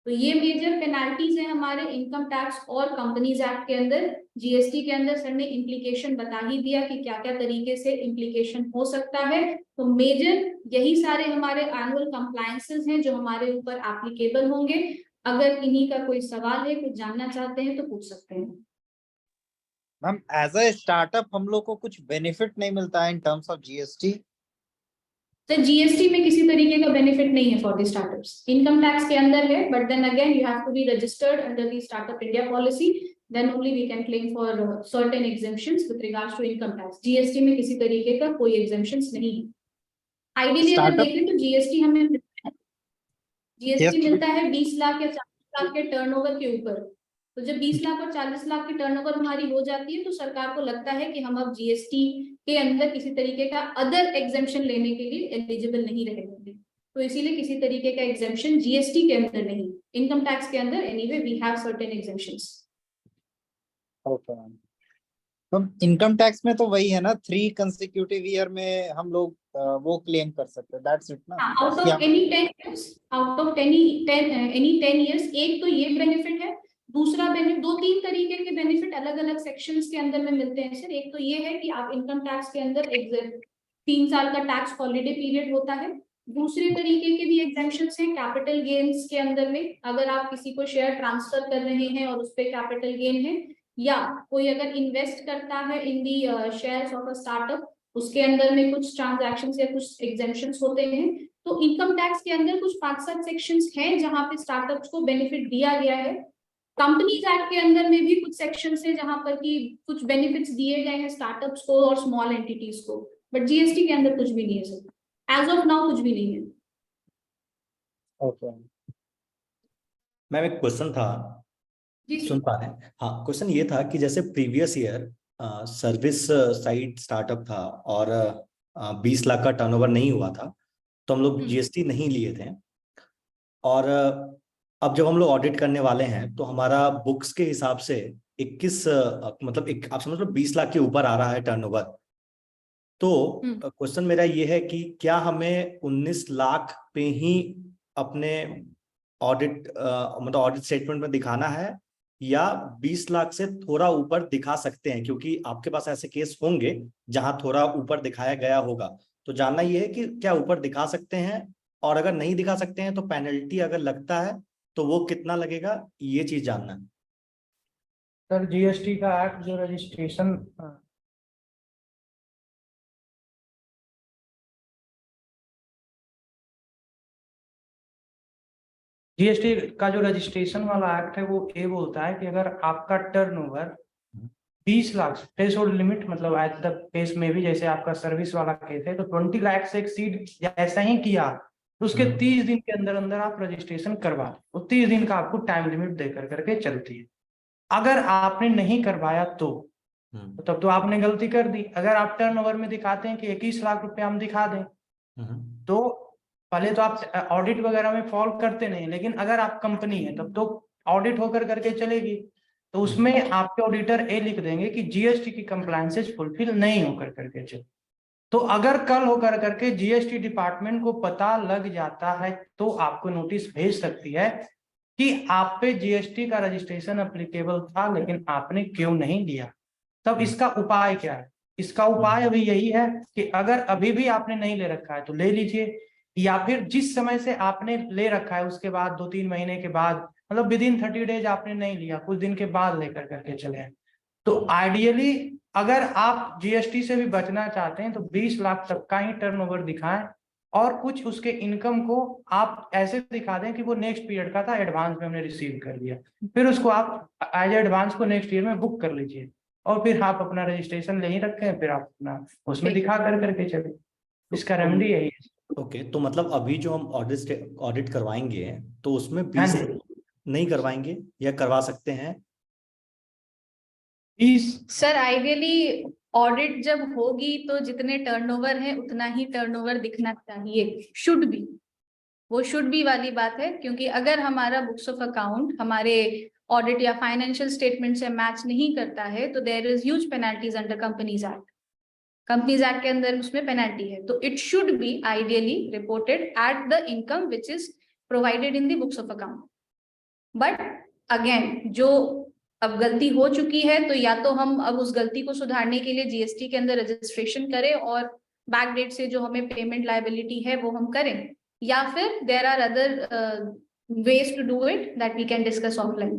तो ये मेजर पेनल्टीज है हमारे इनकम टैक्स और कंपनीज एक्ट के अंदर। जीएसटी के अंदर सर ने इम्प्लीकेशन बता ही दिया कि क्या क्या तरीके से इम्प्लीकेशन हो सकता है। तो मेजर यही सारे हमारे एनुअल कंप्लायंसेस हैं जो हमारे ऊपर एप्लीकेबल होंगे। अगर इन्हीं का कोई सवाल है, कुछ जानना चाहते हैं तो पूछ सकते हैं। मैम एज अ स्टार्टअप हम लोग को कुछ बेनिफिट नहीं मिलता है इन टर्म्स ऑफ जीएसटी? तो जीएसटी में किसी तरीके का बेनिफिट नहीं है for the startups, income tax के अंदर है, but then again you have to be registered under the startup India policy, then only we can claim for certain exemptions with regards to income tax. GST में किसी तरीके का कोई एग्जेम्पशंस नहीं है। आइडियली अगर देखें तो जीएसटी हमें मिलता है 20 लाख या 40 लाख के टर्नओवर के ऊपर। तो जब 20 लाख और 40 लाख की टर्नओवर हमारी हो जाती है तो सरकार को लगता है कि हम अब जीएसटी के अंदर किसी तरीके का अदर एग्जेम्पशन लेने के लिए एलिजिबल नहीं रहेंगे, तो इसीलिए किसी तरीके का एग्जेम्पशन जीएसटी के अंदर नहीं, इनकम टैक्स के अंदर anyway we have certain exemptions. Okay ma'am, तो इनकम टैक्स में तो वही है ना, 3 कंसेक्यूटिव ईयर में हम लोग वो क्लेम कर सकते हैं, दैट्स इट ना? Out of any 10 years, out of any 10 years, एक तो ये बेनिफिट है। दूसरा बेनिफिट, 2-3 तरीके के बेनिफिट अलग अलग सेक्शंस के अंदर में मिलते हैं सर। एक तो ये है कि आप इनकम टैक्स के अंदर 3 साल का टैक्स हॉलिडे पीरियड होता है। दूसरे तरीके के भी एग्जेम्पशंस हैं कैपिटल गेन्स के अंदर में, अगर आप किसी को शेयर ट्रांसफर कर रहे हैं और उस पर कैपिटल गेन है, या कोई अगर इन्वेस्ट करता है in the shares of a startup, उसके अंदर में कुछ ट्रांजैक्शंस या कुछ एग्जेम्पशंस होते हैं। तो इनकम टैक्स के अंदर कुछ 5-7 सेक्शंस हैं जहां पे स्टार्टअप्स को बेनिफिट दिया गया है। कंपनीज एक्ट के अंदर में भी कुछ सेक्शंस है जहां पर कि कुछ बेनिफिट्स दिए गए हैं स्टार्टअप्स को और स्मॉल एंटिटीज को, बट जीएसटी के अंदर कुछ भी नहीं है सर, एज ऑफ नाउ कुछ भी नहीं है। ओके मैम, एक क्वेश्चन था, जी सुन पा रहे हैं? हाँ, क्वेश्चन ये था कि जैसे previous year service side startup था और 20 लाख का टर्नओवर नहीं हुआ था, तो हम लोग जीएसटी नहीं लिए थे, और अब जब हम लोग ऑडिट करने वाले हैं तो हमारा बुक्स के हिसाब से 21 मतलब आप समझ लो 20 लाख के ऊपर आ रहा है टर्नओवर। तो क्वेश्चन मेरा ये है कि क्या हमें 19 लाख पे ही अपने ऑडिट मतलब ऑडिट स्टेटमेंट में दिखाना है, या 20 लाख से थोड़ा ऊपर दिखा सकते हैं? क्योंकि आपके पास ऐसे केस होंगे जहां थोड़ा ऊपर दिखाया गया होगा, तो जानना ये है कि क्या ऊपर दिखा सकते हैं, और अगर नहीं दिखा सकते हैं तो पेनल्टी अगर लगता है तो वो कितना लगेगा, ये चीज जानना है। सर जीएसटी का एक्ट जो रजिस्ट्रेशन जीएसटी का जो रजिस्ट्रेशन वाला एक्ट है वो ये बोलता है कि अगर आपका turnover 20 lakh threshold limit, मतलब एट द केस में भी जैसे आपका सर्विस वाला केस है तो 20 लाख से एक्सीड ऐसा ही किया तो उसके 30 दिन के अंदर अंदर आप रजिस्ट्रेशन करवा, तो 30 दिन का आपको टाइम लिमिट देकर करके चलती है। अगर आपने नहीं करवाया तो तब तो आपने गलती कर दी। अगर आप टर्नओवर में दिखाते हैं कि 21 लाख रुपए हम दिखा दें तो पहले तो आप ऑडिट वगैरह में फॉल करते नहीं, लेकिन अगर आप कंपनी है तब तो ऑडिट होकर करके चलेगी, तो उसमें आपके ऑडिटर ये लिख देंगे कि जीएसटी की कंप्लायंसेस फुलफिल नहीं होकर करके चले। तो अगर कल होकर करके जीएसटी डिपार्टमेंट को पता लग जाता है तो आपको नोटिस भेज सकती है कि आप पे जीएसटी का रजिस्ट्रेशन एप्लीकेबल था लेकिन आपने क्यों नहीं लिया। तब इसका उपाय क्या है? इसका उपाय अभी यही है कि अगर अभी भी आपने नहीं ले रखा है तो ले लीजिए, या फिर जिस समय से आपने ले रखा है उसके बाद 2-3 महीने के बाद, मतलब विद इन 30 डेज आपने नहीं लिया, कुछ दिन के बाद लेकर करके चले हैं, तो आइडियली अगर आप जीएसटी से भी बचना चाहते हैं तो 20 लाख तक का ही टर्नओवर दिखाएं और कुछ उसके इनकम को आप ऐसे दिखा दें कि वो नेक्स्ट पीरियड का था, एडवांस में हमने रिसीव कर लिया, फिर उसको आप एज एडवांस को नेक्स्ट ईयर में बुक कर लीजिए और फिर आप अपना रजिस्ट्रेशन ले ही रखे हैं, फिर आप अपना उसमें दिखा कर करके चले। इसका रेमेडी यही है। ओके, तो मतलब अभी जो हम ऑडिट करवाएंगे तो उसमें हाँ 20 जी। नहीं करवाएंगे या करवा सकते हैं? सर आइडियली ऑडिट जब होगी तो जितने टर्नओवर है उतना ही टर्नओवर दिखना चाहिए, शुड बी, वो शुड बी वाली बात है, क्योंकि अगर हमारा बुक्स ऑफ अकाउंट हमारे ऑडिट या फाइनेंशियल स्टेटमेंट से मैच नहीं करता है तो there is huge penalties under companies act. Companies act के अंदर उसमें पेनल्टी है, तो it should be ideally reported at the income which is provided in the books of account. But again जो अब गलती हो चुकी है तो या तो हम अब उस गलती को सुधारने के लिए जीएसटी के अंदर रजिस्ट्रेशन करें और बैक डेट से जो हमें पेमेंट लायबिलिटी है वो हम करें, या फिर there are other ways to do it that we can discuss offline.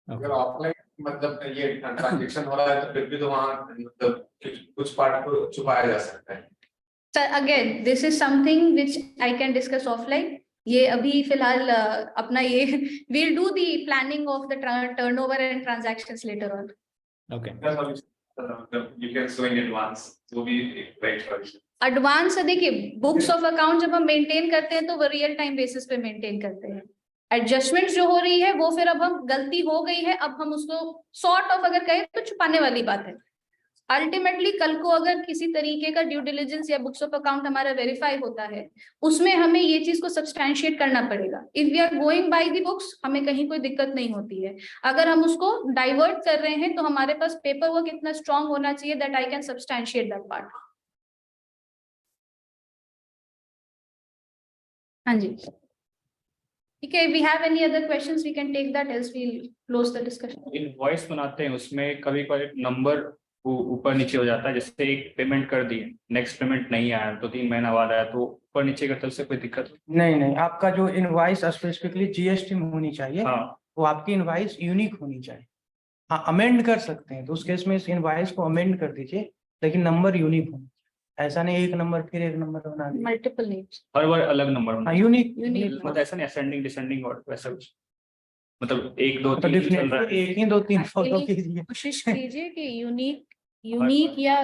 अगर ऑफलाइन मतलब ये ट्रांजैक्शन हो रहा है तो फिर भी तो वहाँ मतलब कुछ पार्ट को छुपाया जा सकता है। So again, this is something which I can discuss offline. ये अभी फिलहाल अपना ये we'll do the planning of the turnover and transactions later on. Okay, You can show in advance, वो भी एक राइट सॉल्यूशन। एडवांस देखिए, बुक्स ऑफ अकाउंट जब हम मेंटेन करते हैं तो वो रियल टाइम बेसिस पे मेंटेन करते हैं। एडजस्टमेंट जो हो रही है वो फिर अब हम गलती हो गई है, अब हम उसको सॉर्ट ऑफ अगर कहें तो छुपाने वाली बात है। अल्टीमेटली कल को अगर किसी तरीके का ड्यू डिलिजेंस या बुक्स ऑफ अकाउंट हमारा वेरीफाई होता है उसमें हमें ये चीज को सब्सटैंशिएट करना पड़ेगा। If we are going by the books हमें कहीं कोई दिक्कत नहीं होती है। अगर हम उसको डाइवर्ट कर रहे हैं तो हमारे पास पेपर वर्क इतना स्ट्रांग होना चाहिए that I can substantiate that part. हाँ जी, ठीक है। We have any other questions we can take that else we'll close the discussion. Invoice बनाते हैं उसमें कभी कभी नंबर ऊपर नीचे हो जाता है, जैसे एक पेमेंट कर दिए, नेक्स्ट पेमेंट नहीं आया तो 3 महीना बाद आया तो ऊपर नीचे करते उससे कोई दिक्कत? नहीं, आपका जो इनवॉइस स्पेसिफिकली जीएसटी में होनी चाहिए, हाँ, वो आपकी इनवॉइस यूनिक होनी चाहिए। हाँ, अमेंड कर सकते हैं तो उस केस में इस इनवॉइस को अमेंड कर दीजिए, लेकिन नंबर यूनिक होना, ऐसा नहीं एक नंबर फिर एक नंबर बना दीजिए। मल्टीपल नेम्स, हर बार अलग नंबर हाँ, यूनिक मतलब ऐसा नहीं असेंडिंग डिसेंडिंग और वैसा कुछ, मतलब 1 2 तो 3 चल रहा है। एक ही 2-3 फॉलो कीजिए। कोशिश कीजिए कि यूनिक या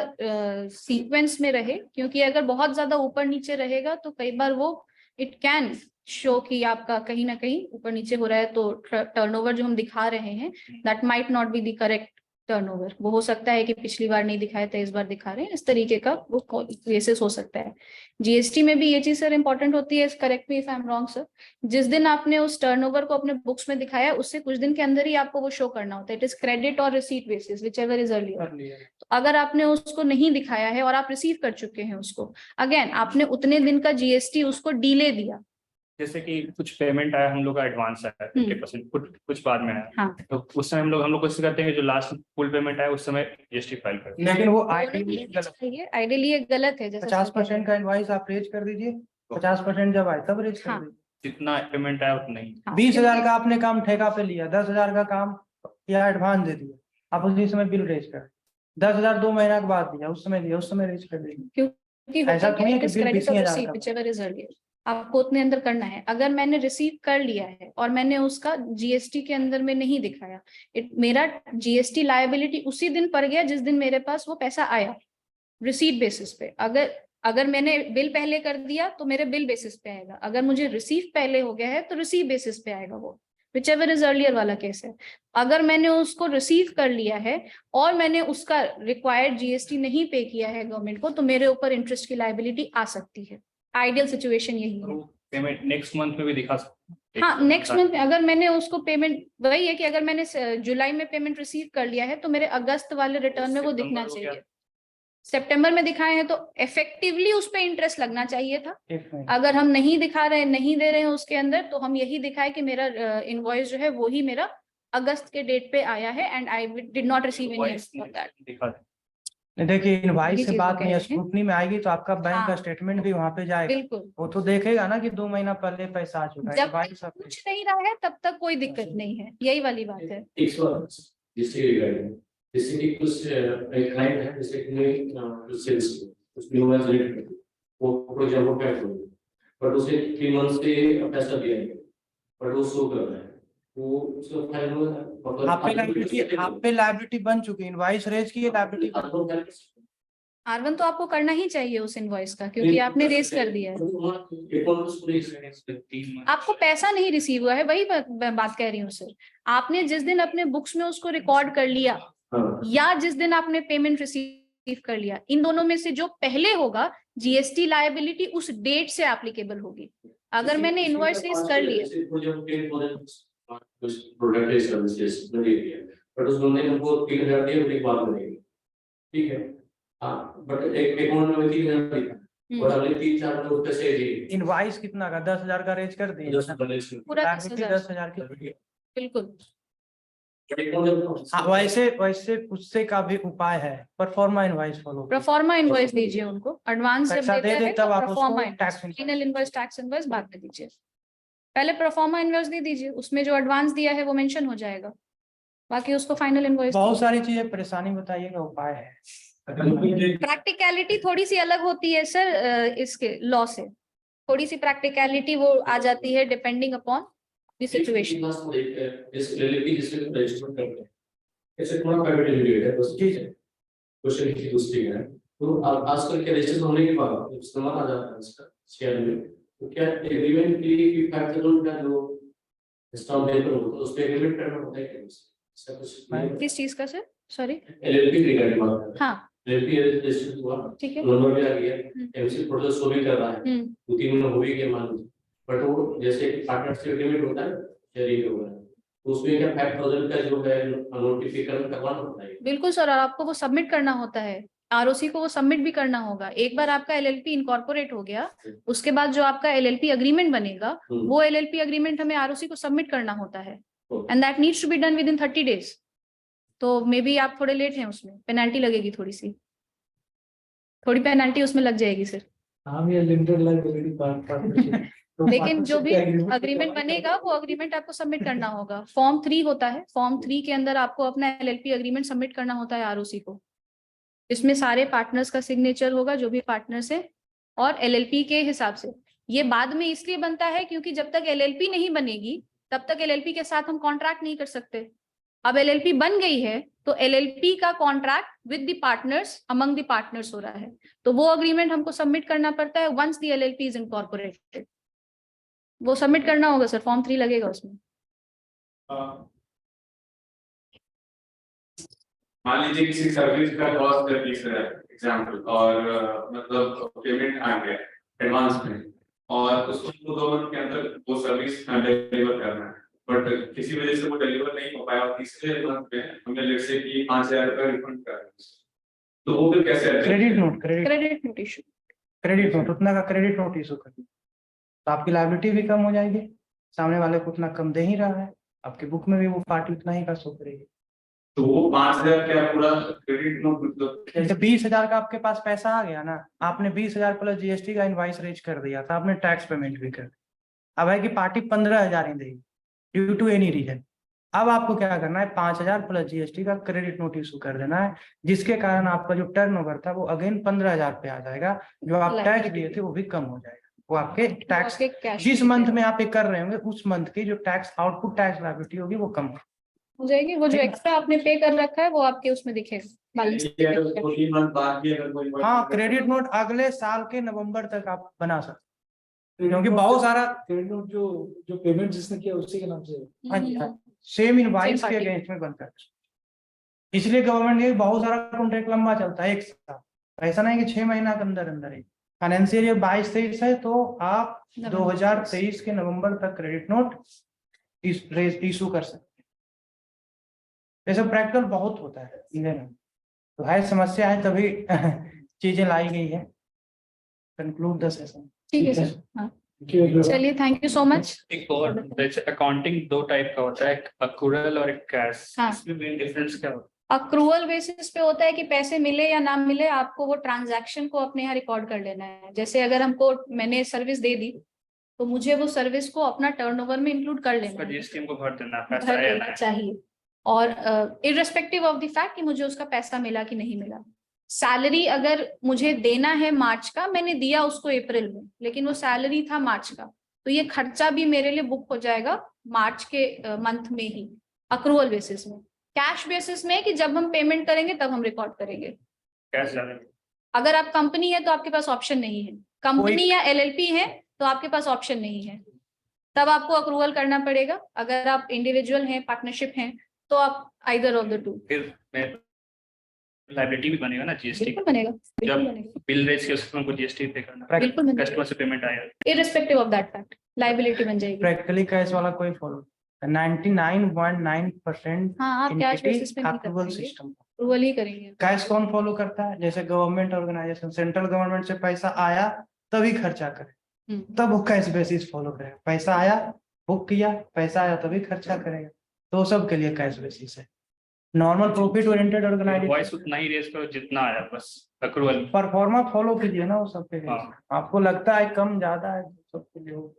सीक्वेंस में रहे, क्योंकि अगर बहुत ज्यादा ऊपर नीचे रहेगा तो कई बार वो इट कैन शो कि आपका कहीं ना कहीं ऊपर नीचे हो रहा है, तो टर्नओवर जो हम दिखा रहे हैं that might not be the correct turnover. वो हो सकता है कि पिछली बार नहीं दिखाया था इस बार दिखा रहे हैं, इस तरीके का वो केसेस हो सकता है। जीएसटी में भी ये चीज सर इंपॉर्टेंट होती है, correct me if I am wrong sir, जिस दिन आपने उस टर्नओवर को अपने बुक्स में दिखाया उससे कुछ दिन के अंदर ही आपको वो शो करना होता है। इट इज क्रेडिट और receipt basis which ever is earlier. तो अगर आपने उसको नहीं दिखाया है और आप रिसीव कर चुके हैं उसको, अगेन आपने उतने दिन का जीएसटी उसको डीले दिया, जैसे कि कुछ पेमेंट आया हम लोग का एडवांस आया 50%, कुछ बाद में आया, हाँ, तो उस समय हम लोग कोशिश करते हैं कि जो लास्ट फुल पेमेंट आया उस समय जीएसटी फाइल करें। लेकिन वो आइडियली ये गलत है। जैसे 50% का इनवॉइस आप रेज कर दीजिए, 50% जब आए तब रेज कर हाँ। दीजिए। जितना पेमेंट आया उतना ही। हाँ, 20,000 का आपने काम ठेका पे लिया, 10,000 का काम या एडवांस दे दिया, आप उसी समय बिल रेज कर, 10,000 2 महीना के बाद दिया, उस समय रेज कर दीजिए। क्योंकि ऐसा थोड़ी है कि बिल 20,000 का आपको उतने अंदर करना है। अगर मैंने रिसीव कर लिया है और मैंने उसका जीएसटी के अंदर में नहीं दिखाया, मेरा जीएसटी लायबिलिटी उसी दिन पड़ गया जिस दिन मेरे पास वो पैसा आया रिसीट बेसिस पे। अगर मैंने बिल पहले कर दिया तो मेरे बिल बेसिस पे आएगा, अगर मुझे रिसीव पहले हो गया है तो रिसीव बेसिस पे आएगा वो, विच एवर इज अर्लियर वाला केस है। अगर मैंने उसको रिसीव कर लिया है और मैंने उसका रिक्वायर्ड जीएसटी नहीं पे किया है गवर्नमेंट को, तो मेरे ऊपर इंटरेस्ट की लायबिलिटी आ सकती है। आइडियल सिचुएशन यही है। पेमेंट नेक्स्ट मंथ में भी दिखा सकते हैं। हाँ, नेक्स्ट मंथ में अगर मैंने उसको पेमेंट, वही है कि अगर मैंने जुलाई में पेमेंट रिसीव कर लिया है तो मेरे अगस्त वाले रिटर्न में वो दिखना चाहिए। सितंबर में दिखाए हैं तो इफेक्टिवली उस पर इंटरेस्ट लगना चाहिए था। एक मिनट, अगर हम नहीं दिखा रहे, नहीं दे रहे हैं उसके अंदर, तो हम यही दिखाए कि मेरा इनवॉइस जो है वो ही मेरा अगस्त के डेट पे आया है and I did not receive any for that. दिखा दें। देखिए इनवाइस ये से चीज बात वो कह नहीं है, रहे हैं। स्क्रूटनी में आएगी तो आपका बैंक का हाँ। स्टेटमेंट भी वहां पे जाएगा, बिल्कुल, वो तो देखेगा ना कि 2 महीना पहले पैसा आ चुका है। जब इनवाइस तक आपके- कुछ नहीं रहा है तब तक कोई दिक्कत नहीं है, यही वाली बात है। एक सवाल जिससे रिगार्डिंग, जैसे कि कुछ एक क्लाइंट है, जैसे कि कुछ सेल्स कुछ न्यू वाइज रेट करते वो फॉर एग्जांपल पैक हो गया, बट उसे 3 मंथ से पैसा दिया है, बट वो शो कर रहा है, वो उसका फाइल मतलब आप पे लायबिलिटी बन चुकी है, इनवाइस रेज की लायबिलिटी। R1 तो आपको करना ही चाहिए उस इनवॉइस का, क्योंकि आपने रेस कर दिया है। आपको पैसा नहीं रिसीव हुआ है, वही मैं बात कह रही हूँ सर। आपने जिस दिन अपने बुक्स में उसको रिकॉर्ड कर लिया या जिस दिन आपने पेमेंट रिसीव कर लिया, इन दोनों में से जो पहले होगा जीएसटी लायबिलिटी उस डेट से एप्लीकेबल होगी। अगर मैंने इनवॉइस रेस कर लिया, प्रोडक्ट है सर्विसेज बट उस बंदे ने वो 3000 दिया, एक बात करेगी, ठीक है, हाँ, बट एक अकाउंट में 3000 दिया और अगले 3-4 लोग पैसे दिए, इनवाइस कितना का 10,000 का रेज कर दिए, पूरा लायबिलिटी 10,000 10,000 की। बिल्कुल। हाँ, वैसे उससे का भी उपाय है, pro forma invoice follow. Proforma invoice दीजिए उनको, एडवांस जब पैसा देते दे हैं तब तो आप उसको proforma tax final invoice, tax invoice बाद में दीजिए। पहले प्रोफॉर्मा इनवॉइस दे दीजिए, उसमें जो एडवांस दिया है वो मेंशन हो जाएगा, बाकी उसको फाइनल इनवॉइस। बहुत सारी चीजें परेशानी बताइएगा, उपाय है। प्रैक्टिकलिटी थोड़ी सी अलग होती है सर, इसके लॉ से थोड़ी सी प्रैक्टिकलिटी वो आ जाती है डिपेंडिंग अपॉन द सिचुएशन। इस रिलेटिव जिससे रजिस्टर करते हैं, ऐसे थोड़ा प्राइवेट लिमिटेड है, बस ठीक है, क्वेश्चन की दूसरी है, तो आजकल के रजिस्टर होने के बाद इस्तेमाल आ जाता है इसका शेयर में, तो क्या एग्रीमेंट के लिए कि फैक्टर का जो स्टॉक देकर होता है उस पे एग्रीमेंट करना होता है क्या, इसका कुछ किस चीज का सर, सॉरी? एलएलपी रिगार्डिंग बात है। हाँ एलएलपी रजिस्टर हुआ, ठीक है। नंबर भी आ गया, एमसी प्रोसेस हो भी कर रहा है, 2-3 महीने हो भी गए मान लीजिए, बट वो जैसे पार्टनरशिप एग्रीमेंट होता है शेयरिंग होगा, तो उसमें क्या 5000 का जो है नोटिफिकेशन करवाना होता है। बिल्कुल सर, और आपको वो सबमिट करना होता है, आरओसी को वो सबमिट भी करना होगा। एक बार आपका एलएलपी इनकॉर्पोरेट हो गया, उसके बाद जो आपका एलएलपी एग्रीमेंट बनेगा, वो एलएलपी एग्रीमेंट हमें आरओसी को सबमिट करना होता है, and that needs to be done within 30 days. तो मे बी आप थोड़े लेट हैं, उसमें पेनल्टी लगेगी, थोड़ी पेनल्टी उसमें लग जाएगी सर। हम ये लिमिटेड लायबिलिटी पार्टनरशिप, लेकिन जो भी अग्रीमेंट बनेगा वो अग्रीमेंट आपको सबमिट करना होगा। फॉर्म 3 होता है, फॉर्म 3 के अंदर आपको अपना एलएलपी अग्रीमेंट सबमिट करना होता है आरओसी को। इसमें सारे पार्टनर्स का सिग्नेचर होगा, जो भी पार्टनर्स है, और एलएलपी के हिसाब से। ये बाद में इसलिए बनता है क्योंकि जब तक एलएलपी नहीं बनेगी तब तक एलएलपी के साथ हम कॉन्ट्रैक्ट नहीं कर सकते। अब एलएलपी बन गई है तो एलएलपी का contract with the partners, among the partners हो रहा है, तो वो अग्रीमेंट हमको सबमिट करना पड़ता है once the LLP is incorporated. वो सबमिट करना होगा सर, फॉर्म 3 लगेगा उसमें। मान लीजिए किसी सर्विस का कॉस्ट 30 है एग्जाम्पल, और मतलब पेमेंट आ गया एडवांस में, और उसको 2 मंथ के अंदर वो सर्विस डिलीवर करना है, बट किसी वजह से वो डिलीवर नहीं हो पाया और तीसरे मंथ में हमने लेट से कि 5000 रुपये रिफंड कर दिया, तो वो फिर कैसे? क्रेडिट नोट, क्रेडिट नोट उतना का क्रेडिट नोट इशू कर दीजिए, तो आपकी लायबिलिटी भी कम हो जाएगी, सामने वाले को उतना कम दे ही रहा है, आपके बुक में भी वो पार्टी उतना ही का शो करेगी। तो वो 5000 क्या पूरा क्रेडिट नोट मतलब? जैसे 20,000 का आपके पास पैसा आ गया ना, आपने 20,000 प्लस जीएसटी का इनवाइस रेज कर दिया था, आपने टैक्स पेमेंट भी कर दिया, अब है कि पार्टी 15,000 ही देगी ड्यू टू एनी रीजन। अब आपको क्या करना है, 5,000 प्लस जीएसटी का क्रेडिट नोट इशू कर देना है, जिसके कारण आपका जो टर्नओवर था वो अगेन 15,000 पे आ जाएगा, जो आप टैक्स दिए थे वो भी कम हो जाएगा, वो आपके टैक्स जिस मंथ में आप ये कर रहे होंगे उस मंथ की जो टैक्स आउटपुट टैक्स लायबिलिटी होगी वो कम हो जाएगी। वो जो एक्स्ट्रा आपने पे कर रखा है वो आपके उसमें दिखेगा बैलेंस। हाँ, क्रेडिट नोट अगले साल के नवंबर तक आप बना सकते, क्योंकि बहुत सारा क्रेडिट नोट जो पेमेंट जिसने किया उसी के नाम से सेम इनवाइस के अगेंस्ट में बनता है, इसलिए गवर्नमेंट ने बहुत सारा कॉन्ट्रैक्ट लंबा चलता है एक साल, ऐसा नहीं कि 6 महीना के अंदर अंदर ही। फाइनेंशियल ईयर 22-23 है तो आप 2023 के नवंबर तक क्रेडिट नोट इशू कर सकते हैं। ये सब प्रैक्टिकल बहुत होता है इंडियन में, तो है समस्या है तभी चीजें लाई गई है। Conclude the session. ठीक है सर, हाँ चलिए, थैंक यू सो मच। एक और जैसे अकाउंटिंग दो टाइप का होता है, एक अक्रूरल और एक कैश, हाँ। इसमें मेन डिफरेंस क्या होता अक्रूवल बेसिस पे होता है कि पैसे मिले या ना मिले आपको वो ट्रांजैक्शन को अपने यहाँ रिकॉर्ड कर लेना है। जैसे अगर हमको मैंने सर्विस दे दी तो मुझे वो सर्विस को अपना टर्नओवर में इंक्लूड कर है? लेना उसका है, जीएसटी हमको भर देना है, पैसा भर आया देना ना। चाहिए। और इररिस्पेक्टिव ऑफ द फैक्ट कि मुझे उसका पैसा मिला कि नहीं मिला। सैलरी अगर मुझे देना है मार्च का, मैंने दिया उसको अप्रैल में, लेकिन वो सैलरी था मार्च का, तो ये खर्चा भी मेरे लिए बुक हो जाएगा मार्च के मंथ में ही, अक्रूवल बेसिस में। कैश बेसिस में कि जब हम पेमेंट करेंगे तब हम रिकॉर्ड करेंगे। कैश जाने अगर आप कंपनी है तो आपके पास ऑप्शन नहीं है, कंपनी या एलएलपी है तो आपके पास ऑप्शन नहीं है, तब आपको अक्रूवल करना पड़ेगा। अगर आप इंडिविजुअल हैं, पार्टनरशिप हैं, तो आप आइदर ऑफ द टू। फिर लाइबिलिटी भी बनेगा ना जीएसटी, बिल्कुल बनेगा, बिल्कुल जब बनेगा, बिल रेज के उसमें हमको जीएसटी पे करना है, बिल्कुल बनेगा। कस्टमर से पेमेंट आया। Irrespective of that fact liability बन जाएगी। प्रैक्टिकली कैश वाला कोई फॉलो 99.9% हाँ, आप कैश बेसिस पे नहीं कर अप्रूवल पाएंगे, सिस्टम। अप्रूवल ही करेंगे। कैश कौन फॉलो करता है? जैसे गवर्नमेंट ऑर्गेनाइजेशन, सेंट्रल गवर्नमेंट से पैसा आया तभी खर्चा करे, तब वो कैश बेसिस फॉलो करेगा। पैसा आया, बुक किया, पैसा आया तभी खर्चा करेगा, तो सबके लिए कैश बेसिस है। Normal profit oriented voice organisation उतना ही रेज करो जितना आया, बस अक्रूवल। परफॉर्मा फॉलो कीजिए ना वो सबके लिए। हाँ। आपको लगता है कम ज्यादा है, सबके लिए हो।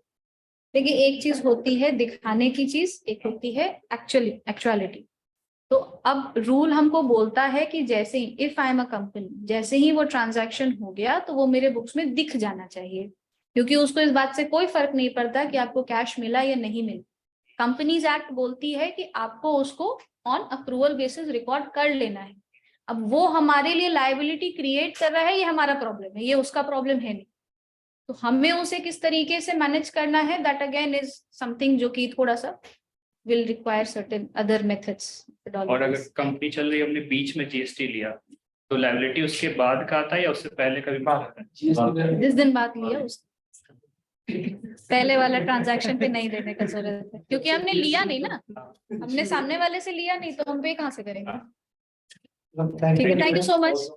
देखिए, एक चीज होती है दिखाने की चीज, एक होती है एक्चुअलिटी। तो अब रूल हमको बोलता है कि जैसे ही if I am a company, जैसे ही वो ट्रांजैक्शन हो गया तो वो मेरे बुक्स में दिख जाना चाहिए, क्योंकि उसको इस बात से कोई फर्क नहीं पड़ता कि आपको कैश मिला या नहीं मिला। कंपनीज एक्ट बोलती है कि आपको उसको ऑन अप्रूवल बेसिस रिकॉर्ड कर लेना है। अब वो हमारे लिए लायबिलिटी क्रिएट कर रहा है, ये हमारा प्रॉब्लम है, ये उसका प्रॉब्लम है नहीं। तो हमें उसे किस तरीके से मैनेज करना है, दैट अगेन इज समथिंग जो कि थोड़ा सा will require certain other methods. और अगर कंपनी चल रही है, हमने बीच में जीएसटी लिया, तो लायबिलिटी उसके बाद का आता है या उससे पहले का भी आता है? जिस दिन बात लिया उस पहले वाला ट्रांजैक्शन पे नहीं देने का जरूरत है, क्योंकि हमने लिया नहीं ना, हमने सामने वाले से लिया नहीं, तो हम पे कहाँ से करेंगे। ठीक है, थैंक यू सो मच।